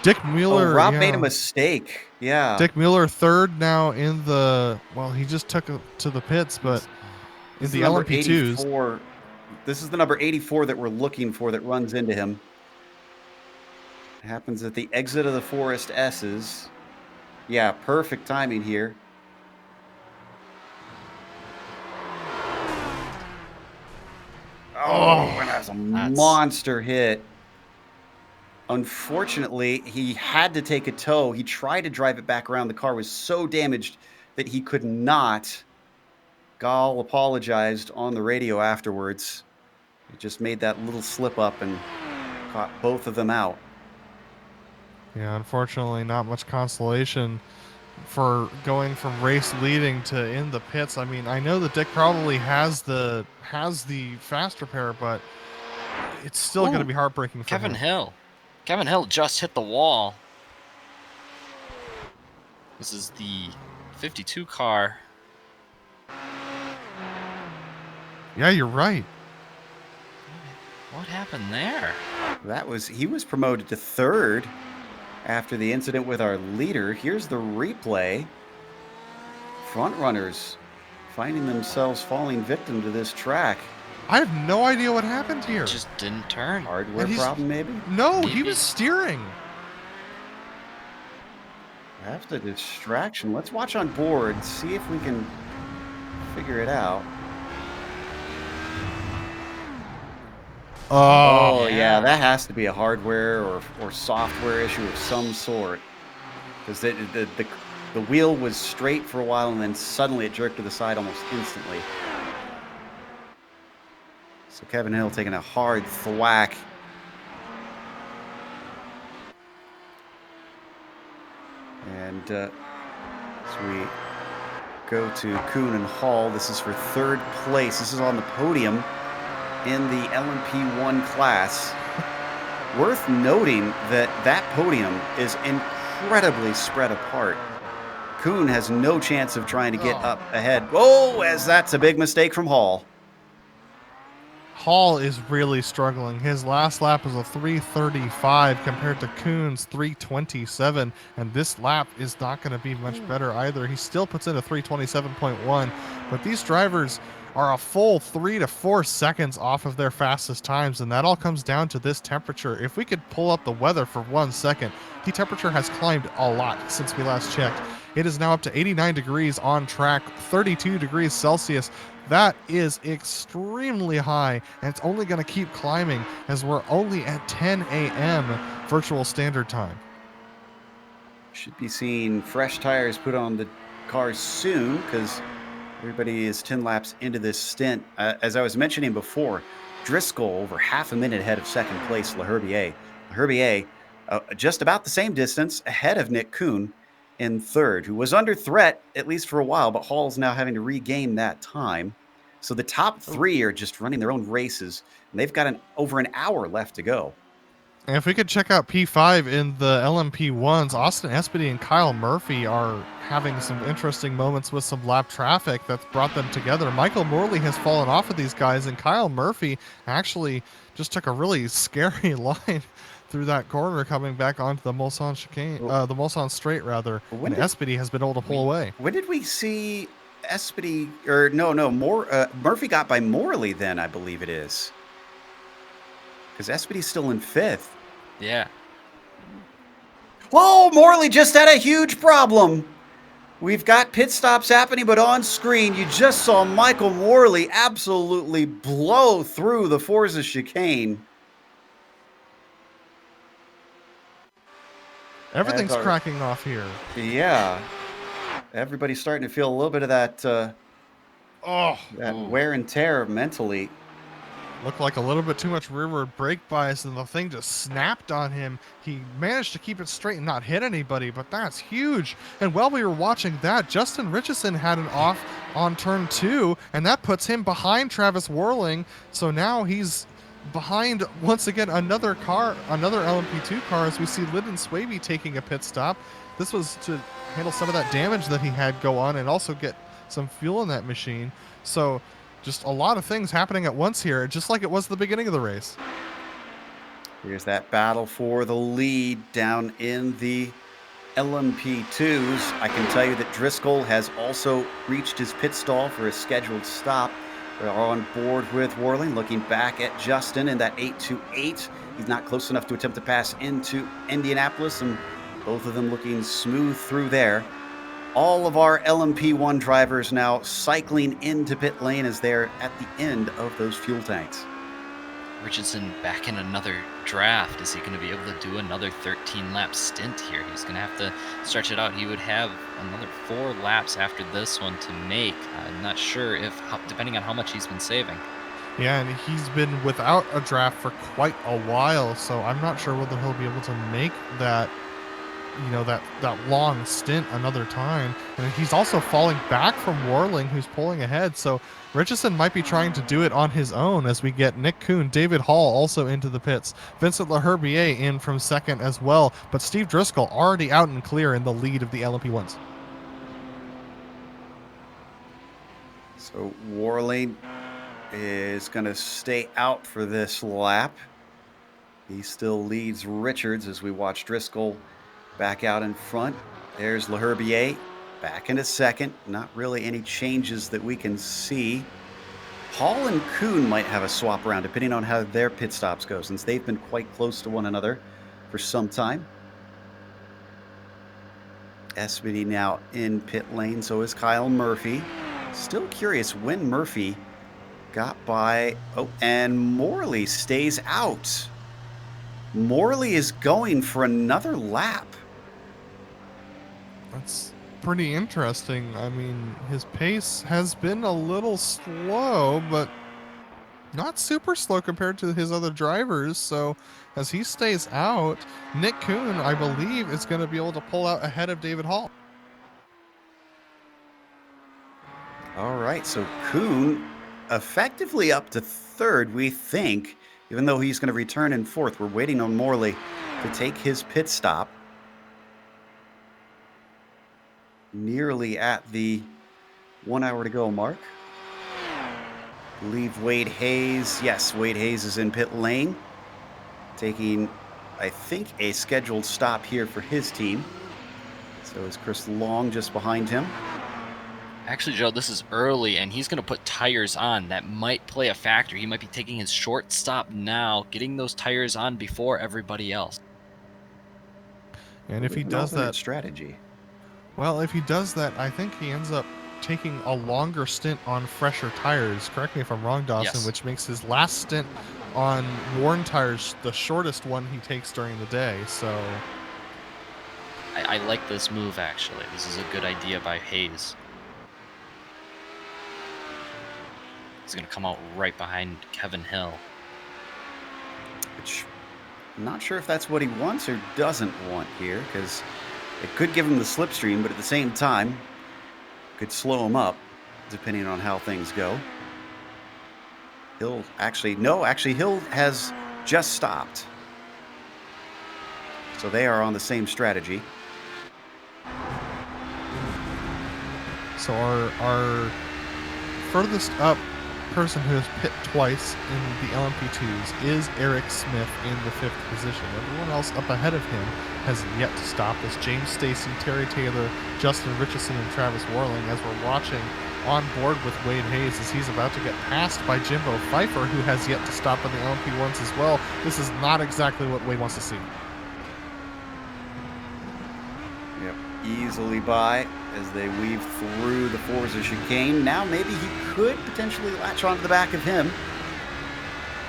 Dick Mueller. Rob made a mistake. Yeah. Dick Mueller third now in the, well, he just took it to the pits, but in the LMP2s. This is the number 84 that we're looking for that runs into him. It happens at the exit of the Forest S's. Yeah, perfect timing here. Oh, and that's a monster hit. Unfortunately, he had to take a tow. He tried to drive it back around. The car was so damaged that he could not. Gall apologized on the radio afterwards. He just made that little slip up and caught both of them out. Yeah, unfortunately, not much consolation for going from race leading to in the pits. I mean, I know that Dick probably has the fast repair, but it's still going to be heartbreaking for Kevin him. Hill. Kevin Hill just hit the wall. This is the 52 car. Yeah, you're right. What happened there? He was promoted to third after the incident with our leader. Here's the replay. Front runners finding themselves falling victim to this track. I have no idea what happened here. Just didn't turn. Hardware problem, maybe? No, he was steering. That's a distraction. Let's watch on board, see if we can figure it out. Oh, yeah, that has to be a hardware or software issue of some sort. Because the wheel was straight for a while, and then suddenly it jerked to the side almost instantly. So Kevin Hill taking a hard thwack. And as we go to Kuhn and Hall, this is for third place. This is on the podium in the LMP1 class. Worth noting that podium is incredibly spread apart. Kuhn has no chance of trying to get up ahead. Oh, as that's a big mistake from Hall. Hall is really struggling. His last lap was a 3:35 compared to Kuhn's 3:27, and this lap is not going to be much better either. He still puts in a 3:27.1, but these drivers are a full 3 to 4 seconds off of their fastest times, and that all comes down to this temperature. If we could pull up the weather for 1 second, the temperature has climbed a lot since we last checked. It is now up to 89 degrees on track, 32 degrees Celsius. That is extremely high, and it's only going to keep climbing as we're only at 10 a.m. virtual standard time. Should be seeing fresh tires put on the cars soon because everybody is 10 laps into this stint. As I was mentioning before, Driscoll over half a minute ahead of second place LaHerbier. LaHerbier just about the same distance ahead of Nick Kuhn in third, who was under threat, at least for a while, but Hall's now having to regain that time. So the top three are just running their own races, and they've got over an hour left to go. And if we could check out P5 in the LMP1s, Austin Espedy and Kyle Murphy are having some interesting moments with some lap traffic that's brought them together. Michael Morley has fallen off of these guys, and Kyle Murphy actually just took a really scary line through that corner coming back onto the Mulsanne chicane, the Mulsanne straight rather, and Espedy has been able to pull away. When did we see Espedy, Murphy got by Morley then, I believe it is. Because Espedy's still in fifth. Yeah. Whoa, Morley just had a huge problem. We've got pit stops happening, but on screen, you just saw Michael Morley absolutely blow through the Forza chicane. Everything's cracking off here. Yeah. Everybody's starting to feel a little bit of that wear and tear mentally. Looked like a little bit too much rearward brake bias, and the thing just snapped on him. He managed to keep it straight and not hit anybody, but that's huge. And while we were watching that, Justin Richardson had an off on turn 2, and that puts him behind Travis Worling. So now he's behind, once again, another LMP2 car, as we see Lyndon Swaby taking a pit stop. This was to handle some of that damage that he had go on and also get some fuel in that machine. So just a lot of things happening at once here, just like it was at the beginning of the race. Here's that battle for the lead down in the LMP2s. I can tell you that Driscoll has also reached his pit stall for his scheduled stop. We're on board with Worling, looking back at Justin in that 828. He's not close enough to attempt to pass into Indianapolis, and both of them looking smooth through there. All of our LMP1 drivers now cycling into pit lane as they're at the end of those fuel tanks. Richardson back in another draft. Is he going to be able to do another 13-lap stint here? He's going to have to stretch it out. He would have another 4 laps after this one to make. I'm not sure if, depending on how much he's been saving. Yeah, and he's been without a draft for quite a while, so I'm not sure whether he'll be able to make that, you know, that long stint another time. And he's also falling back from Worling, who's pulling ahead. So Richardson might be trying to do it on his own, as we get Nick Kuhn, David Hall also into the pits, Vincent Laherbier in from second as well. But Steve Driscoll already out and clear in the lead of the LMP1s. So Worling is going to stay out for this lap. He still leads Richards as we watch Driscoll back out in front. There's Laherbier back into second. Not really any changes that we can see. Hall and Kuhn might have a swap around depending on how their pit stops go, since they've been quite close to one another for some time. Espedy now in pit lane, so is Kyle Murphy. Still curious when Murphy got by. Oh, and Morley stays out. Morley is going for another lap. That's pretty interesting. I mean, his pace has been a little slow, but not super slow compared to his other drivers. So as he stays out, Nick Kuhn, I believe, is going to be able to pull out ahead of David Hall. All right, so Kuhn effectively up to third, we think, even though he's going to return in fourth. We're waiting on Morley to take his pit stop. Nearly at the 1 hour to go mark. I believe Wade Hayes, yes, Wade Hayes is in pit lane, taking, I think, a scheduled stop here for his team. So is Chris Long just behind him. Actually, Joe, this is early, and he's going to put tires on. That might play a factor. He might be taking his short stop now, getting those tires on before everybody else. And if he does that strategy, well, if he does that, I think he ends up taking a longer stint on fresher tires. Correct me if I'm wrong, Dawson, Yes. Which makes his last stint on worn tires the shortest one he takes during the day. So I like this move, actually. This is a good idea by Hayes. He's going to come out right behind Kevin Hill. which I'm not sure if that's what he wants or doesn't want here, because it could give him the slipstream, but at the same time, could slow him up, depending on how things go. Hill Hill has just stopped. So they are on the same strategy. So our furthest up person who has pit twice in the LMP2s is Eric Smith in the 5th position. Everyone else up ahead of him has yet to stop. As James Stacy, Terry Taylor, Justin Richardson, and Travis Worling, as we're watching on board with Wade Hayes as he's about to get passed by Jimbo Pfeiffer, who has yet to stop in the LMP1s as well. This is not exactly what Wade wants to see. Yep. easily by as they weave through the Forza chicane. Now maybe he could potentially latch onto the back of him,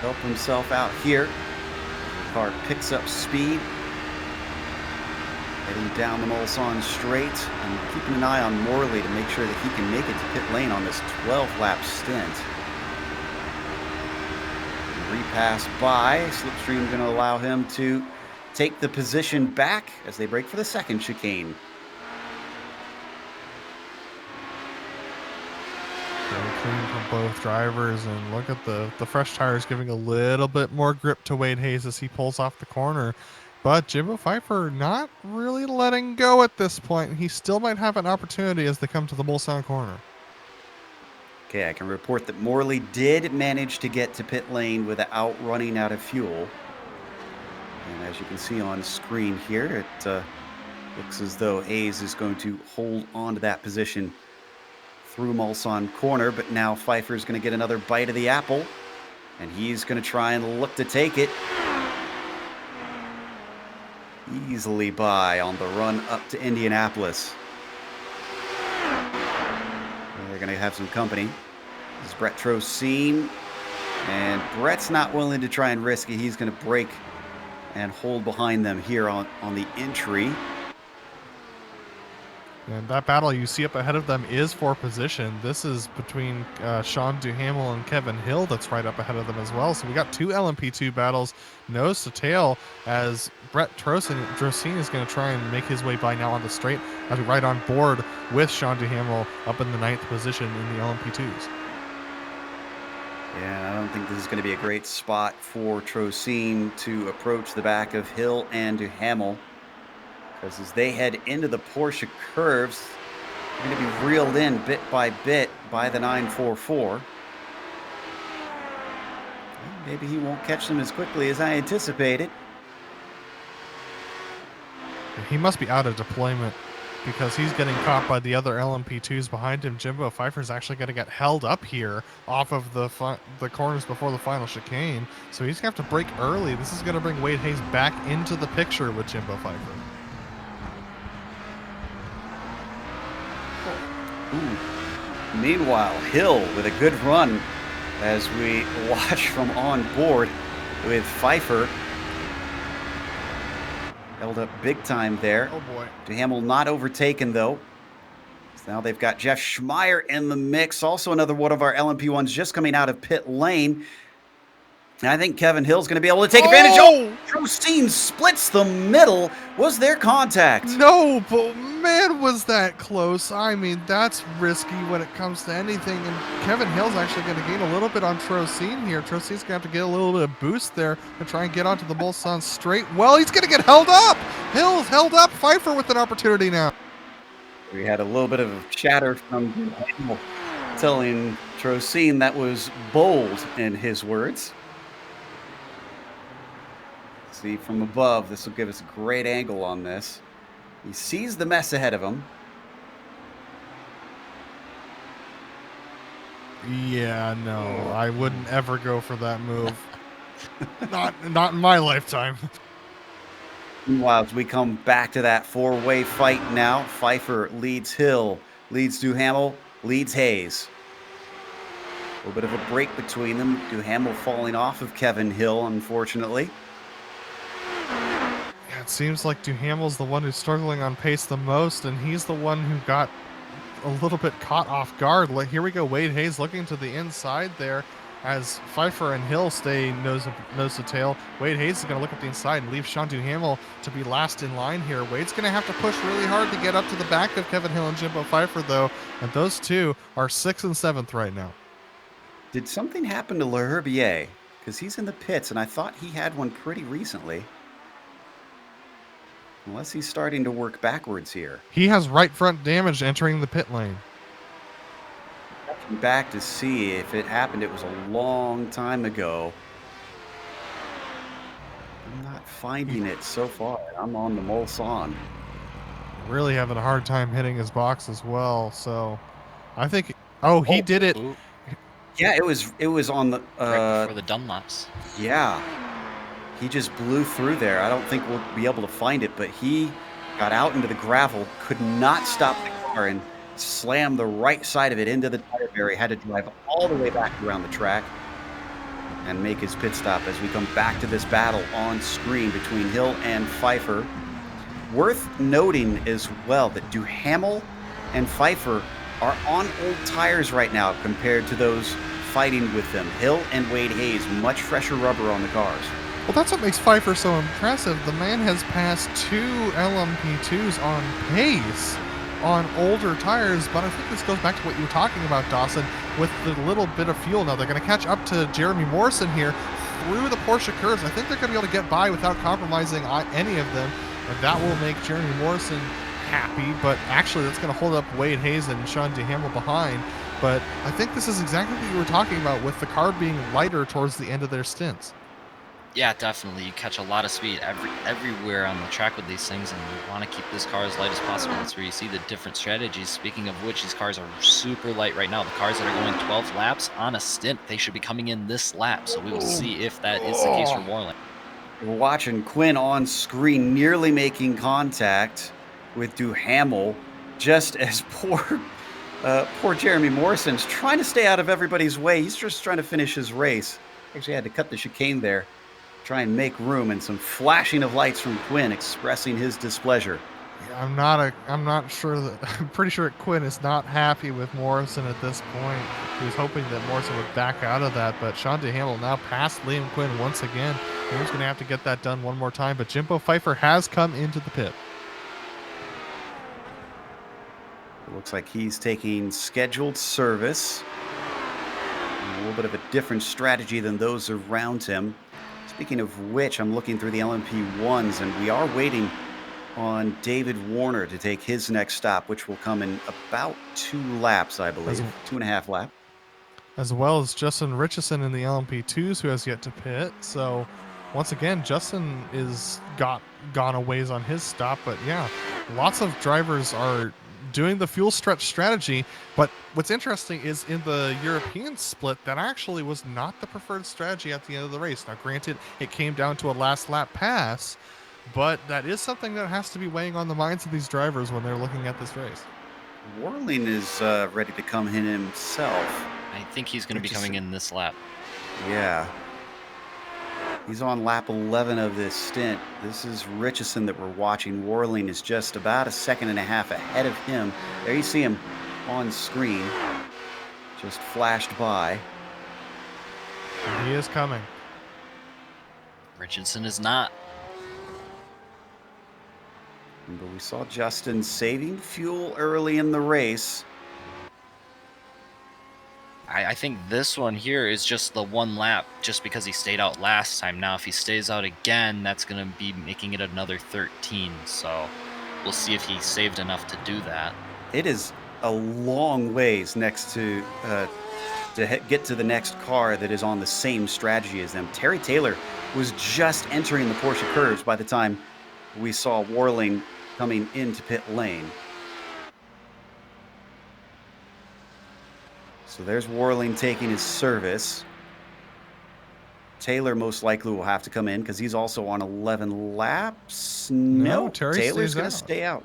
help himself out here. The car picks up speed, heading down the Mulsanne straight, and keeping an eye on Morley to make sure that he can make it to pit lane on this 12-lap stint. Repass by. Slipstream going to allow him to take the position back as they break for the second chicane. Very clean from both drivers, and look at the fresh tires giving a little bit more grip to Wade Hayes as he pulls off the corner. But Jimbo Pfeiffer not really letting go at this point. He still might have an opportunity as they come to the Mulsanne corner. Okay, I can report that Morley did manage to get to pit lane without running out of fuel. And as you can see on screen here, it looks as though Hayes is going to hold on to that position through Mulsanne corner, but now Pfeiffer's going to get another bite of the apple, and he's going to try and look to take it. Easily by on the run up to Indianapolis. They're going to have some company. This is Brett Trocine, and Brett's not willing to try and risk it. He's going to break and hold behind them here on the entry. And that battle you see up ahead of them is for position. This is between Sean Duhamel and Kevin Hill that's right up ahead of them as well. So we got two LMP2 battles nose to tail as Brett Trocine is going to try and make his way by now on the straight as we ride on board with Sean Duhamel up in the 9th position in the LMP2s. Yeah, I don't think this is going to be a great spot for Trocine to approach the back of Hill and Duhamel, because as they head into the Porsche curves, they're going to be reeled in bit by the 944. Maybe he won't catch them as quickly as I anticipated. He must be out of deployment because he's getting caught by the other LMP2s behind him. Jimbo Pfeiffer's actually going to get held up here off of the corners before the final chicane, so he's going to have to brake early. This is going to bring Wade Hayes back into the picture with Jimbo Pfeiffer. Ooh. Meanwhile, Hill with a good run as we watch from on board with Pfeiffer. Held up big time there. Oh boy. Duhamel not overtaken though. So now they've got Jeff Schmeier in the mix. Also another one of our LMP1s just coming out of pit lane. And I think Kevin Hill's going to be able to take advantage. Oh! Trocine splits the middle. Was there contact? No, but man, was that close. I mean, that's risky when it comes to anything. And Kevin Hill's actually going to gain a little bit on Trocine here. Trocine's going to have to get a little bit of boost there to try and get onto the Mulsanne straight. Well, he's going to get held up. Hill's held up. Pfeiffer with an opportunity now. We had a little bit of chatter from Hill telling Trocine that was bold in his words. See from above, this will give us a great angle on this. He sees the mess ahead of him. Yeah, no, I wouldn't ever go for that move. not in my lifetime. Meanwhile, as we come back to that four-way fight now, Pfeiffer leads Hill, leads Duhamel, leads Hayes. A little bit of a break between them. Duhamel falling off of Kevin Hill, unfortunately. It seems like Duhamel's the one who's struggling on pace the most, and he's the one who got a little bit caught off guard. Here we go, Wade Hayes looking to the inside there as Pfeiffer and Hill stay nose to tail. Wade Hayes is going to look at the inside and leave Sean Duhamel to be last in line here. Wade's going to have to push really hard to get up to the back of Kevin Hill and Jimbo Pfeiffer, though, and those two are 6th and 7th right now. Did something happen to L'Herbier? Because he's in the pits, and I thought he had one pretty recently. Unless he's starting to work backwards here. He has right front damage entering the pit lane. Back to see if it happened. It was a long time ago. I'm not finding it so far. I'm on the Mulsanne. Really having a hard time hitting his box as well. So I think, oh, he did it. Ooh. Yeah, it was on the Right before the Dunlops. Yeah. He just blew through there. I don't think we'll be able to find it, but he got out into the gravel, could not stop the car, and slammed the right side of it into the tire barrier. Had to drive all the way back around the track and make his pit stop as we come back to this battle on screen between Hill and Pfeiffer. Worth noting as well that Duhamel and Pfeiffer are on old tires right now compared to those fighting with them. Hill and Wade Hayes, much fresher rubber on the cars. Well, that's what makes Pfeiffer so impressive. The man has passed 2 LMP2s on pace on older tires, but I think this goes back to what you were talking about, Dawson, with the little bit of fuel. Now they're going to catch up to Jeremy Morrison here through the Porsche curves. I think they're going to be able to get by without compromising any of them, and that will make Jeremy Morrison happy, but actually that's going to hold up Wade Hayes and Sean Duhamel behind. But I think this is exactly what you were talking about with the car being lighter towards the end of their stints. Yeah, definitely. You catch a lot of speed everywhere on the track with these things, and you want to keep this car as light as possible. That's where you see the different strategies. Speaking of which, these cars are super light right now. The cars that are going 12 laps on a stint, they should be coming in this lap. So we will see if that is the case for Warland. We're watching Quinn on screen nearly making contact with Duhamel, just as poor Jeremy Morrison's trying to stay out of everybody's way. He's just trying to finish his race. Actually had to cut the chicane there, try and make room, and some flashing of lights from Quinn expressing his displeasure. Yeah, I'm pretty sure Quinn is not happy with Morrison at this point. He was hoping that Morrison would back out of that, but Sean Duhamel now passed Liam Quinn once again. He's going to have to get that done one more time, but Jimbo Pfeiffer has come into the pit. It looks like he's taking scheduled service. A little bit of a different strategy than those around him. Speaking of which, I'm looking through the LMP1s, and we are waiting on David Warner to take his next stop, which will come in about 2 laps, I believe. 2.5 laps. As well as Justin Richardson in the LMP2s, who has yet to pit. So once again, Justin is gone a ways on his stop. But yeah, lots of drivers are doing the fuel stretch strategy. But what's interesting is in the European split, that actually was not the preferred strategy at the end of the race. Now, granted, it came down to a last lap pass, but that is something that has to be weighing on the minds of these drivers when they're looking at this race. Warling is ready to come in himself. I think he's going to be coming in this lap. Yeah. He's on lap 11 of this stint. This is Richardson that we're watching. Warling is just about 1.5 seconds ahead of him. There you see him on screen. Just flashed by. He is coming. Richardson is not. But we saw Justin saving fuel early in the race. I think this one here is just the 1 lap just because he stayed out last time. Now, if he stays out again, that's going to be making it another 13. So we'll see if he saved enough to do that. It is a long ways next to get to the next car that is on the same strategy as them. Terry Taylor was just entering the Porsche curves by the time we saw Warling coming into pit lane. So there's Warling taking his service. Taylor most likely will have to come in because he's also on 11 laps. No, Taylor's going to stay out.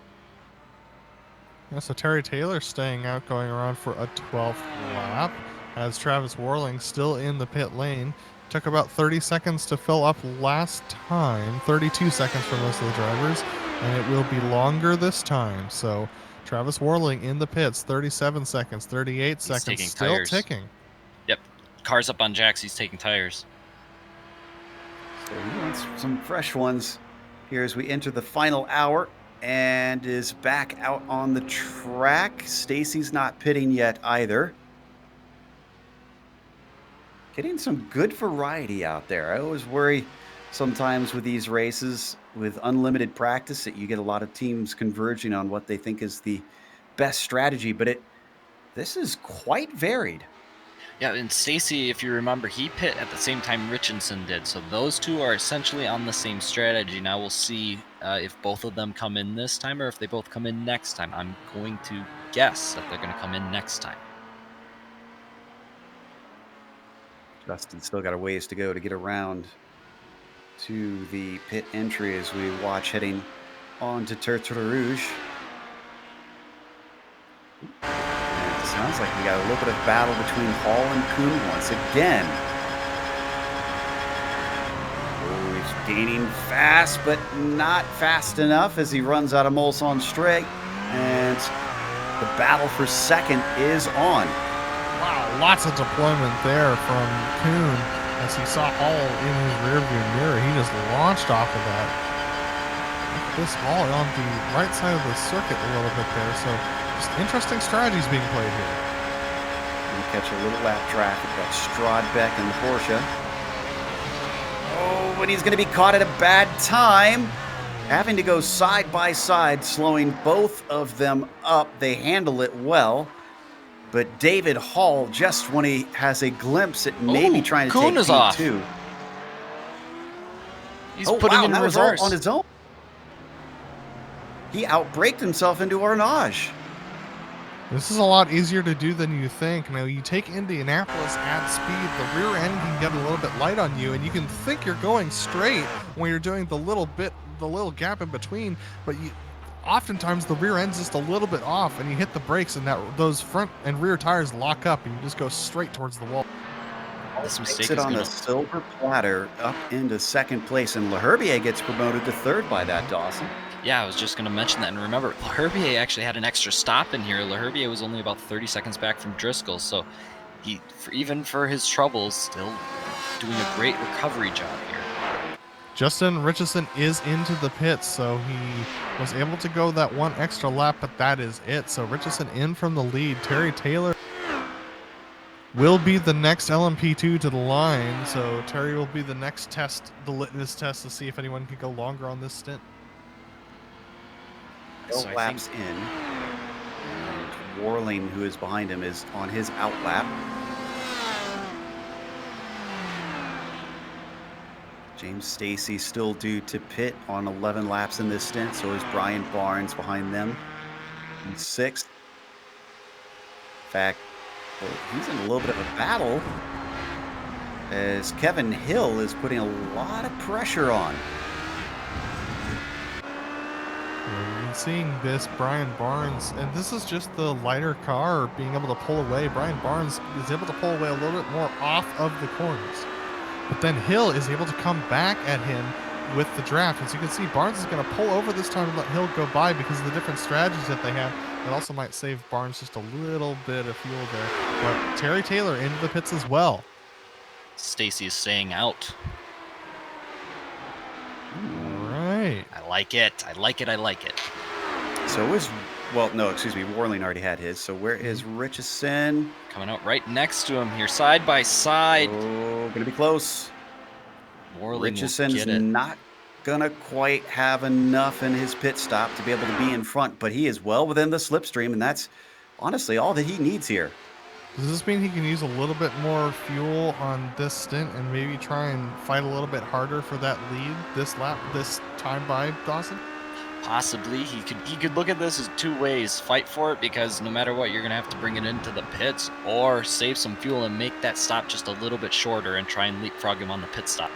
Yeah, so Terry Taylor staying out, going around for a 12th lap, as Travis Warling still in the pit lane. Took about 30 seconds to fill up last time, 32 seconds for most of the drivers, and it will be longer this time. So Travis Warling in the pits, 37 seconds, 38 seconds, still tires. ticking. Yep, car's up on jacks, he's taking tires. So he wants some fresh ones here as we enter the final hour and is back out on the track. Stacy's not pitting yet either. Getting some good variety out there. I always worry sometimes with these races with unlimited practice that you get a lot of teams converging on what they think is the best strategy, but this is quite varied. Yeah, and Stacy, if you remember, he pit at the same time Richardson did. So those two are essentially on the same strategy. Now we'll see if both of them come in this time or if they both come in next time. I'm going to guess that they're going to come in next time. Justin's still got a ways to get around to the pit entry as we watch heading onto Tertre Rouge. And it sounds like we got a little bit of battle between Hall and Kuhn once again. Oh, he's gaining fast, but not fast enough as he runs out of Mulsanne straight. And the battle for second is on. Wow, lots of deployment there from Kuhn as he saw Hall in his rearview mirror. He just launched off of that. This Hall on the right side of the circuit a little bit there, so just interesting strategies being played here. We catch a little lap traffic. That's Strodbeck and the Porsche. Oh, and he's going to be caught at a bad time. Having to go side by side, slowing both of them up. They handle it well. But David Hall, just when he has a glimpse at maybe trying to Kuhn take is off. P2. He's putting in that was reverse. all on his own. He outbraked himself into Arnage. This is a lot easier to do than you think. Now, you take Indianapolis at speed, the rear end can get a little bit light on you, and you can think you're going straight when you're doing the little gap in between, but oftentimes the rear end's just a little bit off, and you hit the brakes, and those front and rear tires lock up, and you just go straight towards the wall. This mistake Makes it is on gonna... a silver platter up into second place, and Leherbier gets promoted to third by that, Dawson. Yeah, I was just going to mention that. And remember, Leherbier actually had an extra stop in here. Leherbier was only about 30 seconds back from Driscoll, so even for his troubles, still doing a great recovery job here. Justin Richardson is into the pits, so he was able to go that one extra lap, but that is it. So Richardson in from the lead. Terry Taylor will be the next LMP2 to the line, so Terry will be the next test, the litmus test, to see if anyone can go longer on this stint. So laps in. And Warling, who is behind him, is on his out lap. James Stacy still due to pit on 11 laps in this stint, so is Brian Barnes behind them in sixth. In fact, well, he's in a little bit of a battle as Kevin Hill is putting a lot of pressure on. Seeing this, Brian Barnes, and this is just the lighter car being able to pull away. Brian Barnes is able to pull away a little bit more off of the corners. But then Hill is able to come back at him with the draft. As you can see, Barnes is going to pull over this time and let Hill go by because of the different strategies that they have. It also might save Barnes just a little bit of fuel there. But Terry Taylor into the pits as well. Stacy is staying out. All right. I like it. I like it. I like it. So is, well, no, excuse me, Warling already had his. So where is Richardson? Coming out right next to him here, side by side. Oh, gonna be close. Richardson's not gonna quite have enough in his pit stop to be able to be in front, but he is well within the slipstream, and that's honestly all that he needs here. Does this mean he can use a little bit more fuel on this stint and maybe try and fight a little bit harder for that lead this lap, this time by Dawson? Possibly. He could look at this as two ways. Fight for it, because no matter what, you're going to have to bring it into the pits, or save some fuel and make that stop just a little bit shorter and try and leapfrog him on the pit stop.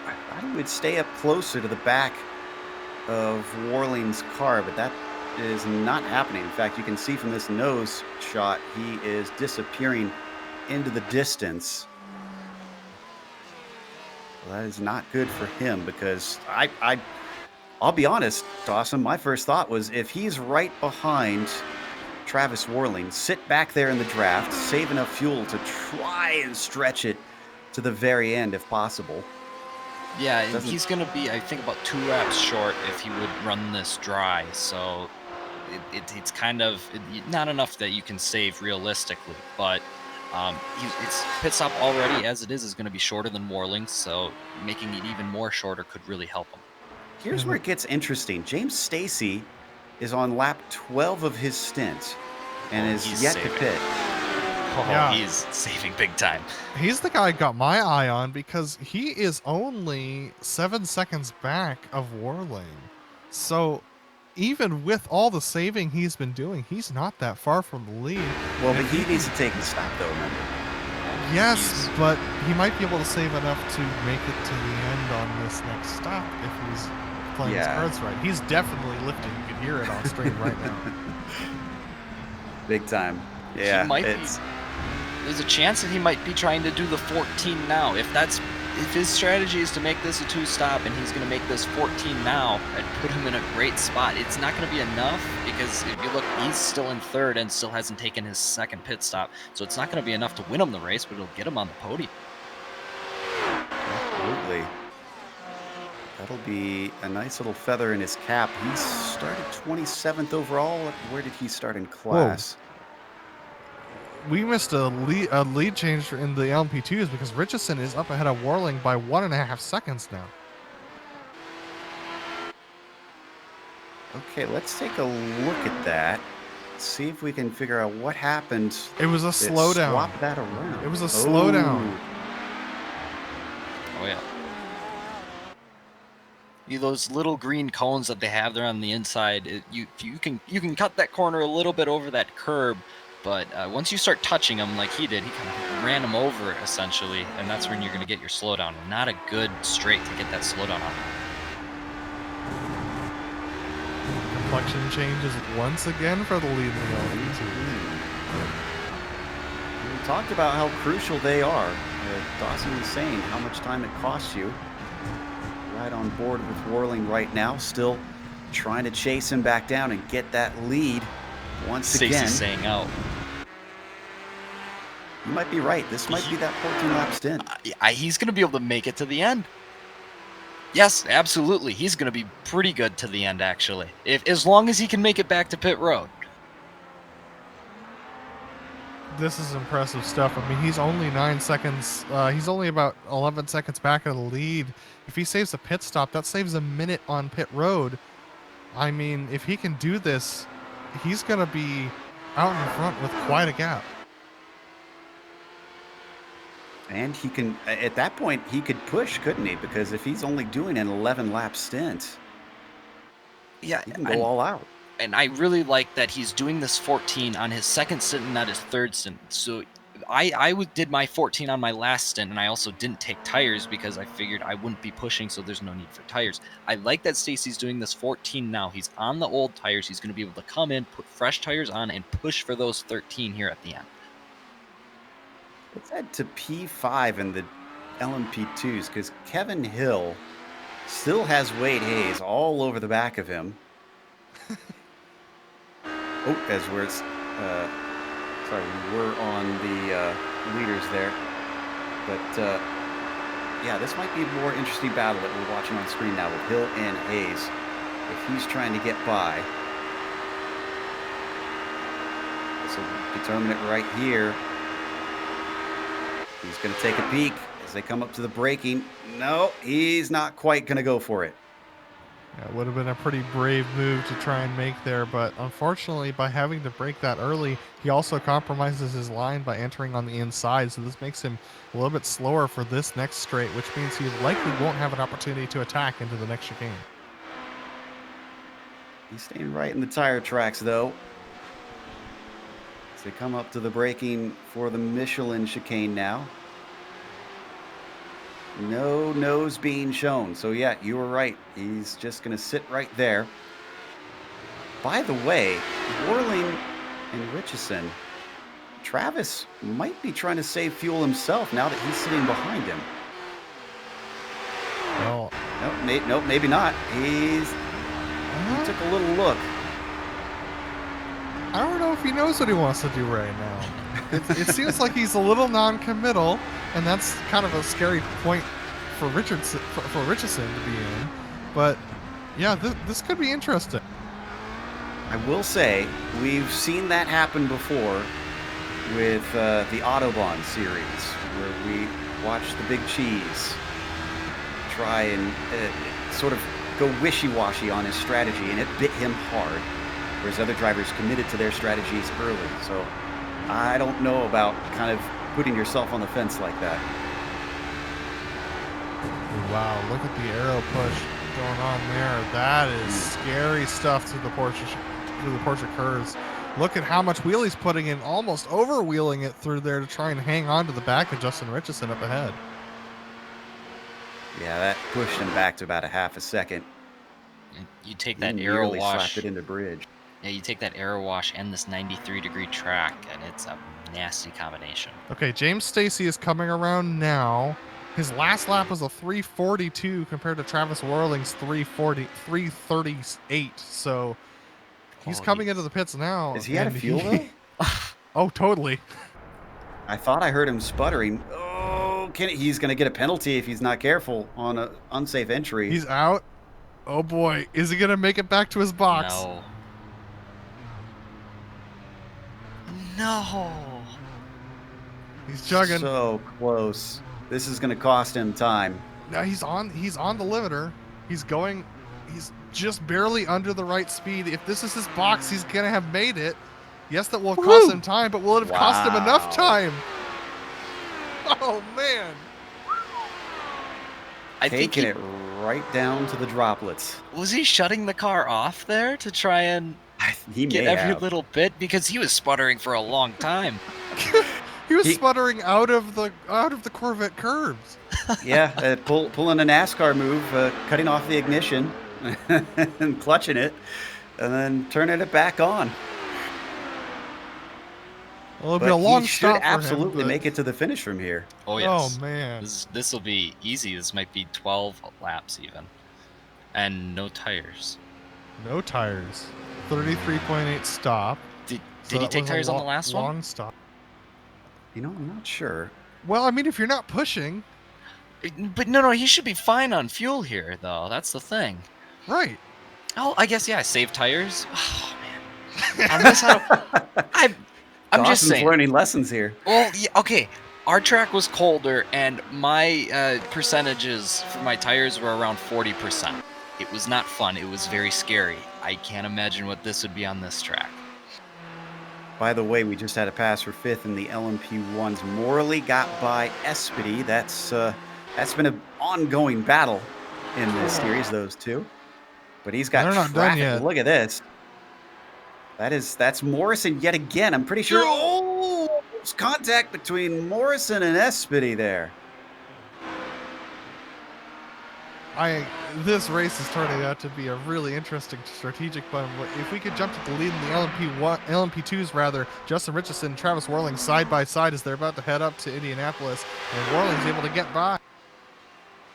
I thought he would stay up closer to the back of Warling's car, but that is not happening. In fact, you can see from this nose shot, he is disappearing into the distance. Well, that is not good for him, because I'll be honest, Dawson, my first thought was if he's right behind Travis Warling, sit back there in the draft, save enough fuel to try and stretch it to the very end if possible. Yeah, and he's going to be, I think, about 2 laps short if he would run this dry. So it's kind of not enough that you can save realistically, but it's pit stop already as it is going to be shorter than Warling, so making it even more shorter could really help him. Here's where it gets interesting. James Stacy is on lap 12 of his stint and is yet to pit. Yeah. He's saving big time. He's the guy I got my eye on because he is only 7 seconds back of Warling. So even with all the saving he's been doing, he's not that far from the lead. Well, but he needs to take the stop, though, remember? Yes, but he might be able to save enough to make it to the end on this next stop if he's playing his cards right. He's definitely lifting. You can hear it on stream right now. Big time. Yeah, He might be. There's a chance that he might be trying to do the 14 now. If his strategy is to make this a 2-stop and he's going to make this 14 now, I'd put him in a great spot. It's not going to be enough because if you look, he's still in third and still hasn't taken his second pit stop. So it's not going to be enough to win him the race, but it'll get him on the podium. Absolutely. That'll be a nice little feather in his cap. He started 27th overall. Where did he start in class? We missed a lead change in the LMP2s because Richardson is up ahead of Warling by 1.5 seconds now. Okay, let's take a look at that. See if we can figure out what happened. It was a slowdown. Swap that around. It was a slowdown. Oh yeah. Those little green cones that they have there on the inside, you can cut that corner a little bit over that curb, but once you start touching them like he did, he kind of ran them over essentially, and that's when you're going to get your slowdown. Not a good straight to get that slowdown on. Complexion changes once again for the lead in the LMP2. We talked about how crucial they are. Dawson was saying how much time it costs you. Right on board with Warling right now, still trying to chase him back down and get that lead once again. Stacey's saying out. You might be right. This might be that 14-lap stint. He's going to be able to make it to the end. Yes, absolutely. He's going to be pretty good to the end, actually. As long as he can make it back to pit road. This is impressive stuff. I mean, he's only 9 seconds. He's only about 11 seconds back of the lead. If he saves a pit stop, that saves a minute on pit road. I mean, if he can do this, he's going to be out in front with quite a gap. And he can, at that point, he could push, couldn't he? Because if he's only doing an 11-lap stint, yeah, he can go all out. And I really like that he's doing this 14 on his second stint and not his third stint. So I did my 14 on my last stint, and I also didn't take tires because I figured I wouldn't be pushing, so there's no need for tires. I like that Stacey's doing this 14 now. He's on the old tires. He's going to be able to come in, put fresh tires on, and push for those 13 here at the end. Let's head to P5 in the LMP2s because Kevin Hill still has Wade Hayes all over the back of him. As we're sorry, we were on the leaders there, but yeah, this might be a more interesting battle that we're watching on screen now with Hill and Hayes. If he's trying to get by, this will determine it right here. He's going to take a peek as they come up to the braking. No, he's not quite going to go for it. Yeah, it would have been a pretty brave move to try and make there, but unfortunately, by having to brake that early, he also compromises his line by entering on the inside, so this makes him a little bit slower for this next straight, which means he likely won't have an opportunity to attack into the next chicane. He's staying right in the tire tracks, though. As they come up to the braking for the Michelin chicane now. No nose being shown. So, yeah, you were right. He's just going to sit right there. By the way, Warling and Richardson, Travis might be trying to save fuel himself now that he's sitting behind him. Well, Nope, maybe not. He took a little look. I don't know if he knows what he wants to do right now. It seems like he's a little non-committal, and that's kind of a scary point for Richardson to be in. But yeah, this could be interesting. I will say we've seen that happen before with the Autobahn series, where we watched the Big Cheese try and sort of go wishy-washy on his strategy, and it bit him hard, whereas other drivers committed to their strategies early. So I don't know about kind of putting yourself on the fence like that. Wow, look at the aero push going on there. That is scary stuff to the Porsche Curves. Look at how much wheel he's putting in, almost over-wheeling it through there to try and hang on to the back of Justin Richardson up ahead. Yeah, that pushed him back to about a half a second. You take He that aero nearly wash. slapped it into bridge. Yeah, you take that aero wash and this 93-degree track, and it's a nasty combination. Okay, James Stacy is coming around now. His last lap was a 3:42 compared to Travis Whirling's 3:38. So he's coming into the pits now. Is he out of fuel though? Oh, totally. I thought I heard him sputtering. Oh, he's going to get a penalty if he's not careful on an unsafe entry. He's out. Oh boy, is he gonna make it back to his box? No. He's chugging. So close. This is going to cost him time. Now he's on the limiter. He's just barely under the right speed. If this is his box, he's gonna have made it. Yes, that will have cost him time, but will it have cost him enough time? Oh man. Taking it right down to the droplets. Was he shutting the car off there to try and get every little bit? Because he was sputtering for a long time. He was sputtering out of the Corvette curbs. Yeah, pulling a NASCAR move, cutting off the ignition and clutching it, and then turning it back on. Well, it'll be a long he stop should for absolutely him, make it to the finish from here. Oh yes. Oh man. This will be easy. This might be 12 laps even, and no tires. No tires. 33.8 stop. Did he take tires on the last one? Long stop. You know, I'm not sure. Well, I mean, if you're not pushing. But no, he should be fine on fuel here, though. That's the thing. Right. Oh, I guess, yeah, save tires. Oh, man. On this, I'm just saying. Learning lessons here. Well, yeah, okay. Our track was colder, and my percentages for my tires were around 40%. It was not fun. It was very scary. I can't imagine what this would be on this track. By the way, we just had a pass for fifth in the LMP1s. Morley got by Espedy. That's been an ongoing battle in this series, those two. But he's got They're not done yet. Look at this. That's Morrison yet again. I'm pretty sure. Oh, there's contact between Morrison and Espedy there. This race is turning out to be a really interesting strategic one. If we could jump to the lead in the LMP2s rather, Justin Richardson and Travis Whirling side by side as they're about to head up to Indianapolis, and Whirling's able to get by.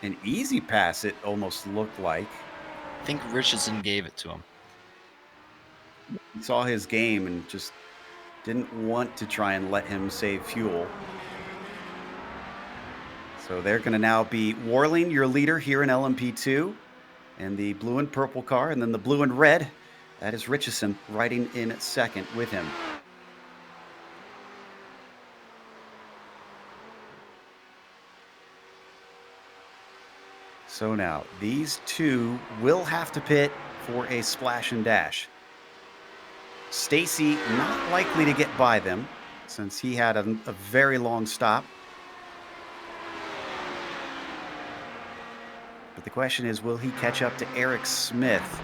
An easy pass, it almost looked like. I think Richardson gave it to him. He saw his game and just didn't want to try and let him save fuel. So they're going to now be Warling, your leader here in LMP2, and the blue and purple car, and then the blue and red. That is Richardson riding in second with him. So now these two will have to pit for a splash and dash. Stacy not likely to get by them since he had a very long stop. But the question is, will he catch up to Eric Smith?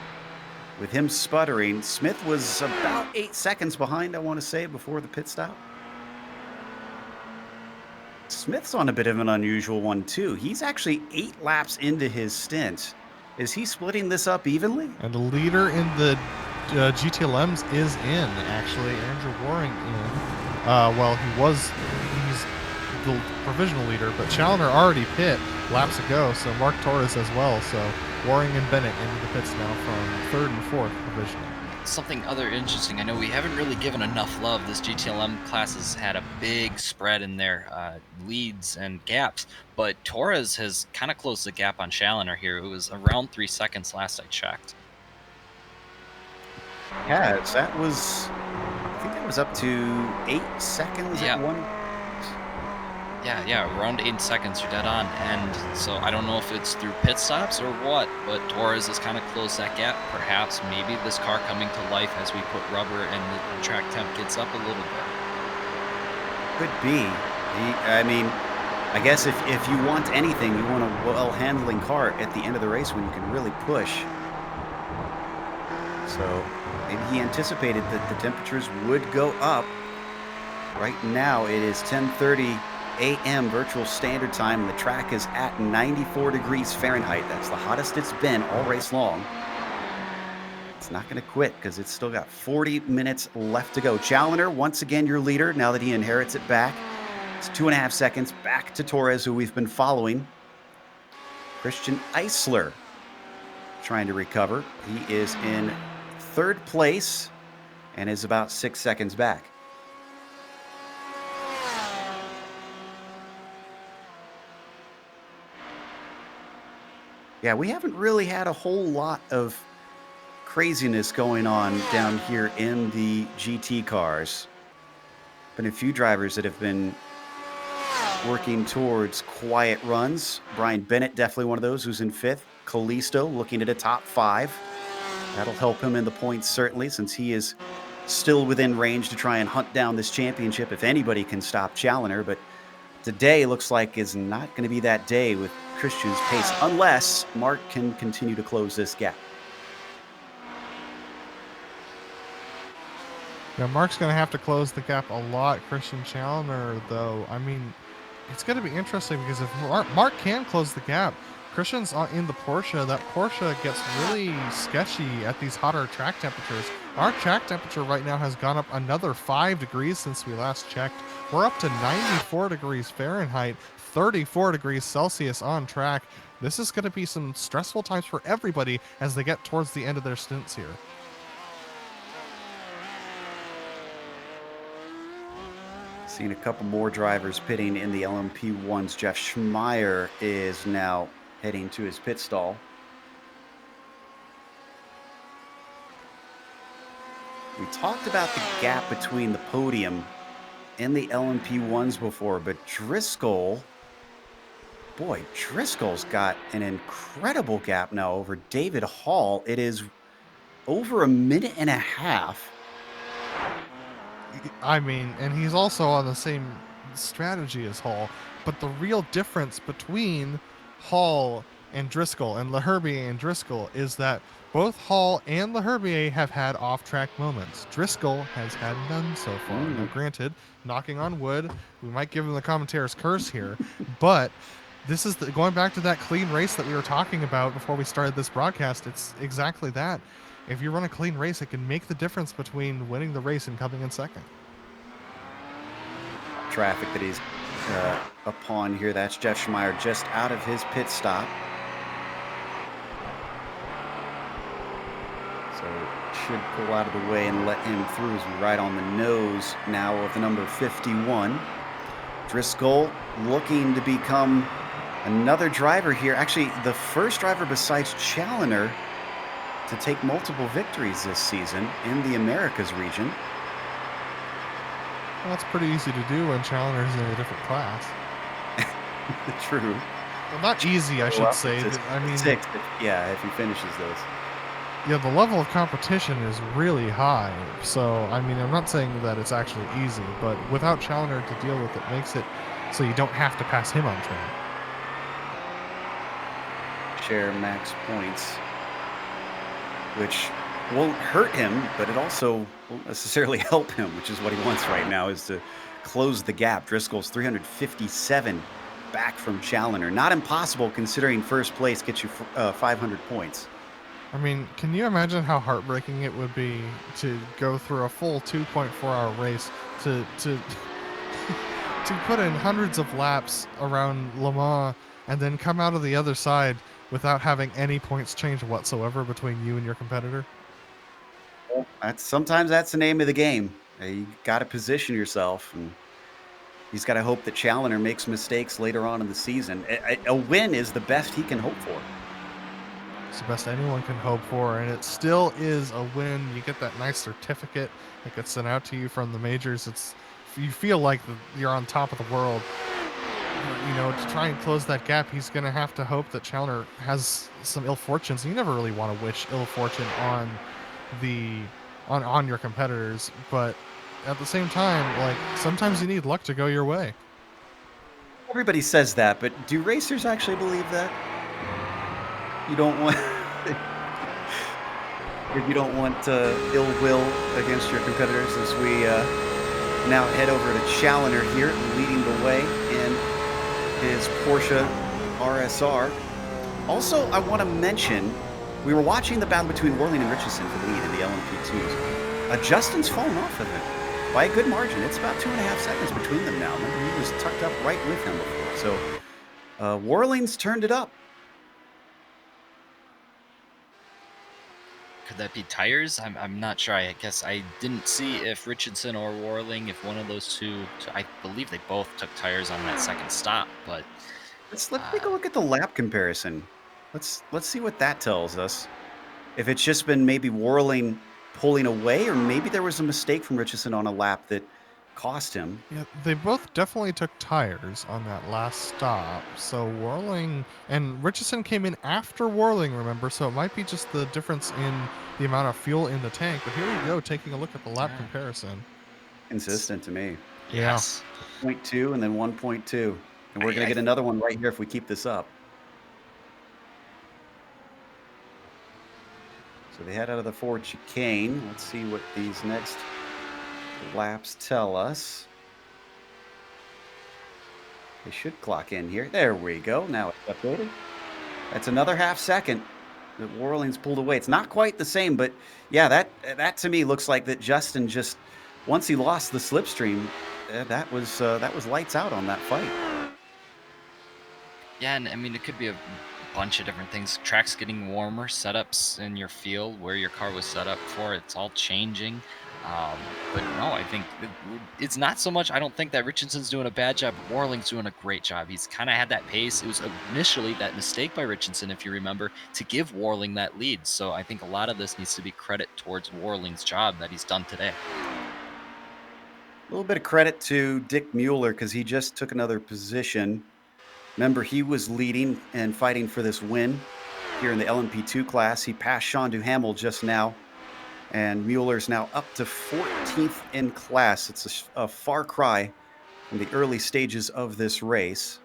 With him sputtering, Smith was about 8 seconds behind, I want to say, before the pit stop. Smith's on a bit of an unusual one, too. He's actually 8 laps into his stint. Is he splitting this up evenly? And the leader in the GTLMs is in, actually. Andrew Waring in. He's the provisional leader, but Challoner already pit laps ago, so Mark Torres as well. So Waring and Bennett into the pits now from third and fourth provisionally. Something other interesting. I know we haven't really given enough love. This GTLM class has had a big spread in their leads and gaps, but Torres has kind of closed the gap on Challoner here. It was around 3 seconds last I checked. Yeah, I think that was up to 8 seconds at one. Yeah, around 8 seconds, you're dead on. And so I don't know if it's through pit stops or what, but Torres has kind of closed that gap. Perhaps maybe this car coming to life as we put rubber and the track temp gets up a little bit. Could be. I guess if you want anything, you want a well-handling car at the end of the race when you can really push. So maybe he anticipated that the temperatures would go up. Right now it is 10:30 a.m. virtual standard time, and the track is at 94 degrees Fahrenheit. That's the hottest it's been all race long. It's not going to quit because it's still got 40 minutes left to go. Challenger, once again, your leader now that he inherits it back. It's 2.5 seconds back to Torres, who we've been following. Christian Eisler trying to recover. He is in 3rd place and is about 6 seconds back. Yeah, we haven't really had a whole lot of craziness going on down here in the GT cars. Been a few drivers that have been working towards quiet runs. Brian Bennett, definitely one of those, who's in 5th. Kalisto looking at a top 5. That'll help him in the points, certainly, since he is still within range to try and hunt down this championship if anybody can stop Challenger. But today looks like is not going to be that day with Christian's pace, unless Mark can continue to close this gap. Yeah, Mark's going to have to close the gap a lot. Christian Challenger, though, I mean, it's going to be interesting because if Mark can close the gap, Christian's in the Porsche. That Porsche gets really sketchy at these hotter track temperatures. Our track temperature right now has gone up another 5 degrees since we last checked. We're up to 94 degrees Fahrenheit, 34 degrees Celsius on track. This is going to be some stressful times for everybody as they get towards the end of their stints here. Seen a couple more drivers pitting in the LMP1s. Jeff Schmeier is now heading to his pit stall. We talked about the gap between the podium and the LMP1s before, but Driscoll, boy, Driscoll's got an incredible gap now over David Hall. It is over 1.5 minutes. I mean, and he's also on the same strategy as Hall, but the real difference between Hall and Driscoll and Leherbier and Driscoll is that both Hall and Leherbier have had off-track moments. Driscoll has had none so far. Now, granted, knocking on wood, we might give him the commentator's curse here, but this is going back to that clean race that we were talking about before we started this broadcast. It's exactly that. If you run a clean race, it can make the difference between winning the race and coming in second. Traffic that he's upon here. That's Jeff Schmeier just out of his pit stop. So should pull out of the way and let him through as we ride on the nose now of the number 51. Driscoll looking to become another driver here. Actually, the first driver besides Challenger to take multiple victories this season in the Americas region. Well, that's pretty easy to do when Challenger's in a different class. True. Well, not easy, I should say. I mean, 6, yeah, if he finishes those. Yeah, the level of competition is really high. So, I mean, I'm not saying that it's actually easy, but without Challenger to deal with it makes it so you don't have to pass him on track. Share max points, which won't hurt him, but it also won't necessarily help him, which is what he wants right now, is to close the gap. Driscoll's 357 back from Challenger. Not impossible considering first place gets you 500 points. I mean, can you imagine how heartbreaking it would be to go through a full 2.4-hour race to to put in hundreds of laps around Le Mans and then come out of the other side without having any points change whatsoever between you and your competitor? Well, sometimes that's the name of the game. You got to position yourself, and he's got to hope that Challenger makes mistakes later on in the season. A win is the best he can hope for. It's the best anyone can hope for, and it still is a win. You get that nice certificate that gets sent out to you from the majors. You feel like you're on top of the world. You know, to try and close that gap, he's going to have to hope that Challenger has some ill fortunes. You never really want to wish ill fortune on your competitors, but at the same time, like, sometimes you need luck to go your way. Everybody says that, but do racers actually believe that? You don't want if you don't want ill will against your competitors, as we now head over to Challenger here, leading the way in his Porsche RSR. Also, I want to mention we were watching the battle between Worling and Richardson for the lead in the LMP2s. Justin's fallen off of him by a good margin. It's about 2.5 seconds between them now. Remember, he was tucked up right with him before. So Worling's turned it up. Could that be tires? I'm not sure. I guess I didn't see if Richardson or Warling, if one of those two. I believe they both took tires on that second stop, but Let's take a look at the lap comparison. Let's see what that tells us. If it's just been maybe Worling pulling away, or maybe there was a mistake from Richardson on a lap that cost him. Yeah, they both definitely took tires on that last stop. So Warling and Richardson came in after Warling, remember? So it might be just the difference in the amount of fuel in the tank. But here we go, taking a look at the lap comparison. Consistent to me. yes. 0.2 and then 1.2. And we're going to get another one right here if we keep this up. So they head out of the Ford chicane. Let's see what these next laps tell us. They should clock in here. There we go. Now it's updated. That's another half second that Worling's pulled away. It's not quite the same, but yeah, that to me looks like that Justin just, once he lost the slipstream, that was lights out on that fight. Yeah, and I mean, it could be a bunch of different things. Track's getting warmer, setups in your field where your car was set up for, it's all changing. But no, I think it's not so much. I don't think that Richardson's doing a bad job. Warling's doing a great job. He's kind of had that pace. It was initially that mistake by Richardson, if you remember, to give Warling that lead. So I think a lot of this needs to be credit towards Warling's job that he's done today. A little bit of credit to Dick Mueller because he just took another position. Remember, he was leading and fighting for this win here in the LMP2 class. He passed Sean Duhamel just now, and Mueller's now up to 14th in class. It's a far cry from the early stages of this race.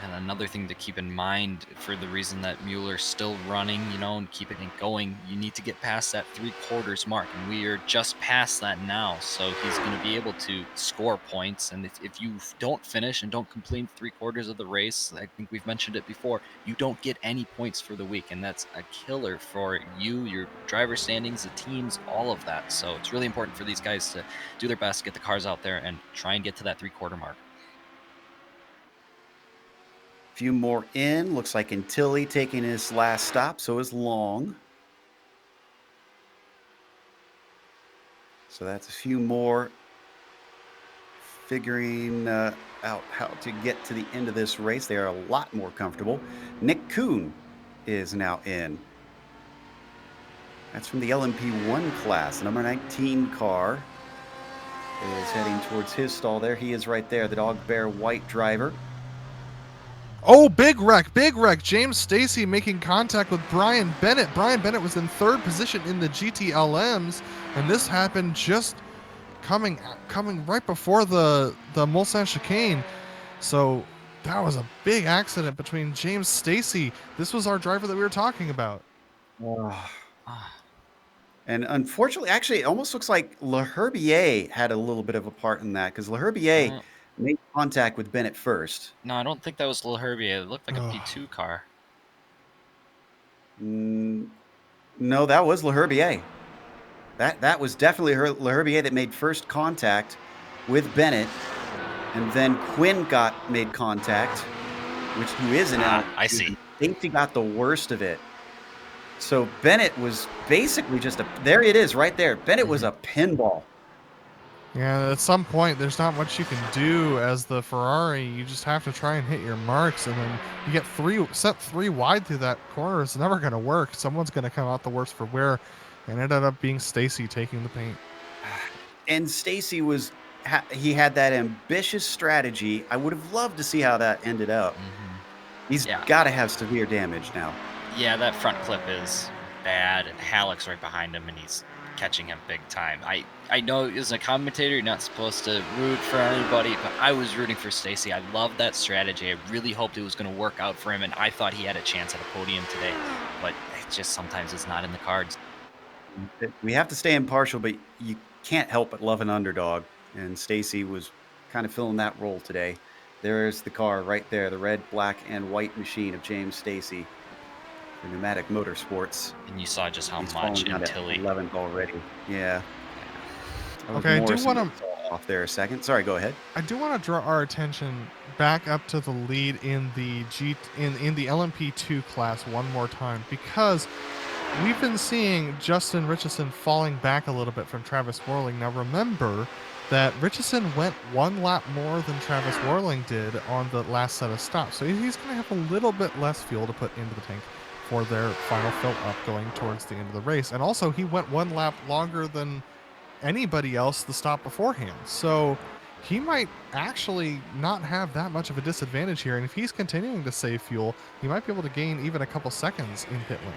And another thing to keep in mind, for the reason that Mueller's still running, and keeping it going, you need to get past that 3/4 mark. And we are just past that now. So he's going to be able to score points. And if you don't finish and don't complete 3/4 of the race, I think we've mentioned it before, you don't get any points for the week. And that's a killer for you, your driver standings, the teams, all of that. So it's really important for these guys to do their best, get the cars out there, and try and get to that 3/4 mark. Few more in. Looks like Antilli taking his last stop, so is Long. So that's a few more figuring out how to get to the end of this race. They are a lot more comfortable. Nick Kuhn is now in. That's from the LMP1 class. The number 19 car is heading towards his stall there. He is right there, the Dog Bear White driver. Oh, big wreck. James Stacy making contact with Brian Bennett. Brian Bennett was in third position in the GTLMs, and this happened just coming right before the Mulsanne chicane. So that was a big accident between James Stacy. This was our driver that we were talking about. And unfortunately, actually, it almost looks like Le Herbier had a little bit of a part in that, because Le Herbier made contact with Bennett first. No, I don't think that was Le Herbier. It looked like a P2 car. No, that was Le Herbier. That was definitely Le Herbier that made first contact with Bennett, and then Quinn made contact, who is an out. I see. Stacy got the worst of it. So Bennett was basically there it is right there. Bennett was a pinball. Yeah, at some point, there's not much you can do as the Ferrari. You just have to try and hit your marks, and then you get set three wide through that corner. It's never going to work. Someone's going to come out the worst for wear, and it ended up being Stacy taking the paint. And Stacy he had that ambitious strategy. I would have loved to see how that ended up. He's got to have severe damage now. Yeah, that front clip is bad, and Halleck's right behind him, and he's catching him big time. I know as a commentator, you're not supposed to root for anybody, but I was rooting for Stacy. I loved that strategy. I really hoped it was going to work out for him, and I thought he had a chance at a podium today, but it just sometimes it's not in the cards. We have to stay impartial, but you can't help but love an underdog, and Stacy was kind of filling that role today. There's the car right there, the red, black, and white machine of James Stacy. for Pneumatic Motorsports. And you saw just how He's much falling down in to Tilly. 11th already. Yeah. That was Okay, Morrison that fell off there a second. Sorry, go ahead. I do want to draw our attention back up to the lead in the in the LMP2 class one more time, because we've been seeing Justin Richardson falling back a little bit from Travis Worling. Now remember that Richardson went one lap more than Travis Worling did on the last set of stops, so he's going to have a little bit less fuel to put into the tank for their final fill up going towards the end of the race. And also he went one lap longer than anybody else the stop beforehand. So he might actually not have that much of a disadvantage here. And if he's continuing to save fuel, he might be able to gain even a couple seconds in pit lane.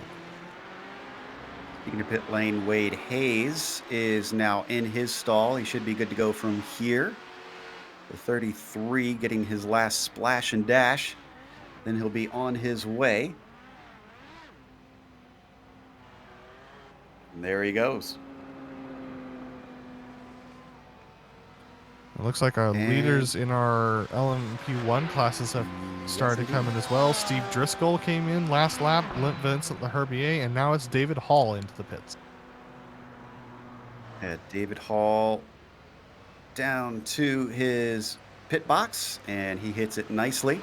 Speaking of pit lane, Wade Hayes is now in his stall. He should be good to go from here. The 33 getting his last splash and dash. Then he'll be on his way. And there he goes. It looks like our leaders in our LMP1 classes have started to come in as well. Steve Driscoll came in last lap, Vincent Leherbier, and now it's David Hall into the pits. David Hall down to his pit box, and he hits it nicely.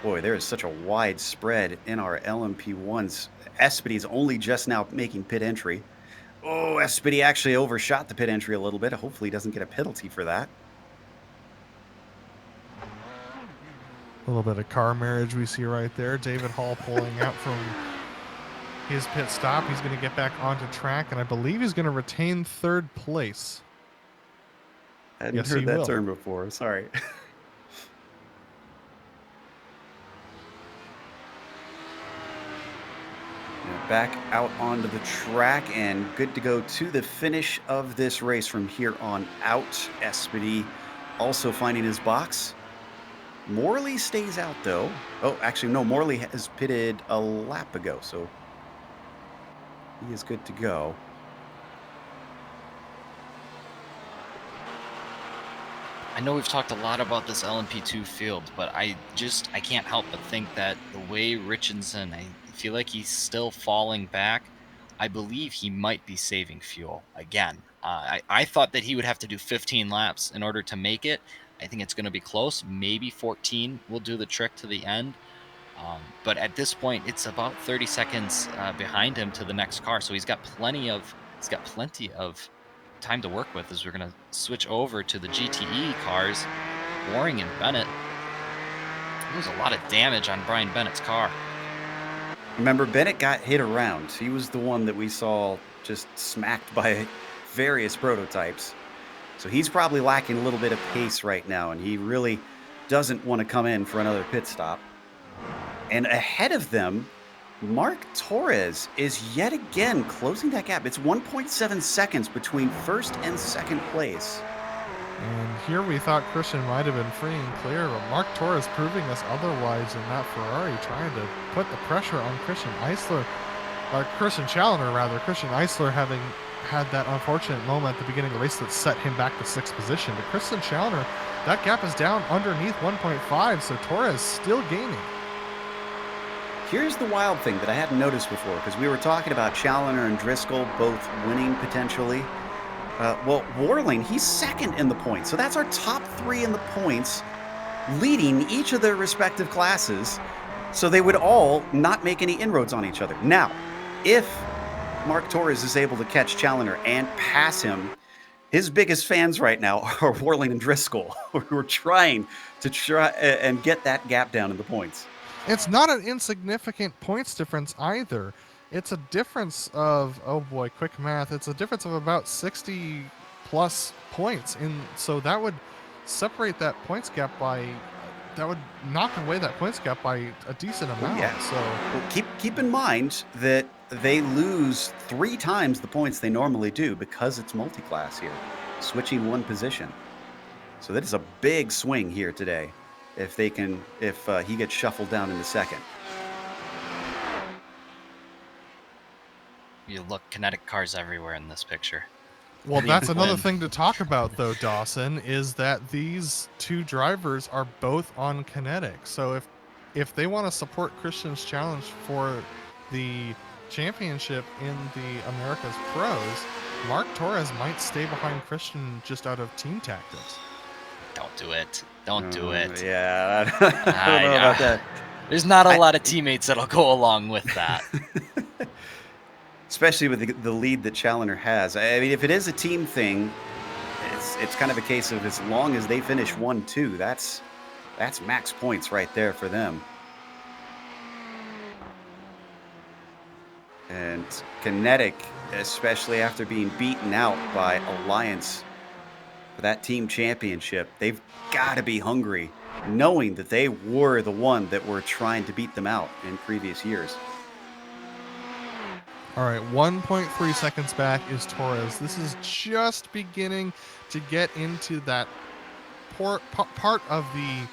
Boy, there is such a wide spread in our LMP1s. Espidy's only just now making pit entry. Oh, Espedy actually overshot the pit entry a little bit. Hopefully he doesn't get a penalty for that. A little bit of car marriage we see right there. David Hall pulling out from his pit stop. He's going to get back onto track, and I believe he's going to retain third place. I hadn't heard that term before. Sorry. Back out onto the track and good to go to the finish of this race from here on out. Espedy also finding his box. Morley stays out though. Oh, actually, no, Morley has pitted a lap ago, so he is good to go. I know we've talked a lot about this LMP2 field, but I can't help but think that the way Richardson, I feel like he's still falling back. I believe he might be saving fuel again. I thought that he would have to do 15 laps in order to make it. I think it's going to be close. Maybe 14 will do the trick to the end. But at this point, it's about 30 seconds behind him to the next car. So he's got plenty of time to work with as we're going to switch over to the GTE cars. Waring and Bennett. There was a lot of damage on Brian Bennett's car. Remember, Bennett got hit around. He was the one that we saw just smacked by various prototypes. So he's probably lacking a little bit of pace right now, and he really doesn't want to come in for another pit stop. And ahead of them, Mark Torres is yet again closing that gap. It's 1.7 seconds between first and second place. And here we thought Christian might have been free and clear, but Mark Torres proving us otherwise in that Ferrari, trying to put the pressure on Christian Challoner rather. Christian Eisler having had that unfortunate moment at the beginning of the race that set him back to 6th position. But Christian Challoner, that gap is down underneath 1.5, so Torres still gaining. Here's the wild thing that I hadn't noticed before, because we were talking about Challoner and Driscoll both winning potentially. Well, Worling, he's second in the points. So that's our top three in the points, leading each of their respective classes. So they would all not make any inroads on each other. Now, if Mark Torres is able to catch Challoner and pass him, his biggest fans right now are Worling and Driscoll, who are trying to try and get that gap down in the points. It's not an insignificant points difference either. It's a difference of, oh boy, quick math. It's a difference of about 60 plus points. So that would separate that points gap that would knock away that points gap by a decent amount. Yeah. So well, keep in mind that they lose 3 times the points they normally do because it's multi-class here, switching one position. So that is a big swing here today if he gets shuffled down in the second. You look, kinetic cars everywhere in this picture. Well, that's another thing to talk about, though, Dawson, is that these two drivers are both on kinetic. So if if they want to support Christian's challenge for the championship in the Americas Pros, Mark Torres might stay behind Christian just out of team tactics. Don't do it. Don't do it. Yeah, I don't know about that. There's not a lot of teammates that'll go along with that. Especially with the lead that Challenger has. I mean, if it is a team thing, it's kind of a case of as long as they finish 1-2, that's max points right there for them. And Kinetic, especially after being beaten out by Alliance for that team championship, they've got to be hungry, knowing that they were the one that were trying to beat them out in previous years. All right, 1.3 seconds back is Torres. This is just beginning to get into that part of the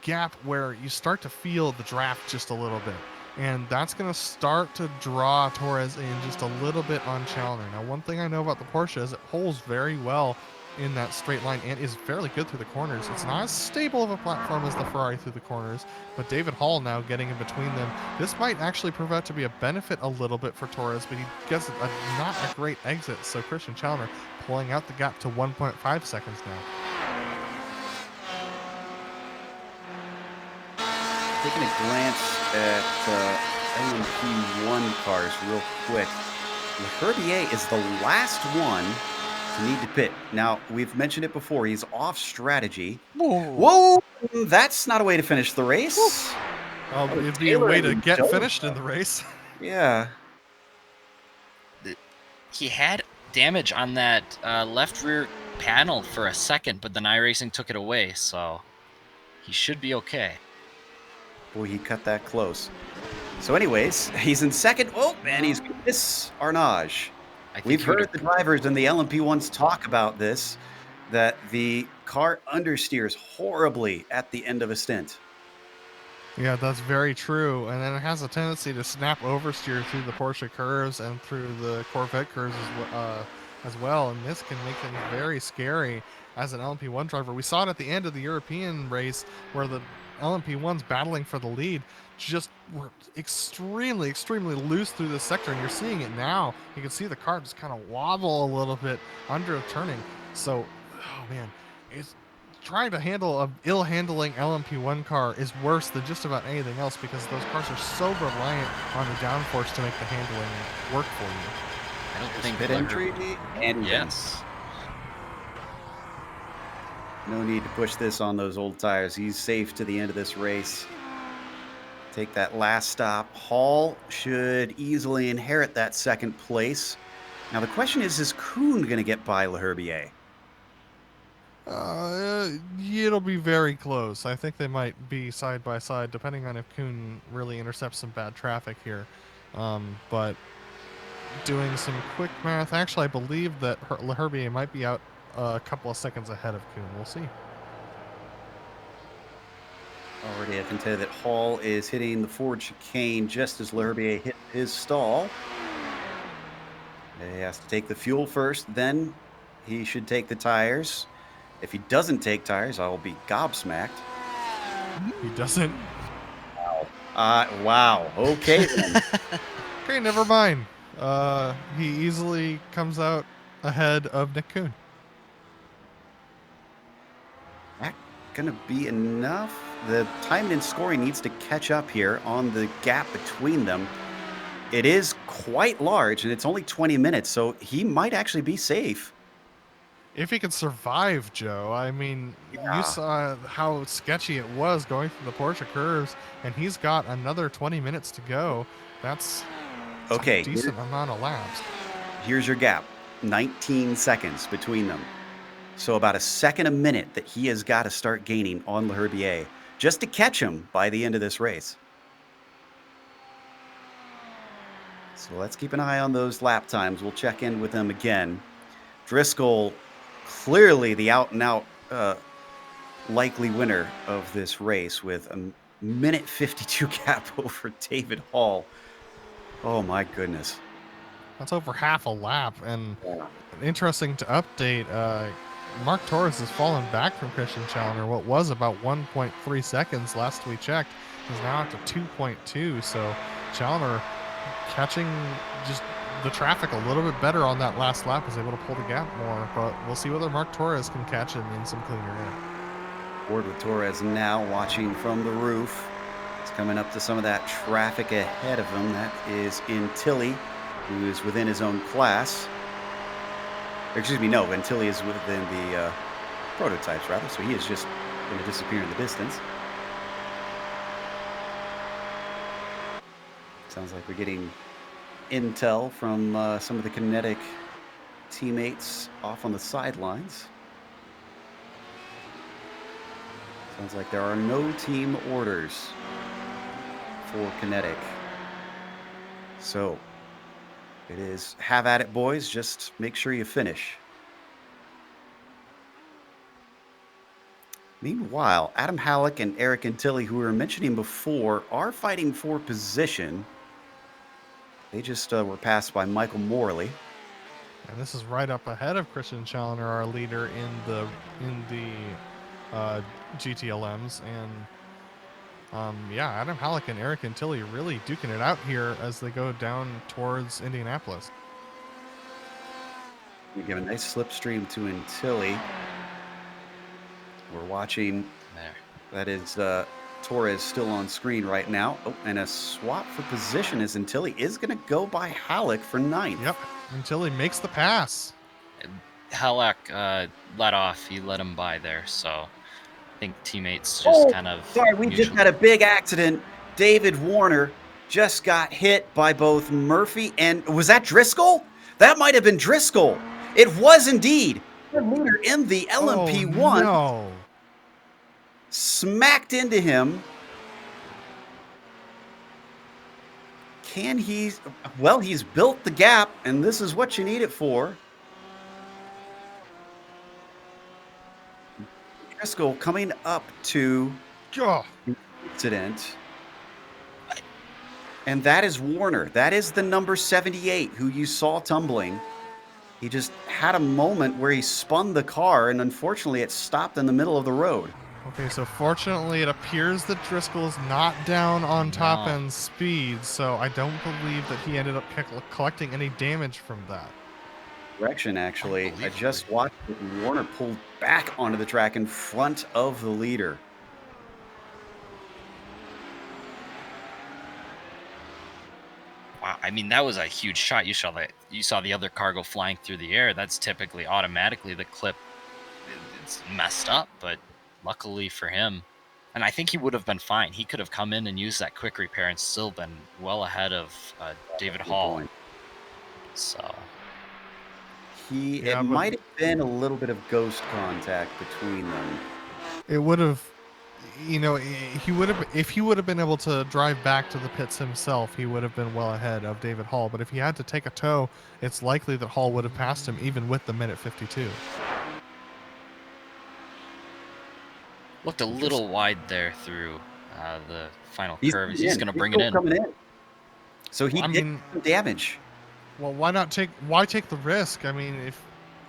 gap where you start to feel the draft just a little bit. And that's going to start to draw Torres in just a little bit on Challenger. Now, one thing I know about the Porsche is it pulls very well in that straight line and is fairly good through the corners. It's not as stable of a platform as the Ferrari through the corners, but David Hall now getting in between them. This might actually prove out to be a benefit a little bit for Torres, but he gets not a great exit. So Christian Challenger pulling out the gap to 1.5 seconds now. Taking a glance at LMP1 cars real quick. Herbier is the last one to need to pit. Now, we've mentioned it before. He's off strategy. Whoa! That's not a way to finish the race. It'd be a way to get finished in the race. Yeah. He had damage on that left rear panel for a second, but then iRacing took it away, so he should be okay. Boy, he cut that close. So anyways, he's in second. Oh, and he's going to miss Arnage. We've heard the drivers and the LMP1s talk about this, that the car understeers horribly at the end of a stint. Yeah, that's very true. And then it has a tendency to snap oversteer through the Porsche curves and through the Corvette curves as well. And this can make things very scary as an LMP1 driver. We saw it at the end of the European race where the LMP1s battling for the lead just were extremely loose through this sector, and you're seeing it now. You can see the car just kind of wobble a little bit under turning. So, oh man, it's trying to handle a ill-handling LMP1 car is worse than just about anything else because those cars are so reliant on the downforce to make the handling work for you. I don't think pit entry and yes. No need to push this on those old tires. He's safe to the end of this race. Take that last stop. Hall should easily inherit that second place. Now the question is Kuhn going to get by Leherbier? It'll be very close. I think they might be side by side, depending on if Kuhn really intercepts some bad traffic here. But doing some quick math, actually, I believe that Leherbier might be out a couple of seconds ahead of Kuhn. We'll see. Already, I can tell you that Hall is hitting the Ford chicane just as Leherbier hit his stall. He has to take the fuel first, then he should take the tires. If he doesn't take tires, I'll be gobsmacked. He doesn't. Wow. Okay then. Okay, never mind. He easily comes out ahead of Nick Kuhn. That gonna be enough? The timing and scoring needs to catch up here on the gap between them. It is quite large, and it's only 20 minutes, so he might actually be safe. If he can survive, Joe. I mean, you saw how sketchy it was going through the Porsche curves, and he's got another 20 minutes to go. That's okay. A decent amount of laps. Here's your gap. 19 seconds between them. So about a second a minute that he has got to start gaining on Leherbier just to catch him by the end of this race. So let's keep an eye on those lap times. We'll check in with them again. Driscoll, clearly the out-and-out likely winner of this race with a minute 52 gap over David Hall. Oh my goodness. That's over half a lap. And interesting to update, Mark Torres has fallen back from Christian Challenger. What was about 1.3 seconds last we checked is now up to 2.2. So Challenger catching just the traffic a little bit better on that last lap, was able to pull the gap more. But we'll see whether Mark Torres can catch it in some cleaner air. Board with Torres now watching from the roof. It's coming up to some of that traffic ahead of him. That is Antilli, who is within his own class. Excuse me, no, Antilli is within the prototypes, rather, so he is just going to disappear in the distance. Sounds like we're getting intel from some of the kinetic teammates off on the sidelines. Sounds like there are no team orders for kinetic. So it is have at it, boys. Just make sure you finish. Meanwhile, Adam Halleck and Eric Antilli, who we were mentioning before, are fighting for position. They just were passed by Michael Morley. And this is right up ahead of Christian Challenger, our leader in the GTLMs. And yeah, Adam Halleck and Eric Antilli really duking it out here as they go down towards Indianapolis. We give a nice slipstream to Antilli. We're watching There. That is Torres still on screen right now. Oh, and a swap for position as Antilli is going to go by Halleck for 9th. Yep, Antilli makes the pass. Halleck let off. He let him by there, so I think teammates just kind of... Sorry, we just had a big accident. David Warner just got hit by both Murphy and... Was that Driscoll? That might have been Driscoll. It was indeed. The leader in the LMP1. Oh, no. Smacked into him. Can he... Well, he's built the gap, and this is what you need it for. Driscoll coming up to the incident. And that is Warner. That is the number 78 who you saw tumbling. He just had a moment where he spun the car, and unfortunately it stopped in the middle of the road. Okay, so fortunately it appears that Driscoll is not down on top end speed, so I don't believe that he ended up collecting any damage from that. Direction, actually. I just watched it, and Warner pulled back onto the track in front of the leader. Wow, I mean, that was a huge shot. You saw that. You saw the other car go flying through the air. That's typically automatically the clip. It's messed up, but luckily for him, and I think he would have been fine. He could have come in and used that quick repair and still been well ahead of David Hall. So it might have been a little bit of ghost contact between them. It would have, you know, he would have, if he would have been able to drive back to the pits himself, he would have been well ahead of David Hall. But if he had to take a tow, it's likely that Hall would have passed him even with the minute 52. Looked a little wide there through the final curve. He's going to bring it in. Coming in. So he did some damage. Well, why take the risk? I mean,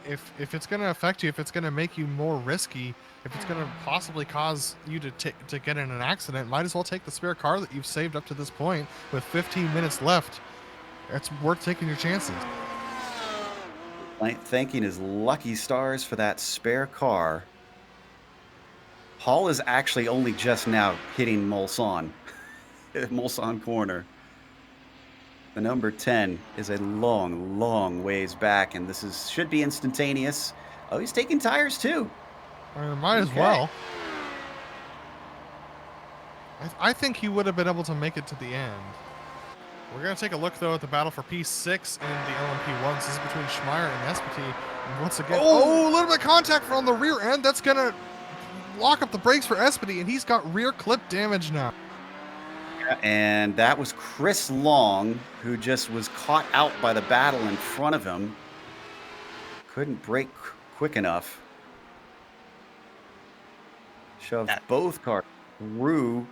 if it's going to affect you, if it's going to make you more risky, if it's going to possibly cause you to get in an accident, might as well take the spare car that you've saved up to this point with 15 minutes left. It's worth taking your chances. Thanking his lucky stars for that spare car. Hall is actually only just now hitting Mulsanne. Mulsanne corner. The number 10 is a long, long ways back, and this should be instantaneous. Oh, he's taking tires too. I mean, might as well. I think he would have been able to make it to the end. We're going to take a look, though, at the battle for P6 in the LMP1. This is between Schmeier and Espity. And once again, a little bit of contact from the rear end. That's going to lock up the brakes for Espity, and he's got rear clip damage now. Yeah, and that was Chris Long, who just was caught out by the battle in front of him. Couldn't brake quick enough. Shoved both cars through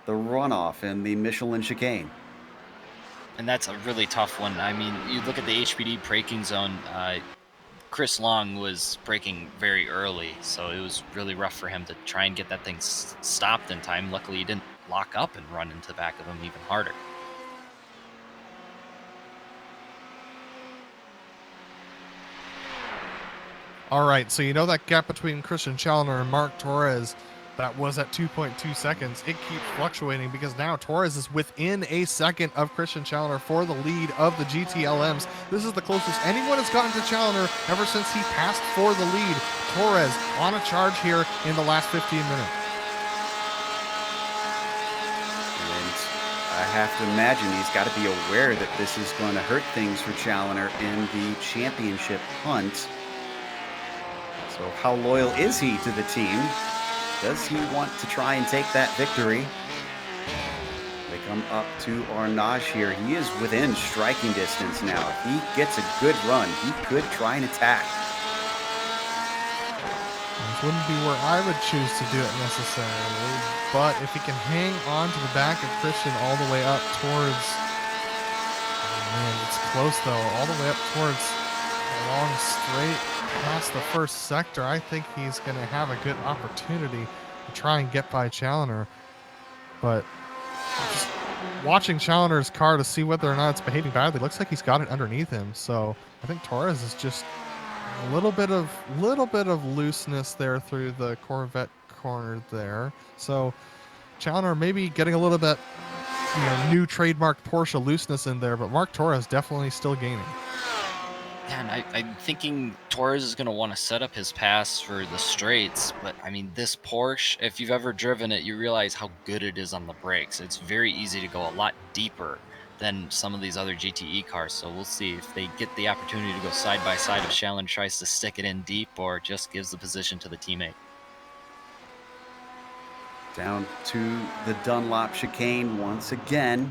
the runoff in the Michelin chicane. And that's a really tough one. I mean, you look at the HPD braking zone. Chris Long was braking very early, so it was really rough for him to try and get that thing stopped in time. Luckily, he didn't lock up and run into the back of him even harder. All right, so you know that gap between Christian Challenger and Mark Torres that was at 2.2 seconds. It keeps fluctuating because now Torres is within a second of Christian Challenger for the lead of the GTLMs. This is the closest anyone has gotten to Challenger ever since he passed for the lead. Torres on a charge here in the last 15 minutes. And I have to imagine he's got to be aware that this is going to hurt things for Challenger in the championship hunt. So how loyal is he to the team? Does he want to try and take that victory? They come up to Arnage here. He is within striking distance now. If he gets a good run, he could try and attack. This wouldn't be where I would choose to do it necessarily, but if he can hang on to the back of Christian all the way up towards, oh man, it's close though, all the way up towards a long straight past the first sector, I think he's going to have a good opportunity to try and get by Challenger. But just watching Challenger's car to see whether or not it's behaving badly, looks like he's got it underneath him. So I think Torres is just a little bit of looseness there through the Corvette corner there. So Challenger maybe getting a little bit, new trademark Porsche looseness in there, but Mark Torres definitely still gaining. Yeah, and I'm thinking Torres is going to want to set up his pass for the straights, but I mean, this Porsche, if you've ever driven it, you realize how good it is on the brakes. It's very easy to go a lot deeper than some of these other GTE cars, so we'll see if they get the opportunity to go side by side if Challenger tries to stick it in deep or just gives the position to the teammate. Down to the Dunlop chicane once again.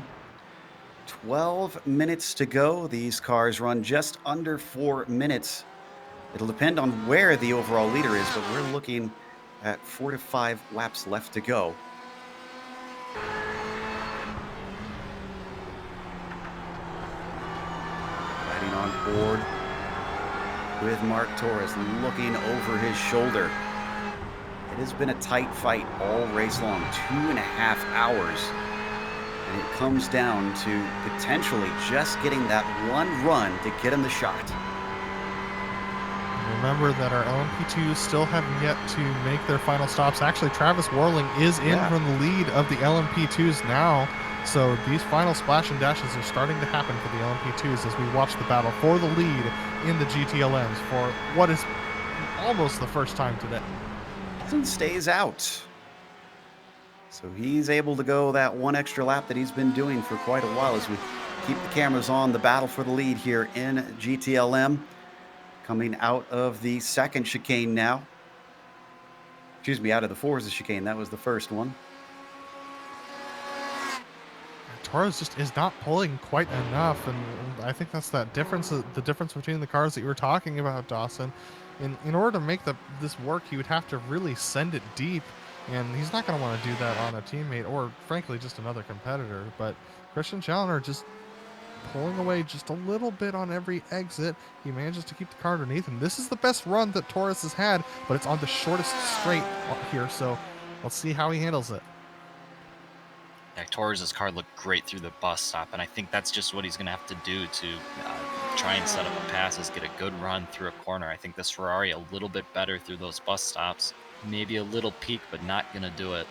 12 minutes to go. These cars run just under 4 minutes. It'll depend on where the overall leader is, but we're looking at 4 to 5 laps left to go. Riding on board with Mark Torres, looking over his shoulder. It has been a tight fight all race long, 2.5 hours. And it comes down to potentially just getting that one run to get him the shot. Remember that our LMP2s still have yet to make their final stops. Actually, Travis Warling is in from the lead of the LMP2s now. So these final splash and dashes are starting to happen for the LMP2s as we watch the battle for the lead in the GTLMs for what is almost the first time today. And stays out. So he's able to go that one extra lap that he's been doing for quite a while as we keep the cameras on the battle for the lead here in GTLM. Coming out of the second chicane now. Excuse me, out of the Forza chicane. That was the first one. Torres just is not pulling quite enough, and I think that's that difference, the difference between the cars that you were talking about, Dawson. In order to make this work, he would have to really send it deep, and he's not going to want to do that on a teammate or, frankly, just another competitor. But Christian Challenger just pulling away just a little bit on every exit. He manages to keep the car underneath him. This is the best run that Torres has had, but it's on the shortest straight here, so let's see how he handles it. Yeah, Torres' car looked great through the bus stop, and I think that's just what he's going to have to do to try and set up a pass, is get a good run through a corner. I think this Ferrari a little bit better through those bus stops. Maybe a little peak, but not going to do it.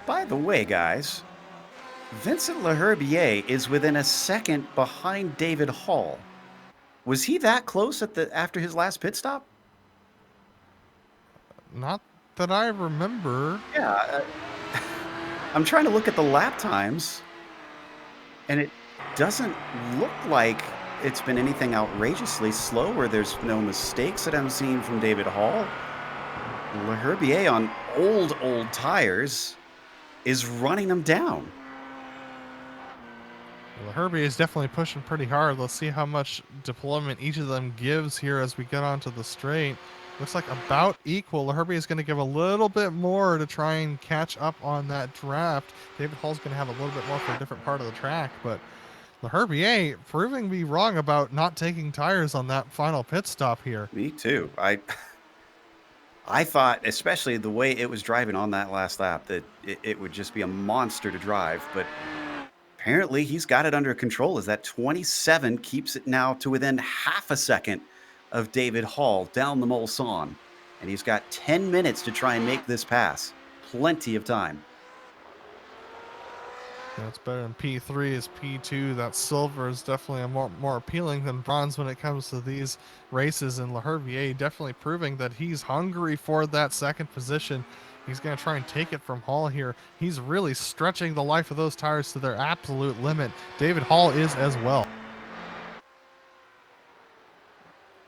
By the way, guys, Vincent Leherbier is within a second behind David Hall. Was he that close after his last pit stop? Not that I remember. Yeah. I'm trying to look at the lap times, and it doesn't look like it's been anything outrageously slow, or there's no mistakes that I'm seeing from David Hall. Leherbier on old tires is running him down. Well, Herbie is definitely pushing pretty hard. Let's see how much deployment each of them gives here as we get onto the straight. Looks like about equal. Herbie is going to give a little bit more to try and catch up on that draft. David Hall's going to have a little bit more for a different part of the track, but The Herbier proving me wrong about not taking tires on that final pit stop here. Me too. I thought, especially the way it was driving on that last lap, that it would just be a monster to drive. But apparently, he's got it under control as that 27 keeps it now to within half a second of David Hall down the Mulsanne. And he's got 10 minutes to try and make this pass. Plenty of time. That's better than P3 is P2. That silver is definitely a more appealing than bronze when it comes to these races. And Leherbier definitely proving that he's hungry for that second position. He's going to try and take it from Hall here. He's really stretching the life of those tires to their absolute limit. David Hall is as well.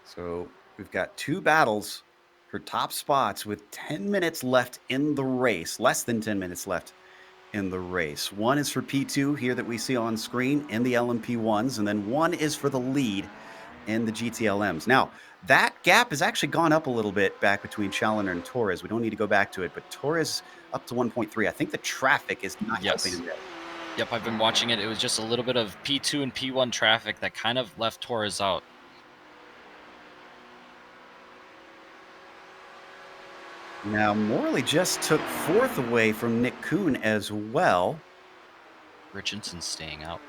So we've got two battles for top spots with 10 minutes left in the race, less than 10 minutes left in the race. One is for P2 here that we see on screen in the LMP1s, and then one is for the lead in the GTLMs. Now, that gap has actually gone up a little bit back between Challenger and Torres. We don't need to go back to it, but Torres up to 1.3. I think the traffic is not helping him there. Yep, I've been watching it. It was just a little bit of P2 and P1 traffic that kind of left Torres out. Now, Morley just took fourth away from Nick Kuhn as well. Richardson's staying out.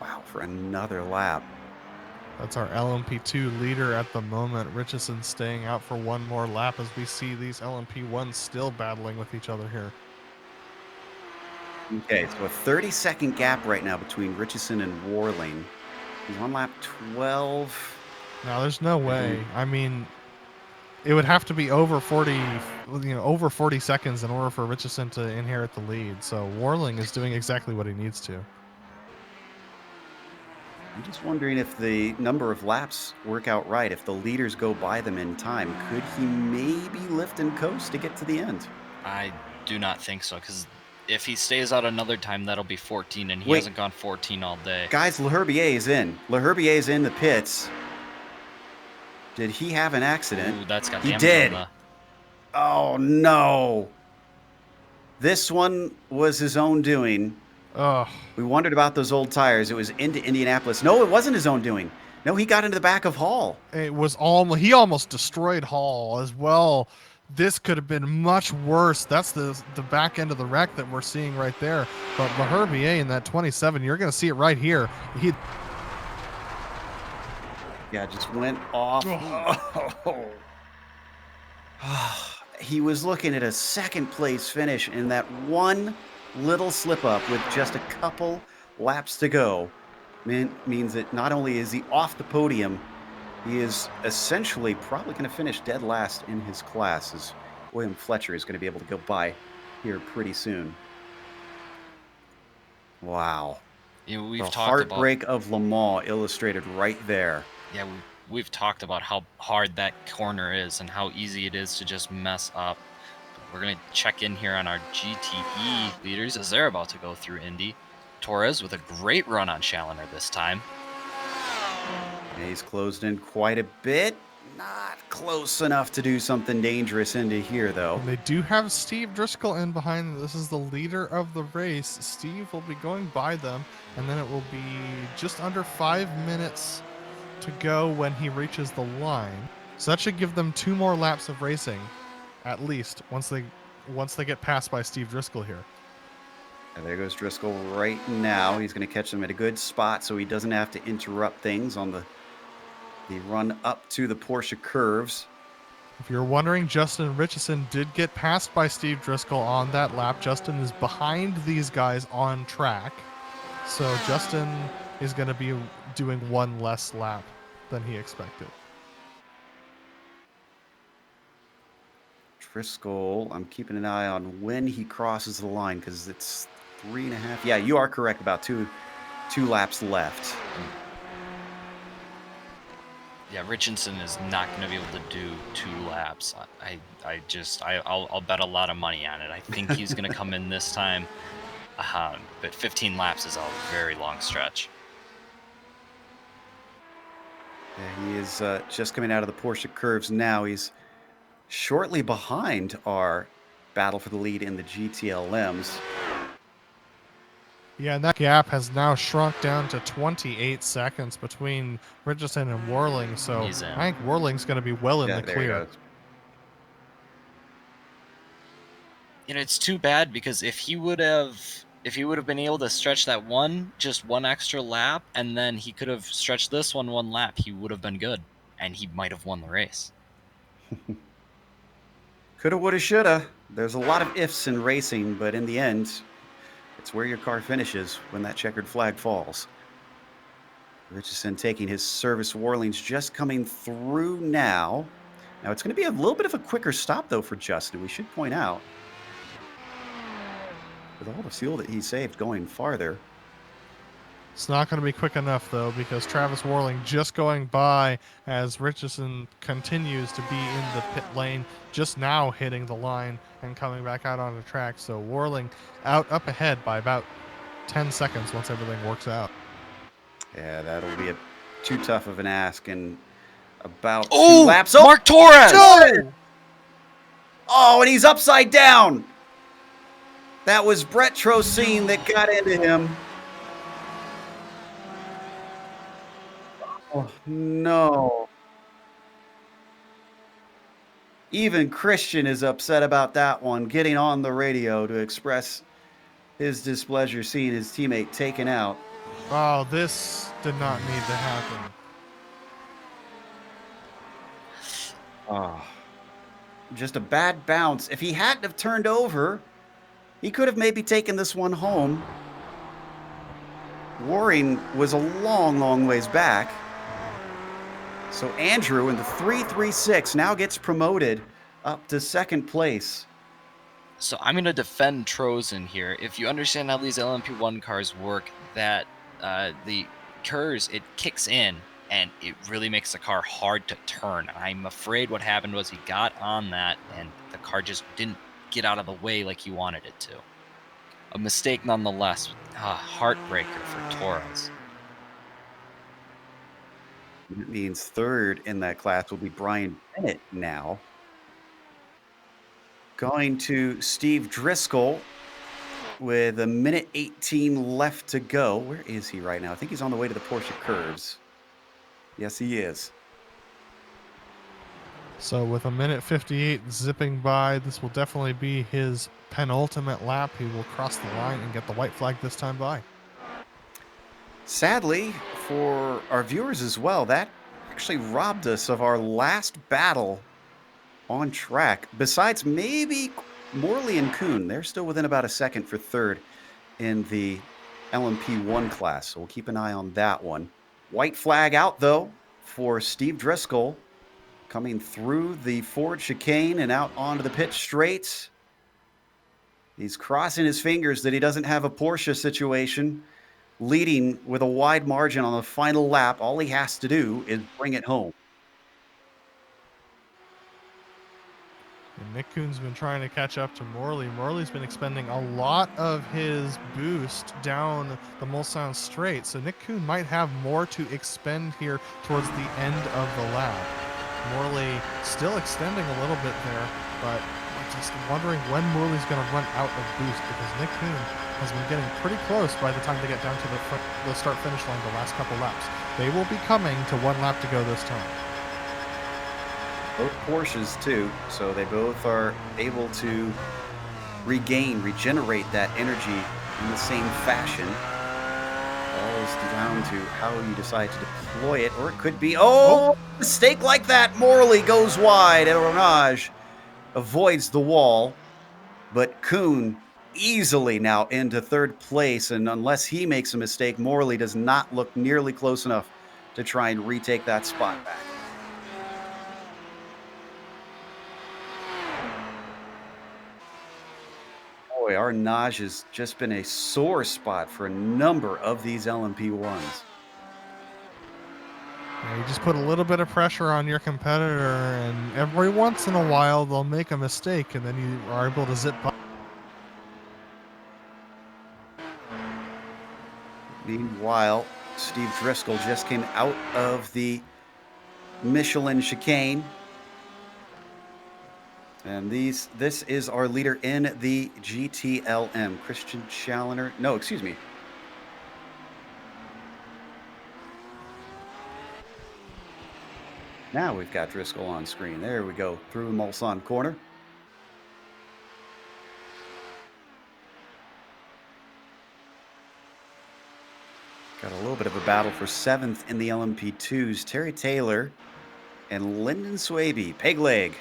Wow, for another lap. That's our LMP2 leader at the moment. Richardson staying out for one more lap as we see these LMP1s still battling with each other here. Okay, so a 30-second gap right now between Richardson and Warling. He's on lap 12. Now, there's no way. I mean, it would have to be over 40, over 40 seconds in order for Richardson to inherit the lead. So Warling is doing exactly what he needs to. I'm just wondering if the number of laps work out right. If the leaders go by them in time, could he maybe lift and coast to get to the end? I do not think so, because if he stays out another time, that'll be 14, and he hasn't gone 14 all day. Guys, Leherbier is in. Leherbier is in the pits. Did he have an accident? Ooh, that's got he damage did. on Oh, no. This one was his own doing. Ugh. We wondered about those old tires. It was into Indianapolis. No, it wasn't his own doing. No, he got into the back of Hall. It was he almost destroyed Hall as well. This could have been much worse. That's the back end of the wreck that we're seeing right there. But Leherbier in that 27, you're going to see it right here. Yeah, just went off. He was looking at a second place finish in that one little slip up with just a couple laps to go. Means that not only is he off the podium, he is essentially probably going to finish dead last in his class, as William Fletcher is going to be able to go by here pretty soon. Wow. We've the talked heartbreak of Le Mans illustrated right there. Yeah, we've talked about how hard that corner is and how easy it is to just mess up. But we're going to check in here on our GTE leaders as they're about to go through Indy. Torres with a great run on Challenger this time. Yeah, he's closed in quite a bit. Not close enough to do something dangerous into here, though. And they do have Steve Driscoll in behind them. This is the leader of the race. Steve will be going by them, and then it will be just under 5 minutes to go when he reaches the line. So that should give them 2 more laps of racing, at least, once they get passed by Steve Driscoll here. And there goes Driscoll right now. He's going to catch them at a good spot so he doesn't have to interrupt things on the run up to the Porsche curves. If you're wondering, Justin Richardson did get passed by Steve Driscoll on that lap. Justin is behind these guys on track. So Justin is going to be doing 1 less lap than he expected. Driscoll, I'm keeping an eye on when he crosses the line because it's 3.5. Yeah, you are correct, about two laps left. Yeah, Richardson is not going to be able to do 2 laps. I'll bet a lot of money on it. I think he's going to come in this time. But 15 laps is a very long stretch. Yeah, he is just coming out of the Porsche curves now. He's shortly behind our battle for the lead in the GTLMs. Yeah, and that gap has now shrunk down to 28 seconds between Richardson and Worling, so He's in. I think Worling's going to be well in Yeah, the there he clear. goes. And it's too bad because if he would have been able to stretch that just one extra lap, and then he could have stretched this one lap, he would have been good, and he might have won the race. Coulda, woulda, shoulda. There's a lot of ifs in racing, but in the end, it's where your car finishes when that checkered flag falls. Richardson taking his service warnings, just coming through now. Now, it's going to be a little bit of a quicker stop, though, for Justin, we should point out. With all the fuel that he saved going farther. It's not going to be quick enough, though, because Travis Worling just going by as Richardson continues to be in the pit lane, just now hitting the line and coming back out on the track. So Worling up ahead by about 10 seconds once everything works out. Yeah, that'll be too tough of an ask in about 2 Oh, laps. Oh, Mark Torres! No! Oh, and he's upside down. That was Brett Trocine that got into him. Oh, no. Even Christian is upset about that one, getting on the radio to express his displeasure seeing his teammate taken out. Oh, this did not need to happen. Oh, just a bad bounce. If he hadn't have turned over, he could have maybe taken this one home. Waring was a long, long ways back. So Andrew in the 336 now gets promoted up to second place. So I'm going to defend Trozen here. If you understand how these LMP1 cars work, that the KERS, it kicks in, and it really makes the car hard to turn. I'm afraid what happened was he got on that, and the car just didn't get out of the way like he wanted it to. A mistake nonetheless. Heartbreaker for Torres. That means third in that class will be Brian Bennett now. Going to Steve Driscoll with 1:18 left to go. Where is he right now? I think he's on the way to the Porsche curves. Yes, he is. So with 1:58 zipping by, this will definitely be his penultimate lap. He will cross the line and get the white flag this time by. Sadly, for our viewers as well, that actually robbed us of our last battle on track. Besides maybe Morley and Kuhn, they're still within about a second for third in the LMP1 class, so we'll keep an eye on that one. White flag out, though, for Steve Driscoll coming through the Ford chicane and out onto the pit straight. He's crossing his fingers that he doesn't have a Porsche situation, leading with a wide margin on the final lap. All he has to do is bring it home. And Nick Kuhn's been trying to catch up to Morley. Morley's been expending a lot of his boost down the Mulsanne straight, so Nick Kuhn might have more to expend here towards the end of the lap. Morley still extending a little bit there, but I'm just wondering when Morley's going to run out of boost, because Nick Kuhn has been getting pretty close by the time they get down to the start-finish line the last couple laps. They will be coming to 1 lap to go this time. Both Porsches, too, so they both are able to regenerate that energy in the same fashion. All is down to how you decide to deploy it, or it could be, a mistake like that. Morley goes wide, and Renage avoids the wall, but Kuhn easily now into third place, and unless he makes a mistake, Morley does not look nearly close enough to try and retake that spot back. Boy, our Naj has just been a sore spot for a number of these LMP1s. Yeah, you just put a little bit of pressure on your competitor, and every once in a while they'll make a mistake, and then you are able to zip by. Meanwhile, Steve Driscoll just came out of the Michelin chicane. And this is our leader in the GTLM, Christian Challoner. No, excuse me. Now we've got Driscoll on screen. There we go, through Mulsanne corner. Got a little bit of a battle for 7th in the LMP2s. Terry Taylor and Lyndon Swaby, peg leg,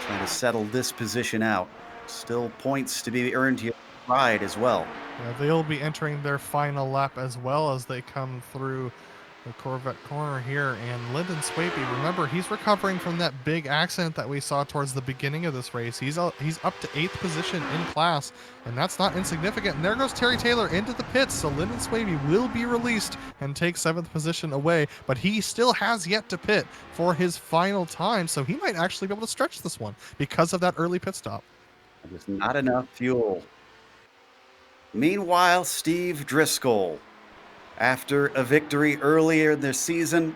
trying to settle this position out. Still points to be earned here. Pride as well. Yeah, they'll be entering their final lap as well as they come through the Corvette corner here. And Lyndon Swaby, remember, he's recovering from that big accident that we saw towards the beginning of this race. He's up to 8th position in class, and that's not insignificant. And there goes Terry Taylor into the pits, so Lyndon Swaby will be released and take 7th position away, but he still has yet to pit for his final time, so he might actually be able to stretch this one because of that early pit stop. There's not enough fuel. Meanwhile, Steve Driscoll, after a victory earlier this season,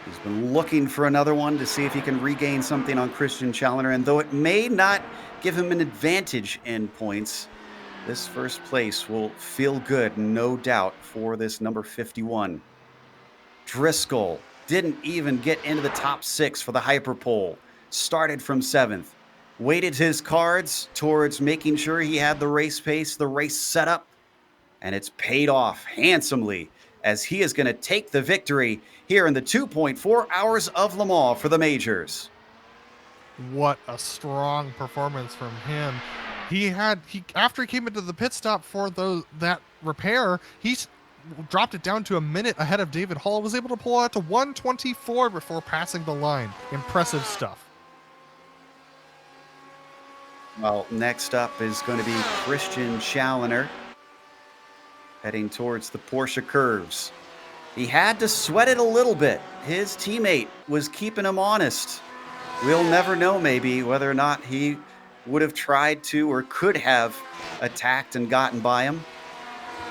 he's been looking for another one to see if he can regain something on Christian Challenger. And though it may not give him an advantage in points, this first place will feel good, no doubt, for this number 51. Driscoll didn't even get into the top 6 for the hyperpole. Started from 7th. Weighted his cards towards making sure he had the race pace, the race setup, and it's paid off handsomely as he is going to take the victory here in the 2.4 hours of Le Mans for the majors. What a strong performance from him. After he came into the pit stop for that repair, he dropped it down to a minute ahead of David Hall, was able to pull out to 1:24 before passing the line. Impressive stuff. Well, next up is going to be Christian Challenger, heading towards the Porsche curves. He had to sweat it a little bit. His teammate was keeping him honest. We'll never know, maybe, whether or not he would have tried to or could have attacked and gotten by him.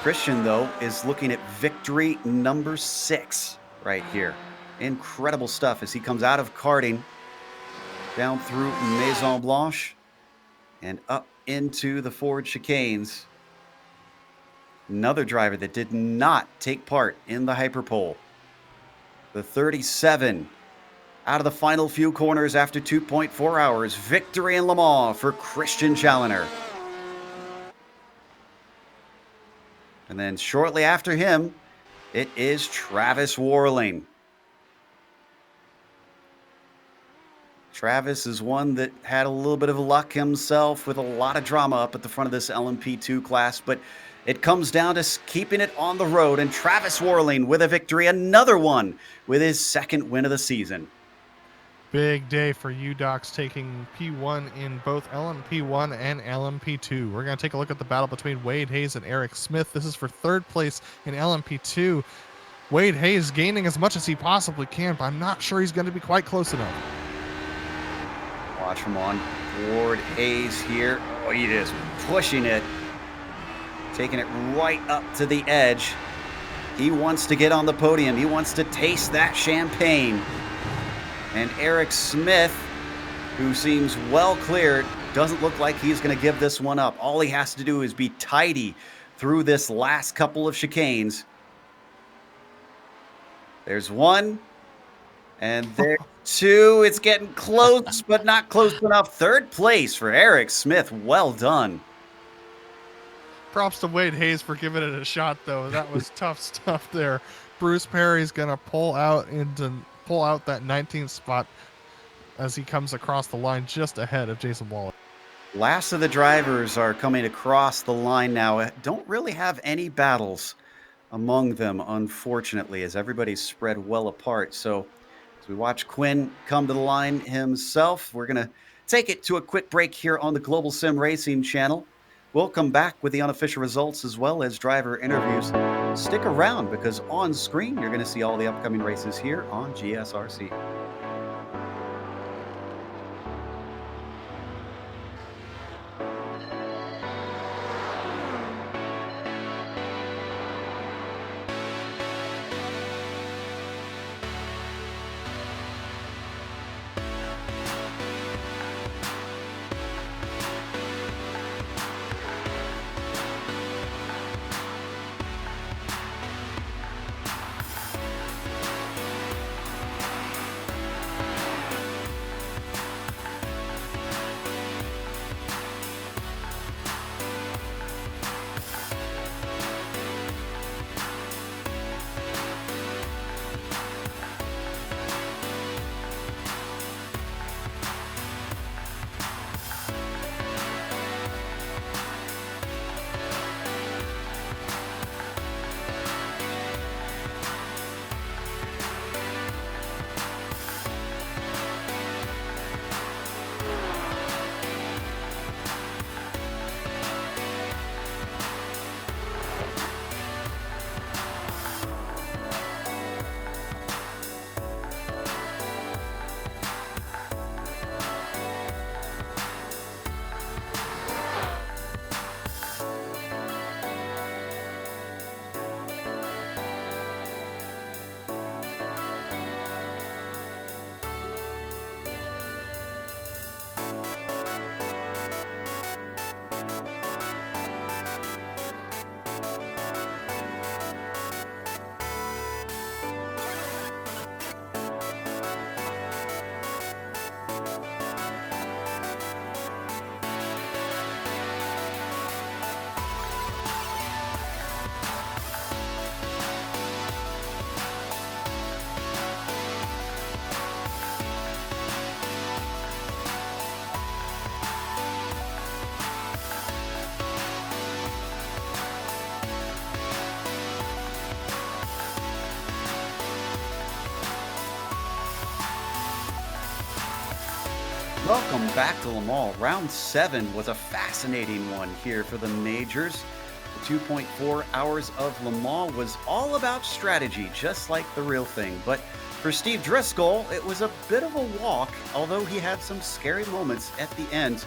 Christian, though, is looking at victory number 6 right here. Incredible stuff as he comes out of karting, down through Maison Blanche, and up into the Ford chicanes. Another driver that did not take part in the hyperpole. The 37 out of the final few corners after 2.4 hours. Victory in Le Mans for Christian Challenger. And then shortly after him, it is Travis Warling. Travis is one that had a little bit of luck himself with a lot of drama up at the front of this LMP2 class, but it comes down to keeping it on the road, and Travis Warling with a victory, another one with his 2nd win of the season. Big day for UDocs, taking P1 in both LMP1 and LMP2. We're going to take a look at the battle between Wade Hayes and Eric Smith. This is for 3rd place in LMP2. Wade Hayes gaining as much as he possibly can, but I'm not sure he's going to be quite close enough. Watch from on board Hayes here. Oh, he is pushing it, taking it right up to the edge. He wants to get on the podium. He wants to taste that champagne. And Eric Smith, who seems well cleared, doesn't look like he's going to give this one up. All he has to do is be tidy through this last couple of chicanes. There's 1, and there's 2. It's getting close, but not close enough. 3rd place for Eric Smith. Well done. Props to Wade Hayes for giving it a shot, though. That was tough stuff there. Bruce Perry's going to pull out that 19th spot as he comes across the line just ahead of Jason Wallace. Last of the drivers are coming across the line now. Don't really have any battles among them, unfortunately, as everybody's spread well apart. So as we watch Quinn come to the line himself, we're going to take it to a quick break here on the Global Sim Racing channel. We'll come back with the unofficial results as well as driver interviews. Stick around, because on screen you're going to see all the upcoming races here on GSRC. Welcome back to Le Mans. Round 7 was a fascinating one here for the majors. The 2.4 hours of Le Mans was all about strategy, just like the real thing. But for Steve Driscoll, it was a bit of a walk, although he had some scary moments at the end.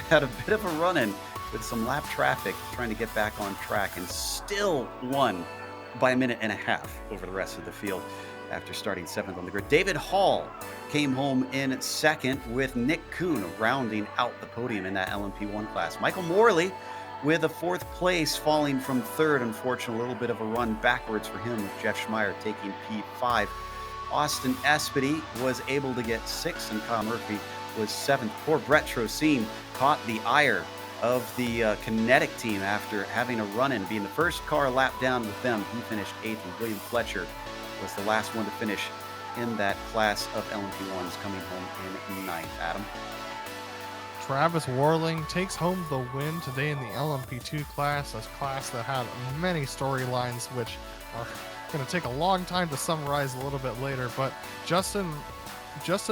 Had a bit of a run-in with some lap traffic trying to get back on track and still won by a minute and a half over the rest of the field after starting 7th on the grid. David Hall came home in second with Nick Kuhn rounding out the podium in that LMP1 class. Michael Morley with a 4th place, falling from 3rd. Unfortunately, a little bit of a run backwards for him with Jeff Schmeier taking P5. Austin Espedy was able to get 6th, and Kyle Murphy was 7th. Poor Brett Trocine caught the ire of the Kinetic team after having a run-in, being the first car lap down with them. He finished 8th, and William Fletcher was the last one to finish in that class of LMP1s, coming home in 9th. Adam? Travis Warling takes home the win today in the LMP2 class, a class that had many storylines, which are going to take a long time to summarize a little bit later. But Justin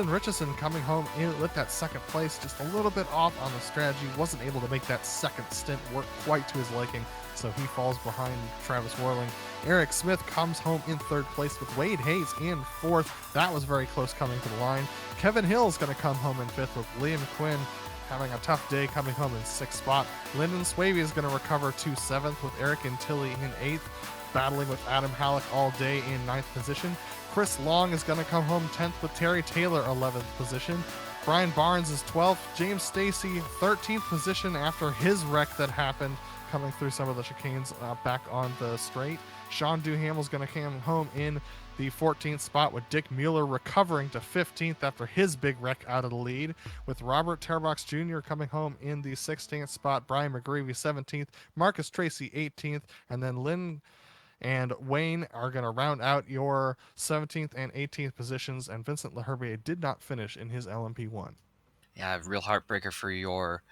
Richardson coming home in with that 2nd place, just a little bit off on the strategy, wasn't able to make that 2nd stint work quite to his liking, so he falls behind Travis Warling. Eric Smith comes home in 3rd place with Wade Hayes in 4th. That was very close coming to the line. Kevin Hill is going to come home in 5th with Liam Quinn having a tough day coming home in 6th spot. Lyndon Swavey is going to recover to 7th with Eric and Tilly in 8th, battling with Adam Halleck all day in 9th position. Chris Long is going to come home 10th with Terry Taylor 11th position. Brian Barnes is 12th. James Stacy 13th position after his wreck that happened coming through some of the chicanes back on the straight. Sean Duhamel is going to come home in the 14th spot with Dick Mueller recovering to 15th after his big wreck out of the lead, with Robert Terbox Jr. coming home in the 16th spot, Brian McGreevy 17th, Marcus Tracy 18th, and then Lynn and Wayne are going to round out your 17th and 18th positions, and Vincent Leherbier did not finish in his LMP1. Yeah, real heartbreaker for your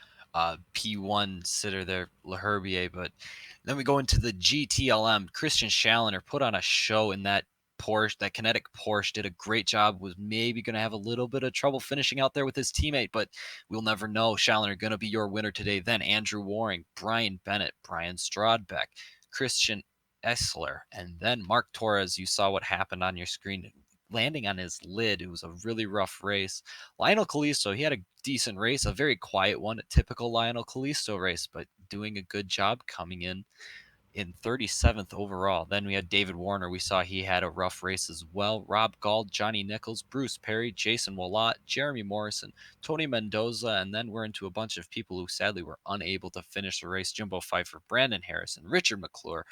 P1 sitter there, Leherbier. But then we go into the GTLM. Christian Schallner put on a show in that Porsche, that kinetic Porsche, did a great job. Was maybe going to have a little bit of trouble finishing out there with his teammate, but we'll never know. Schallner going to be your winner today. Then Andrew Waring, Brian Bennett, Brian Strodbeck, Christian Essler, and then Mark Torres. You saw what happened on your screen, landing on his lid. It was a really rough race. Lionel Kalisto, he had a decent race, a very quiet one, a typical Lionel Kalisto race, but doing a good job coming in 37th overall. Then we had David Warner. We saw he had a rough race as well. Rob Gall, Johnny Nichols, Bruce Perry, Jason Willott, Jeremy Morrison, Tony Mendoza, and then we're into a bunch of people who sadly were unable to finish the race. Jimbo Pfeiffer, Brandon Harrison, Richard McClure,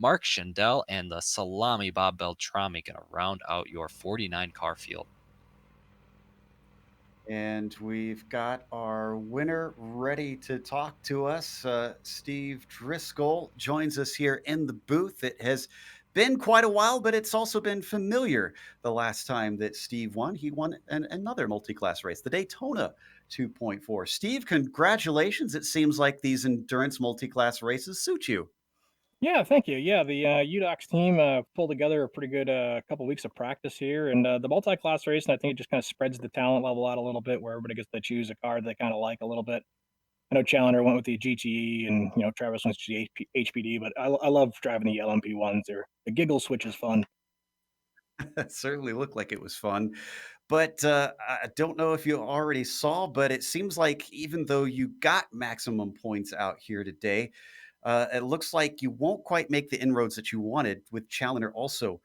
Mark Schindel, and the Salami Bob Beltrami going to round out your 49 car field. And we've got our winner ready to talk to us. Steve Driscoll joins us here in the booth. It has been quite a while, but it's also been familiar the last time that Steve won. He won another multi-class race, the Daytona 2.4. Steve, congratulations. It seems like these endurance multi-class races suit you. Yeah, thank you. Yeah, the UDOX team pulled together a pretty good couple weeks of practice here, and the multi-class race. And I think it just kind of spreads the talent level out a little bit, where everybody gets to choose a car they kind of like a little bit. I know Challenger went with the GTE, and Travis went to the HPD, but I love driving the LMP ones. The giggle switch is fun. That certainly looked like it was fun. But I don't know if you already saw, but it seems like even though you got maximum points out here today, it looks like you won't quite make the inroads that you wanted, with Challenger also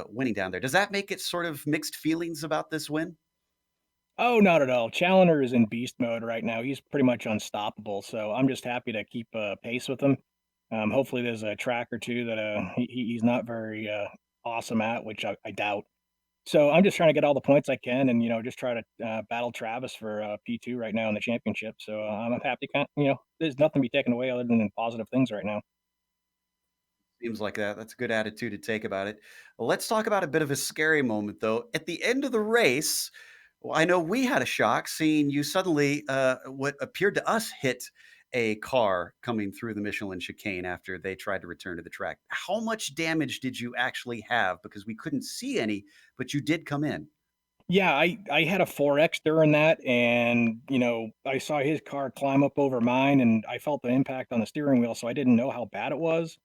winning down there. Does that make it sort of mixed feelings about this win? Oh, not at all. Challenger is in beast mode right now. He's pretty much unstoppable. So I'm just happy to keep pace with him. Hopefully, there's a track or two that he's not very awesome at, which I doubt. So I'm just trying to get all the points I can, and just try to battle Travis for P2 right now in the championship. So I'm happy. There's nothing to be taken away other than positive things right now. Seems like that. That's a good attitude to take about it. Well, let's talk about a bit of a scary moment, though. At the end of the race, well, I know we had a shock seeing you suddenly, what appeared to us, hit a car coming through the Michelin chicane after they tried to return to the track. How much damage did you actually have? Because we couldn't see any, but you did come in. Yeah, I had a 4X during that, and, I saw his car climb up over mine, and I felt the impact on the steering wheel, so I didn't know how bad it was.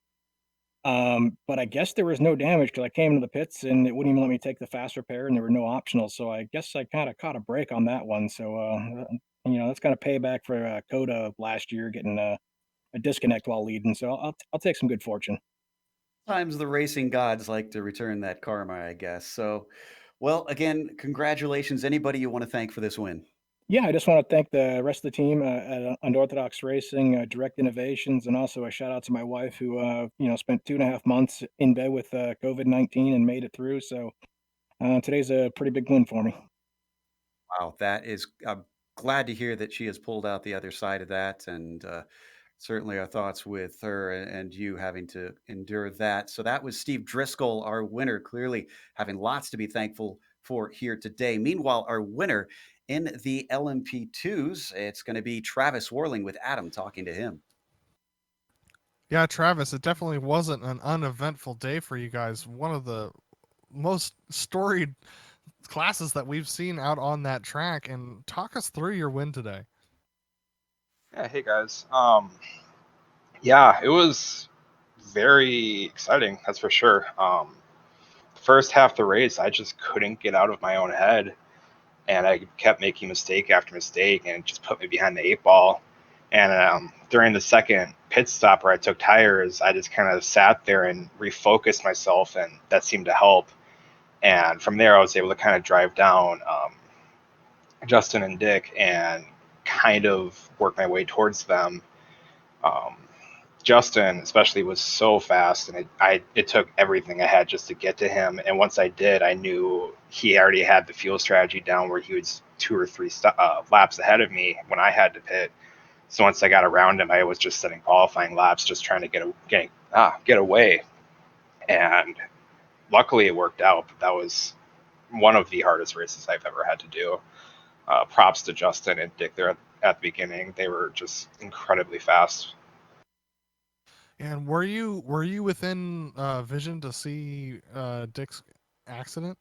But I guess there was no damage because I came to the pits, and it wouldn't even let me take the fast repair, and there were no optionals, so I guess I kinda caught a break on that one, so, that's kinda payback for, Coda last year getting a disconnect while leading, so I'll take some good fortune. Sometimes the racing gods like to return that karma, I guess. So, well, again, congratulations. Anybody you want to thank for this win? Yeah, I just wanna thank the rest of the team, at, Unorthodox Racing, Direct Innovations, and also a shout out to my wife who, spent 2.5 months in bed with, COVID-19 and made it through, so, today's a pretty big win for me. Wow, that is, I'm glad to hear that she has pulled out the other side of that. And certainly our thoughts with her and you having to endure that. So that was Steve Driscoll, our winner, clearly having lots to be thankful for here today. Meanwhile, our winner in the LMP2s, it's going to be Travis Warling with Adam talking to him. Yeah, Travis, it definitely wasn't an uneventful day for you guys. One of the most storied classes that we've seen out on that track. And talk us through your win today. Yeah, hey guys. Yeah, it was very exciting, that's for sure. The first half of the race, I just couldn't get out of my own head, and I kept making mistake after mistake, and it just put me behind the eight ball. And during the second pit stop where I took tires, I just kind of sat there and refocused myself, and that seemed to help. And from there, I was able to kind of drive down Justin and Dick and kind of work my way towards them. Um, Justin especially was so fast, and it took everything I had just to get to him. And once I did, I knew he already had the fuel strategy down where he was two or three laps ahead of me when I had to pit. So once I got around him, I was just setting qualifying laps, just trying to get away. And luckily, it worked out. But that was one of the hardest races I've ever had to do. Props to Justin and Dick there at the beginning; they were just incredibly fast. And were you within vision to see Dick's accident?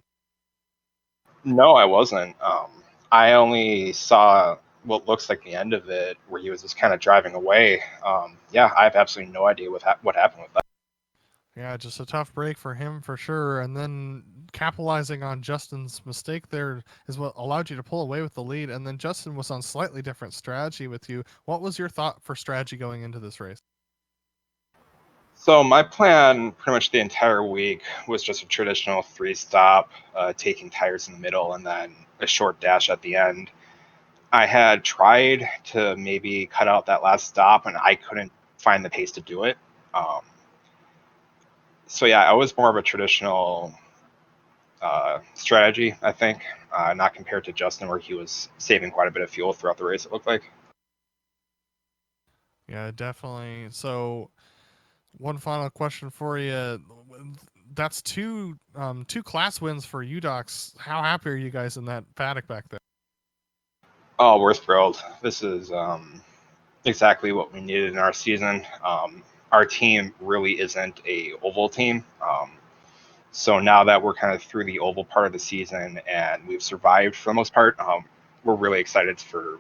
No, I wasn't. I only saw what looks like the end of it, where he was just kind of driving away. Yeah, I have absolutely no idea what happened with that. Yeah, just a tough break for him for sure. And then capitalizing on Justin's mistake there is what allowed you to pull away with the lead. And then Justin was on slightly different strategy with you. What was your thought for strategy going into this race? So my plan, pretty much the entire week, was just a traditional three stop, taking tires in the middle, and then a short dash at the end. I had tried to maybe cut out that last stop, and I couldn't find the pace to do it. Um, so yeah, I was more of a traditional strategy, I think, not compared to Justin, where he was saving quite a bit of fuel throughout the race, it looked like. Yeah, definitely. So one final question for you. That's two class wins for UDocs. How happy are you guys in that paddock back there? Oh, we're thrilled. This is exactly what we needed in our season. Our team really isn't a oval team. So now that we're kind of through the oval part of the season and we've survived for the most part, we're really excited for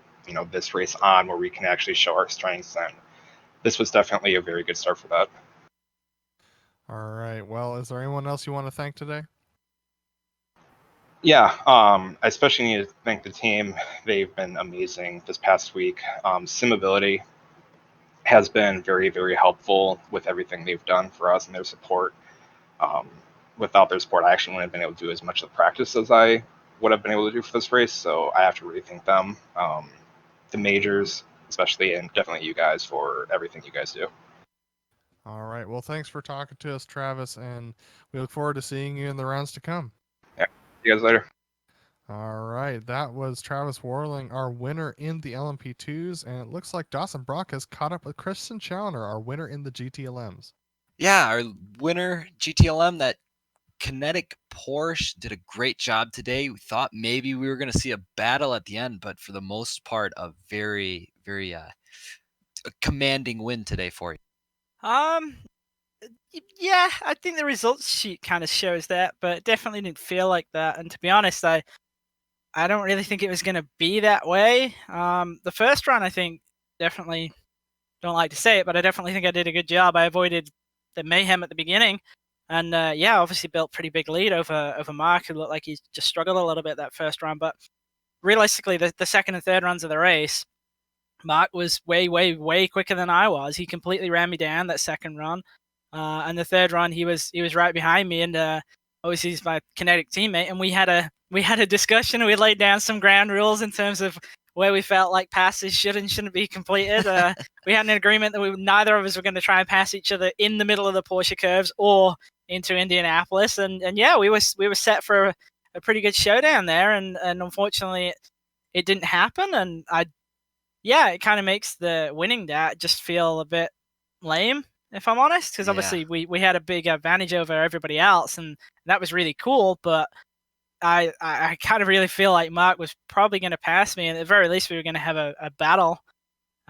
this race on where we can actually show our strengths. And this was definitely a very good start for that. All right. Well, is there anyone else you want to thank today? Yeah, I especially need to thank the team. They've been amazing this past week. Simability has been very, very helpful with everything they've done for us and their support. Um, Without their support, I actually wouldn't have been able to do as much of the practice as I would have been able to do for this race. So I have to really thank them, the majors, especially, and definitely you guys for everything you guys do. All right. Well, thanks for talking to us, Travis, and we look forward to seeing you in the rounds to come. Yeah, see you guys later. All right. That was Travis Warling, our winner in the LMP2s, and it looks like Dawson Brock has caught up with Kristen Challoner, our winner in the GTLMs. Yeah, our winner, GTLM, that Kinetic Porsche did a great job today. We thought maybe we were going to see a battle at the end, but for the most part, a very, very commanding win today for you. Um, yeah, I think the results sheet kind of shows that, but it definitely didn't feel like that. And to be honest, I don't really think it was going to be that way. The first run, I think, definitely don't like to say it, but I definitely think I did a good job. I avoided the mayhem at the beginning, and yeah, obviously built pretty big lead over Mark, who looked like he just struggled a little bit that first run. But realistically, the second and third runs of the race, Mark was way, way, way quicker than I was. He completely ran me down that second run, and the third run he was right behind me, and obviously he's my kinetic teammate, and we had a discussion. We laid down some ground rules in terms of where we felt like passes should and shouldn't be completed. We had an agreement that neither of us were going to try and pass each other in the middle of the Porsche curves or into Indianapolis, and yeah, we were set for a pretty good showdown there, and unfortunately it didn't happen, and yeah, it kind of makes the winning that just feel a bit lame, if I'm honest, because Yeah. obviously we had a big advantage over everybody else, and that was really cool. But I kind of really feel like Mark was probably going to pass me, and at the very least we were going to have a battle.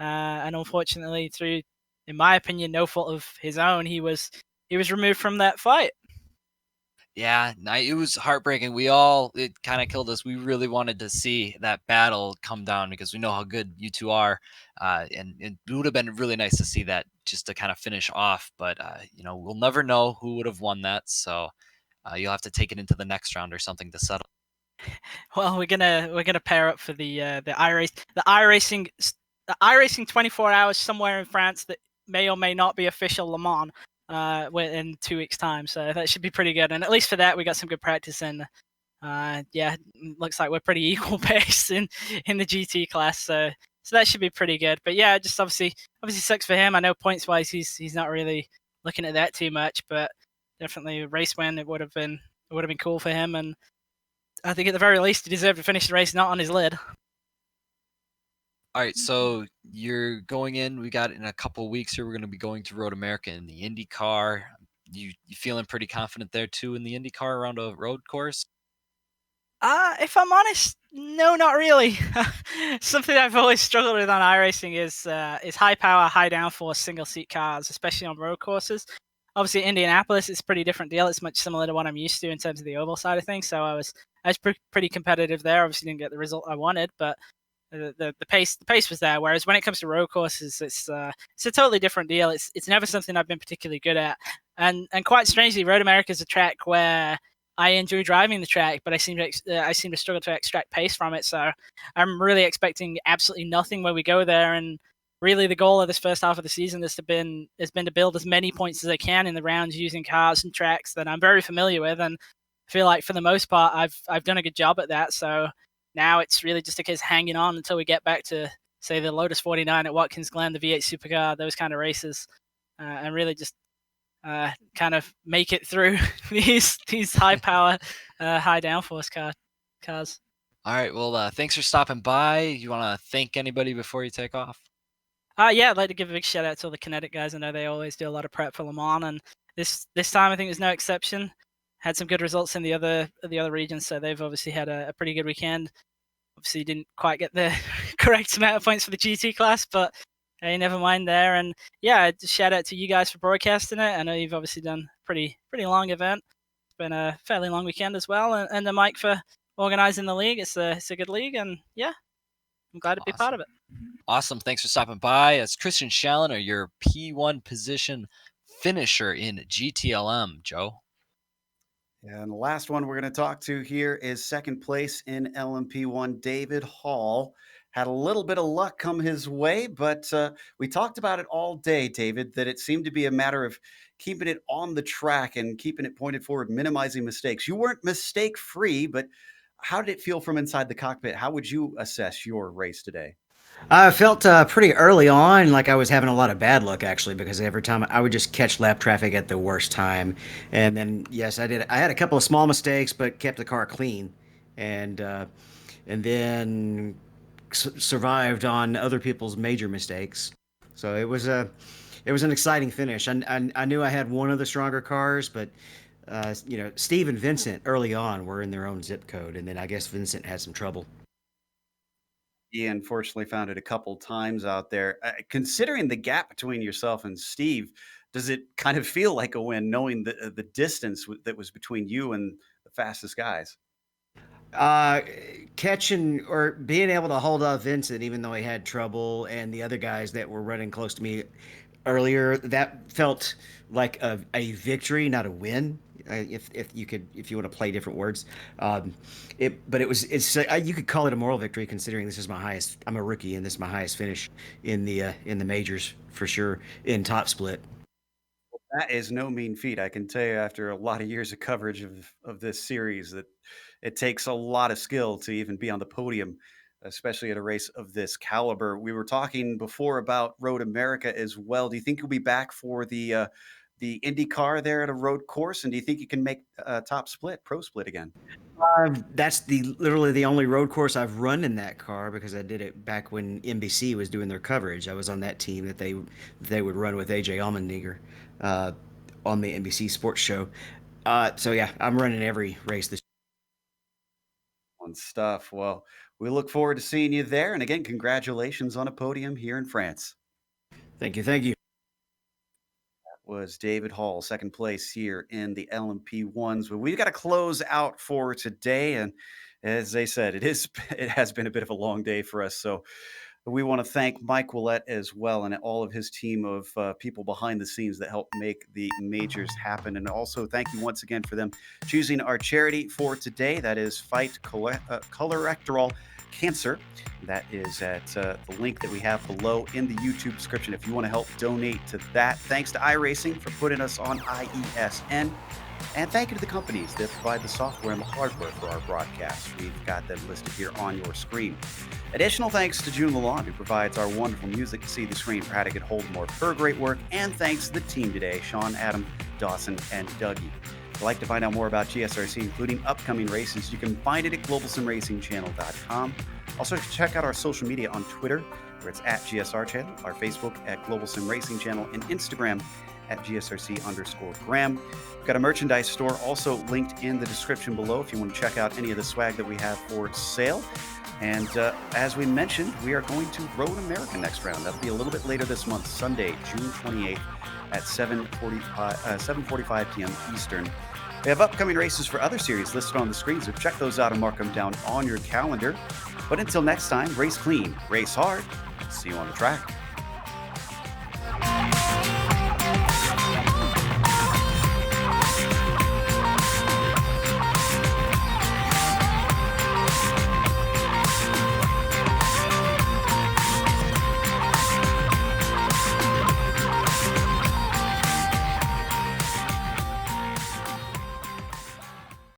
And unfortunately, through, in my opinion, no fault of his own, he was removed from that fight. Yeah, it was heartbreaking. It kind of killed us. We really wanted to see that battle come down because we know how good you two are. And it would have been really nice to see that just to kind of finish off. But, we'll never know who would have won that. So you'll have to take it into the next round or something to settle. Well, we're gonna pair up for the iRacing 24 hours somewhere in France that may or may not be official Le Mans in 2 weeks' time. So that should be pretty good. And at least for that, we got some good practice in. Yeah, looks like we're pretty equal pace in the GT class. So that should be pretty good. But yeah, just obviously sucks for him. I know points wise he's not really looking at that too much, but definitely a race win, it would have been cool for him. And I think at the very least he deserved to finish the race not on his lid. All right, so you're going in. We got in a couple weeks here. We're going to be going to Road America in the IndyCar. You feeling pretty confident there too in the IndyCar around a road course? If I'm honest, no, not really. Something I've always struggled with on iRacing is high power, high downforce single seat cars, especially on road courses. Obviously, Indianapolis is a pretty different deal. It's much similar to what I'm used to in terms of the oval side of things. So I was pretty competitive there. Obviously, didn't get the result I wanted, but the pace was there. Whereas when it comes to road courses, it's a totally different deal. It's never something I've been particularly good at, and quite strangely, Road America is a track where I enjoy driving the track, but I seem to struggle to extract pace from it. So I'm really expecting absolutely nothing when we go there. And really, the goal of this first half of the season has been to build as many points as I can in the rounds using cars and tracks that I'm very familiar with, and I feel like for the most part I've done a good job at that. So now it's really just a case of hanging on until we get back to, say, the Lotus 49 at Watkins Glen, the V8 Supercar, those kind of races, and really just kind of make it through these high power, high downforce cars. All right. Well, thanks for stopping by. You want to thank anybody before you take off? Yeah, I'd like to give a big shout out to all the Kinetic guys. I know they always do a lot of prep for Le Mans, and this time I think there's no exception. Had some good results in the other regions, so they've obviously had a pretty good weekend. Obviously didn't quite get the correct amount of points for the GT class, but hey, never mind there. And yeah, just shout out to you guys for broadcasting it. I know you've obviously done pretty long event. It's been a fairly long weekend as well, and the Mike for organizing the league. It's a good league, and yeah, I'm glad to be part of it. Awesome. Thanks for stopping by. It's Christian Schallner, your P1 position finisher in GTLM, Joe. And the last one we're going to talk to here is second place in LMP1, David Hall. Had a little bit of luck come his way, but we talked about it all day, David, that it seemed to be a matter of keeping it on the track and keeping it pointed forward, minimizing mistakes. You weren't mistake-free, but how did it feel from inside the cockpit? How would you assess your race today? I felt pretty early on like I was having a lot of bad luck, actually, because every time I would just catch lap traffic at the worst time. And then, yes, I did. I had a couple of small mistakes, but kept the car clean, and then survived on other people's major mistakes. So it was an exciting finish. I knew I had one of the stronger cars, but Steve and Vincent early on were in their own zip code, and then I guess Vincent had some trouble. He unfortunately found it a couple times out there. Considering the gap between yourself and Steve, does it kind of feel like a win knowing the distance that was between you and the fastest guys? Uh, Catching or being able to hold off Vincent, even though he had trouble, and the other guys that were running close to me earlier, that felt like a victory, not a win. If you could, if you want to play different words, but you could call it a moral victory considering this is my highest. I'm a rookie, and this is my highest finish in the majors for sure in top split. That is no mean feat. I can tell you after a lot of years of coverage of this series that it takes a lot of skill to even be on the podium, especially at a race of this caliber. We were talking before about Road America as well. Do you think you'll be back for the IndyCar there at a road course, and do you think you can make top split, pro split again? That's literally the only road course I've run in that car because I did it back when NBC was doing their coverage. I was on that team that they would run with AJ Allmendinger uh, on the NBC Sports Show. So yeah, I'm running every race this. Fun stuff. Well, we look forward to seeing you there, and again, congratulations on a podium here in France. Thank you, thank you. Was David Hall, second place here in the LMP ones. But we've got to close out for today. And as they said, it has been a bit of a long day for us. So we want to thank Mike Willett as well and all of his team of people behind the scenes that help make the majors happen. And also thank you once again for them choosing our charity for today. That is Fight Colorectal Cancer. That is at the link that we have below in the YouTube description if you want to help donate to that. Thanks to iRacing for putting us on IESN. And thank you to the companies that provide the software and the hardware for our broadcast. We've got them listed here on your screen. Additional thanks to June Lalonde, who provides our wonderful music to see the screen for Hattigan Holdmore for her great work. And thanks to the team today, Sean, Adam, Dawson, and Dougie. If you'd like to find out more about GSRC, including upcoming races, you can find it at globalsimracingchannel.com. Also, check out our social media on Twitter, where it's at GSR Channel, our Facebook at Global Sim Racing Channel, and Instagram at GSRC_Graham. We've got a merchandise store also linked in the description below if you want to check out any of the swag that we have for sale. And as we mentioned, we are going to Road America next round. That'll be a little bit later this month, Sunday, June 28th at 7:45 p.m. Eastern. We have upcoming races for other series listed on the screen, so check those out and mark them down on your calendar. But until next time, race clean, race hard. See you on the track.